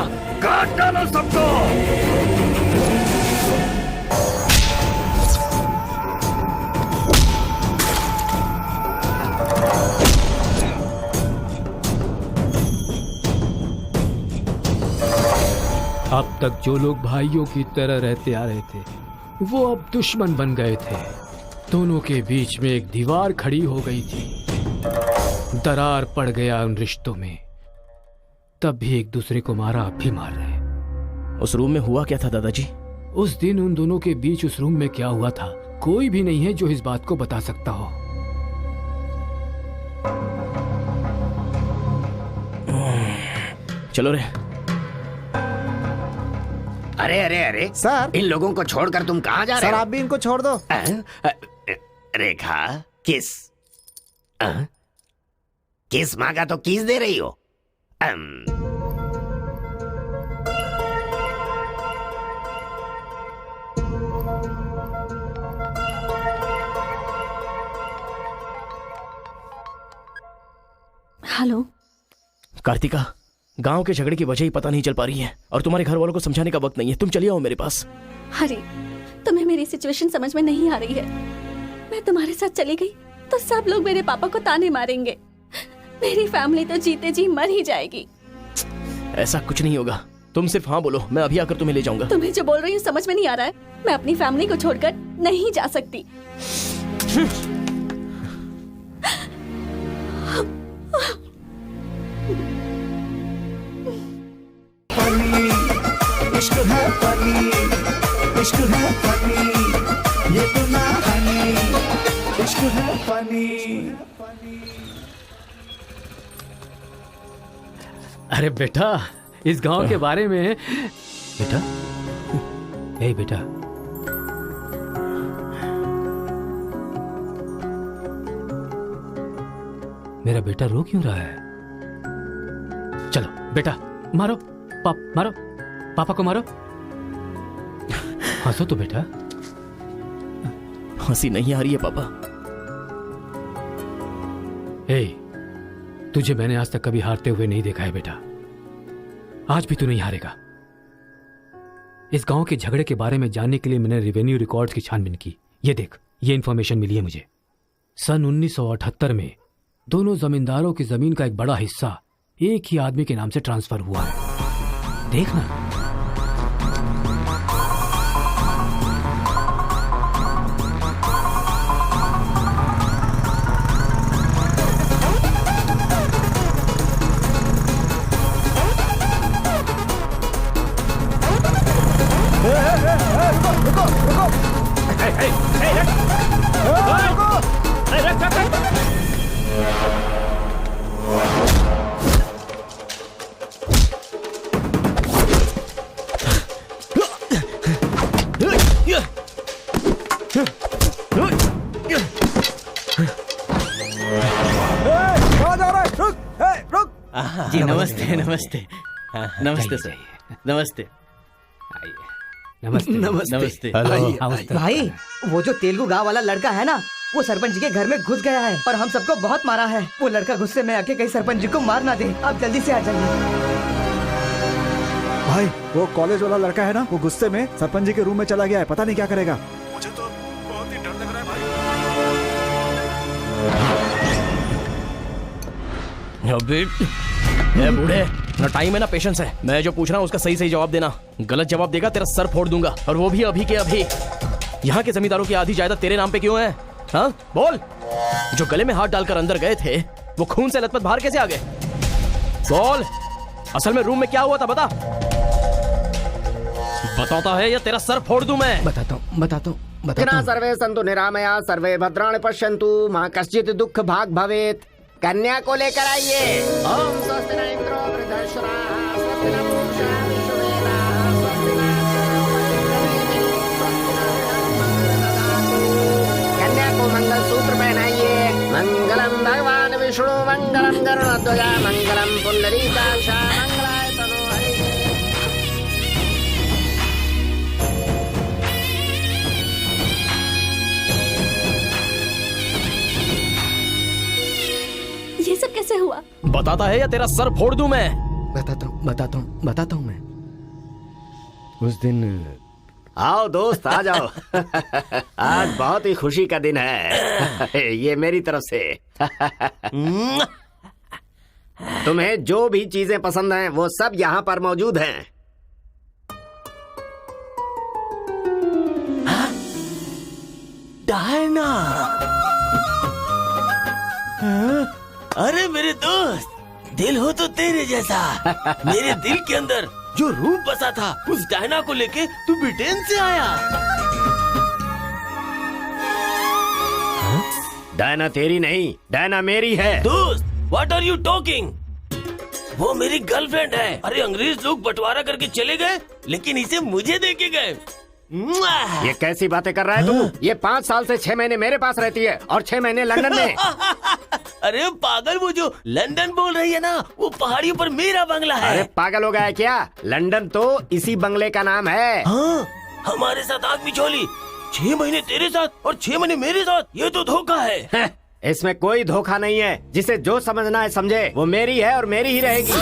काट डालो सबको। अब तक जो लोग भाइयों की तरह रहते आ रहे थे वो अब दुश्मन बन गए थे। दोनों के बीच में एक दीवार खड़ी हो गई थी। दरार पड़ गया उन रिश्तों में। तब भी एक दूसरे को मारा, अब भी मार रहे। उस रूम में हुआ क्या था दादाजी? उस दिन उन दोनों के बीच उस रूम में क्या हुआ था कोई भी नहीं है जो इस बात को बता सकता हो। चलो रे। अरे अरे अरे सर, इन लोगों को छोड़कर तुम कहाँ जा रहे सर हो? आप भी इनको छोड़ दो। रेखा, किस किस मांगा तो किस दे रही हो? हेलो कार्तिका, गांव के झगड़े की वजह ही पता नहीं चल पा रही है और तुम्हारे घर वालों को समझाने का वक्त नहीं है। तुम चलिए आओ मेरे पास। हरी, तुम्हें मेरी सिचुएशन समझ में नहीं आ रही है। मैं तुम्हारे साथ चली गई तो सब लोग मेरे पापा को ताने मारेंगे। मेरी फैमिली तो जीते जी मर ही जाएगी। ऐसा कुछ नहीं होगा, तुम सिर्फ हाँ बोलो, मैं अभी आकर तुम्हें ले जाऊंगा। तुम्हें जो बोल रही हूँ समझ में नहीं आ रहा है। मैं अपनी फैमिली को छोड़कर नहीं जा सकती। इश्क है फनी, इश्क है फनी, ये तो ना हनी, इश्क है फनी। अरे बेटा, इस गांव के बारे में बेटा, ए बेटा, मेरा बेटा रो क्यों रहा है? चलो बेटा, मारो मारो, पापा को मारो। हंसो तो बेटा। हंसी नहीं आ रही है पापा। ए, तुझे मैंने आज तक कभी हारते हुए नहीं देखा है बेटा। आज भी तू नहीं हारेगा। इस गांव के झगड़े के बारे में जानने के लिए मैंने रेवेन्यू रिकॉर्ड्स की छानबीन की। ये देख, ये इंफॉर्मेशन मिली है मुझे। सन 1978 में दोनों जमींदारों की जमीन का एक बड़ा हिस्सा एक ही आदमी के नाम से ट्रांसफर हुआ है। देखना। जी नमस्ते नमस्ते नमस्ते सर, नमस्ते नमस्ते नमस्ते। भाई, वो जो तेलुगु गांव वाला लड़का है ना, वो सरपंच जी के घर में घुस गया है और हम सबको बहुत मारा है। वो लड़का गुस्से में आके कहीं सरपंच जी को मार ना दे। आप जल्दी से आ जाइए। भाई, वो कॉलेज वाला लड़का है ना, वो गुस्से में सरपंच जी के रूम में चला गया है। पता नहीं क्या करेगा। मुझे तो बहुत ही डर लग रहा है भाई। अबे ए बूढ़े, ना टाइम है ना पेशेंस है। मैं जो पूछ रहा हूँ उसका सही सही जवाब देना। गलत जवाब देगा तेरा सर फोड़ दूंगा, और वो भी अभी के अभी। यहाँ के जमींदारों की आधी जायदाद तेरे नाम पे क्यों है? हाँ बोल। जो गले में हाथ डालकर अंदर गए थे वो खून से लथपथ बाहर कैसे आ गए? बोल, असल में रूम में क्या हुआ था बता। बताता है या तेरा सर फोड़ दूं मैं? बताता हूँ। सर्वे सन्तु निरामया सर्वे भद्राणि पश्यन्तु मां कश्चित् दुःख भाग भवेत्। कन्या को लेकर आइए। ओम स्वस्ति न इंद्रो वृद्धश्रवाः स्वस्ति न पूषा विश्ववेदाः स्वस्ति न कन्या को मंगल सूत्र पहनाइए। मंगलम भगवान विष्णु मंगलम गरुड़ध्वजा मंगलम पुंडरीकाक्ष मंगलाय तनो हरिः। ये सब कैसे हुआ? बताता है या तेरा सर फोड़ दूं मैं? बताता हूँ मैं। उस दिन आओ दोस्त आ जाओ। आज बहुत ही खुशी का दिन है। ये मेरी तरफ से। तुम्हें जो भी चीजें पसंद हैं वो सब यहाँ पर मौजूद हैं। डायना, अरे मेरे दोस्त, दिल हो तो तेरे जैसा। मेरे दिल के अंदर जो रूप बसा था उस डायना को लेके तू ब्रिटेन से आया। डायना तेरी नहीं, डायना मेरी है। दोस्त, व्हाट आर यू टॉकिंग? वो मेरी गर्लफ्रेंड है। अरे अंग्रेज लोग बंटवारा करके चले गए, लेकिन इसे मुझे देके गए। ये कैसी बातें कर रहा है तू? ये 5 साल से 6 महीने मेरे पास रहती है और 6 महीने लंदन में। अरे पागल, वो जो लंदन बोल रही है ना, वो पहाड़ियों पर मेरा बंगला है। अरे पागल हो गया है क्या? लंदन तो इसी बंगले का नाम है। हाँ, हमारे साथ आग बिछोली। 6 महीने तेरे साथ और 6 महीने मेरे साथ, ये तो धोखा है। इसमें कोई धोखा नहीं है। जिसे जो समझना है समझे। वो मेरी है और मेरी ही रहेगी।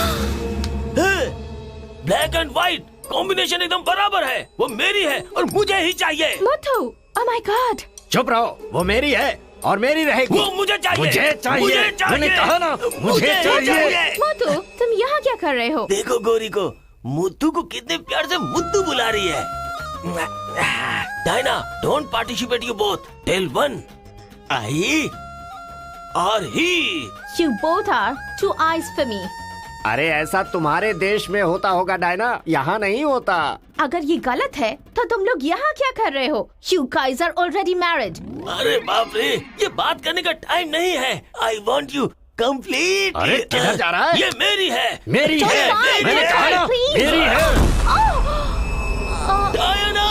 ब्लैक एंड व्हाइट कॉम्बिनेशन एकदम बराबर है। वो मेरी है और मुझे ही चाहिए। मोटू, ओह माय गॉड। चुप रहो, वो मेरी है और मेरी रहेगी। वो मुझे चाहिए। मुझे चाहिए। मैंने कहा ना, मुझे चाहिए। मोटू, तुम यहाँ क्या कर रहे हो? देखो गोरी को, मुद्दू को कितने प्यार से मुद्दू बुला रही है। Diana, don't participate you both. Tell one, I और he. You both are two eyes for me. अरे ऐसा तुम्हारे देश में होता होगा डायना, यहाँ नहीं होता। अगर ये गलत है तो तुम लोग यहाँ क्या कर रहे हो? You guys are already married. अरे बाप रे, ये बात करने का टाइम नहीं है। I want you complete. अरे किधर जा रहा है? ये मेरी है। मेरी है। मैंने कहा ना, मेरी है। डायना!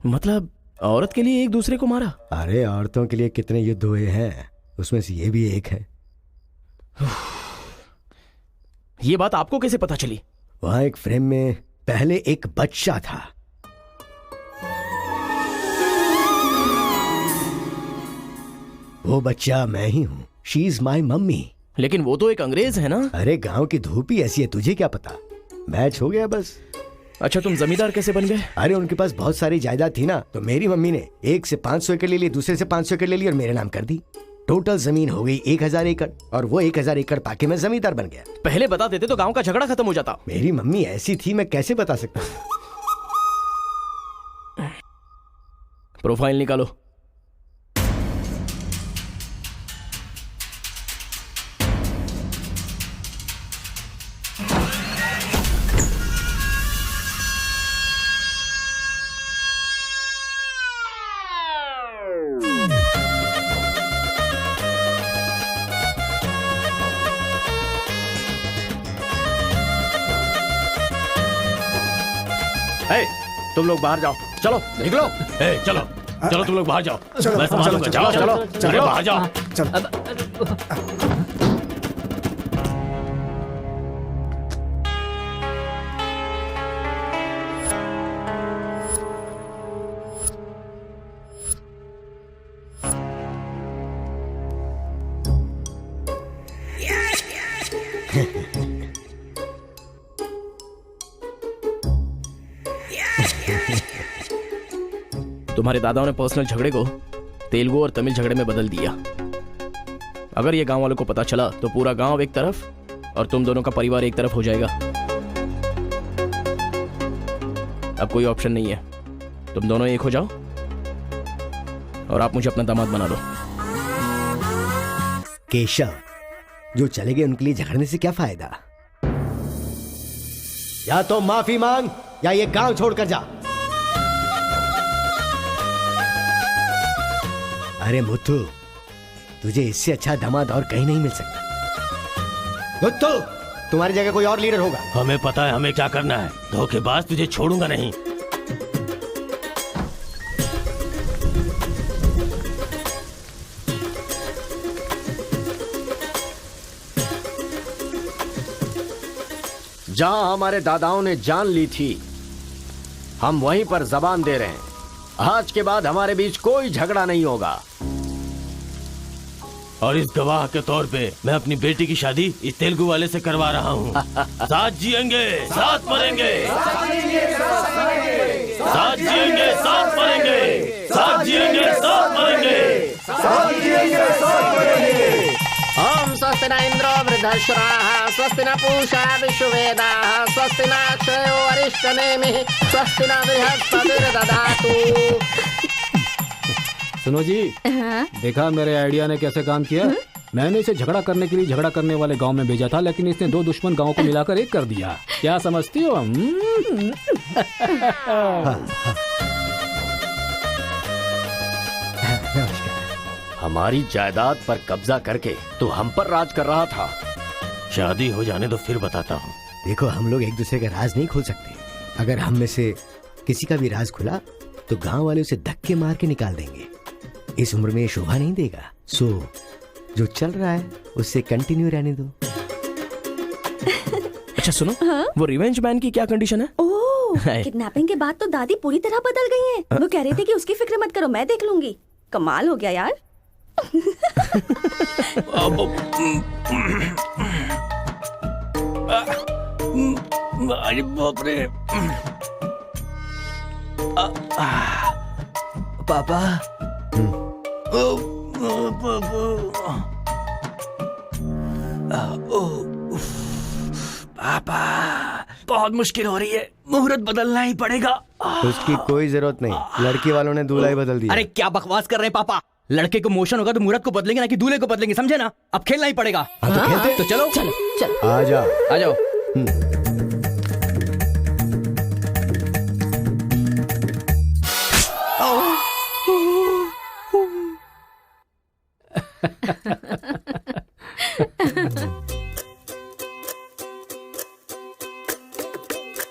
मतलब औरत के लिए एक दूसरे को मारा? अरे औरतों के लिए कितने युद्ध हुए हैं, उसमें से ये भी एक है। ये बात आपको कैसे पता चली? वहां एक फ्रेम में पहले एक बच्चा था। वो बच्चा मैं ही हूँ। She is my mummy. लेकिन वो तो एक अंग्रेज है ना? अरे गांव की धूप ही ऐसी है, तुझे क्या पता। मैच हो गया बस। अच्छा, तुम जमींदार कैसे बन गए? अरे उनके पास बहुत सारी जायदाद थी ना, तो मेरी मम्मी ने एक से 500 एकड़ ले ली, दूसरे से 500 एकड़ ले ली और मेरे नाम कर दी। टोटल जमीन हो गई 1000 एकड़ और वो 1000 एकड़ पाके मैं जमींदार बन गया। पहले बता देते तो गांव का झगड़ा खत्म हो जाता। मेरी मम्मी ऐसी थी, मैं कैसे बता सकता हूँ। प्रोफाइल निकालो। तुम लोग बाहर जाओ, चलो निकलो। चलो चलो तुम लोग बाहर जाओ, मैं संभालूंगा। जाओ चलो चलो बाहर जाओ। तुम्हारे दादाओं ने पर्सनल झगड़े को तेलुगु और तमिल झगड़े में बदल दिया। अगर ये गांव वालों को पता चला तो पूरा गांव एक तरफ और तुम दोनों का परिवार एक तरफ हो जाएगा। अब कोई ऑप्शन नहीं है, तुम दोनों एक हो जाओ और आप मुझे अपना दामाद बना लो। केशव, जो चले गए उनके लिए झगड़ने से क्या फायदा? या तो माफी मांग या ये गांव छोड़कर जा। अरे मुत्तू, तुझे इससे अच्छा दामाद और कहीं नहीं मिल सकता। मुत्तू, तुम्हारी जगह कोई और लीडर होगा। हमें पता है हमें क्या करना है। धोखेबाज, तुझे छोड़ूंगा नहीं। जहां हमारे दादाओं ने जान ली थी, हम वहीं पर जबान दे रहे हैं। आज के बाद हमारे बीच कोई झगड़ा नहीं होगा। और इस गवाह के तौर पे मैं अपनी बेटी की शादी इस तेलुगु वाले से करवा रहा हूँ। साथ जिएंगे, साथ मरेंगे, साथ जिएंगे, साथ मरेंगे, साथ जिएंगे, साथ मरेंगे, साथ जिएंगे, साथ मरेंगे। ओम स्वस्ति न इंद्रो वृद्धश्रवाः स्वस्ति न पूषा विश्ववेदाः स्वस्ति न अक्षयो अरिष्टनेमिः स्वस्ति न बृहस्पतिर्दधातु। सुनो जी, देखा मेरे आइडिया ने कैसे काम किया? मैंने इसे झगड़ा करने के लिए झगड़ा करने वाले गांव में भेजा था, लेकिन इसने दो दुश्मन गांवों को मिलाकर एक कर दिया। क्या समझती हो? हमारी जायदाद पर कब्जा करके तो हम पर राज कर रहा था। शादी हो जाने दो फिर बताता हूँ। देखो, हम लोग एक दूसरे का राज नहीं खोल सकते। अगर हम में से किसी का भी राज खुला तो गांव वाले उसे धक्के मार के निकाल देंगे। इस उम्र में ये शोभा नहीं देगा। सो जो चल रहा है उससे कंटिन्यू रहने दो। अच्छा सुनो, वो रिवेंज मैन की क्या कंडीशन है? ओह, किडनैपिंग के बाद तो दादी पूरी तरह बदल गई हैं। वो कह रही थी कि उसकी फिक्र मत करो, मैं देख लूंगी। कमाल हो गया यार। अरे बाप रे। पापा, पापा, बहुत मुश्किल हो रही है। मुहूर्त बदलना ही पड़ेगा। उसकी कोई जरूरत नहीं, लड़की वालों ने दूल्हा ही बदल दिया। अरे क्या बकवास कर रहे हैं पापा? लड़के को मोशन होगा तो मुहूर्त को बदलेंगे, ना कि दूल्हे को बदलेंगे, समझे ना? अब खेलना ही पड़ेगा। हाँ, तो खेलते। तो चलो चलो चलो, आ जाओ, आ जाओ।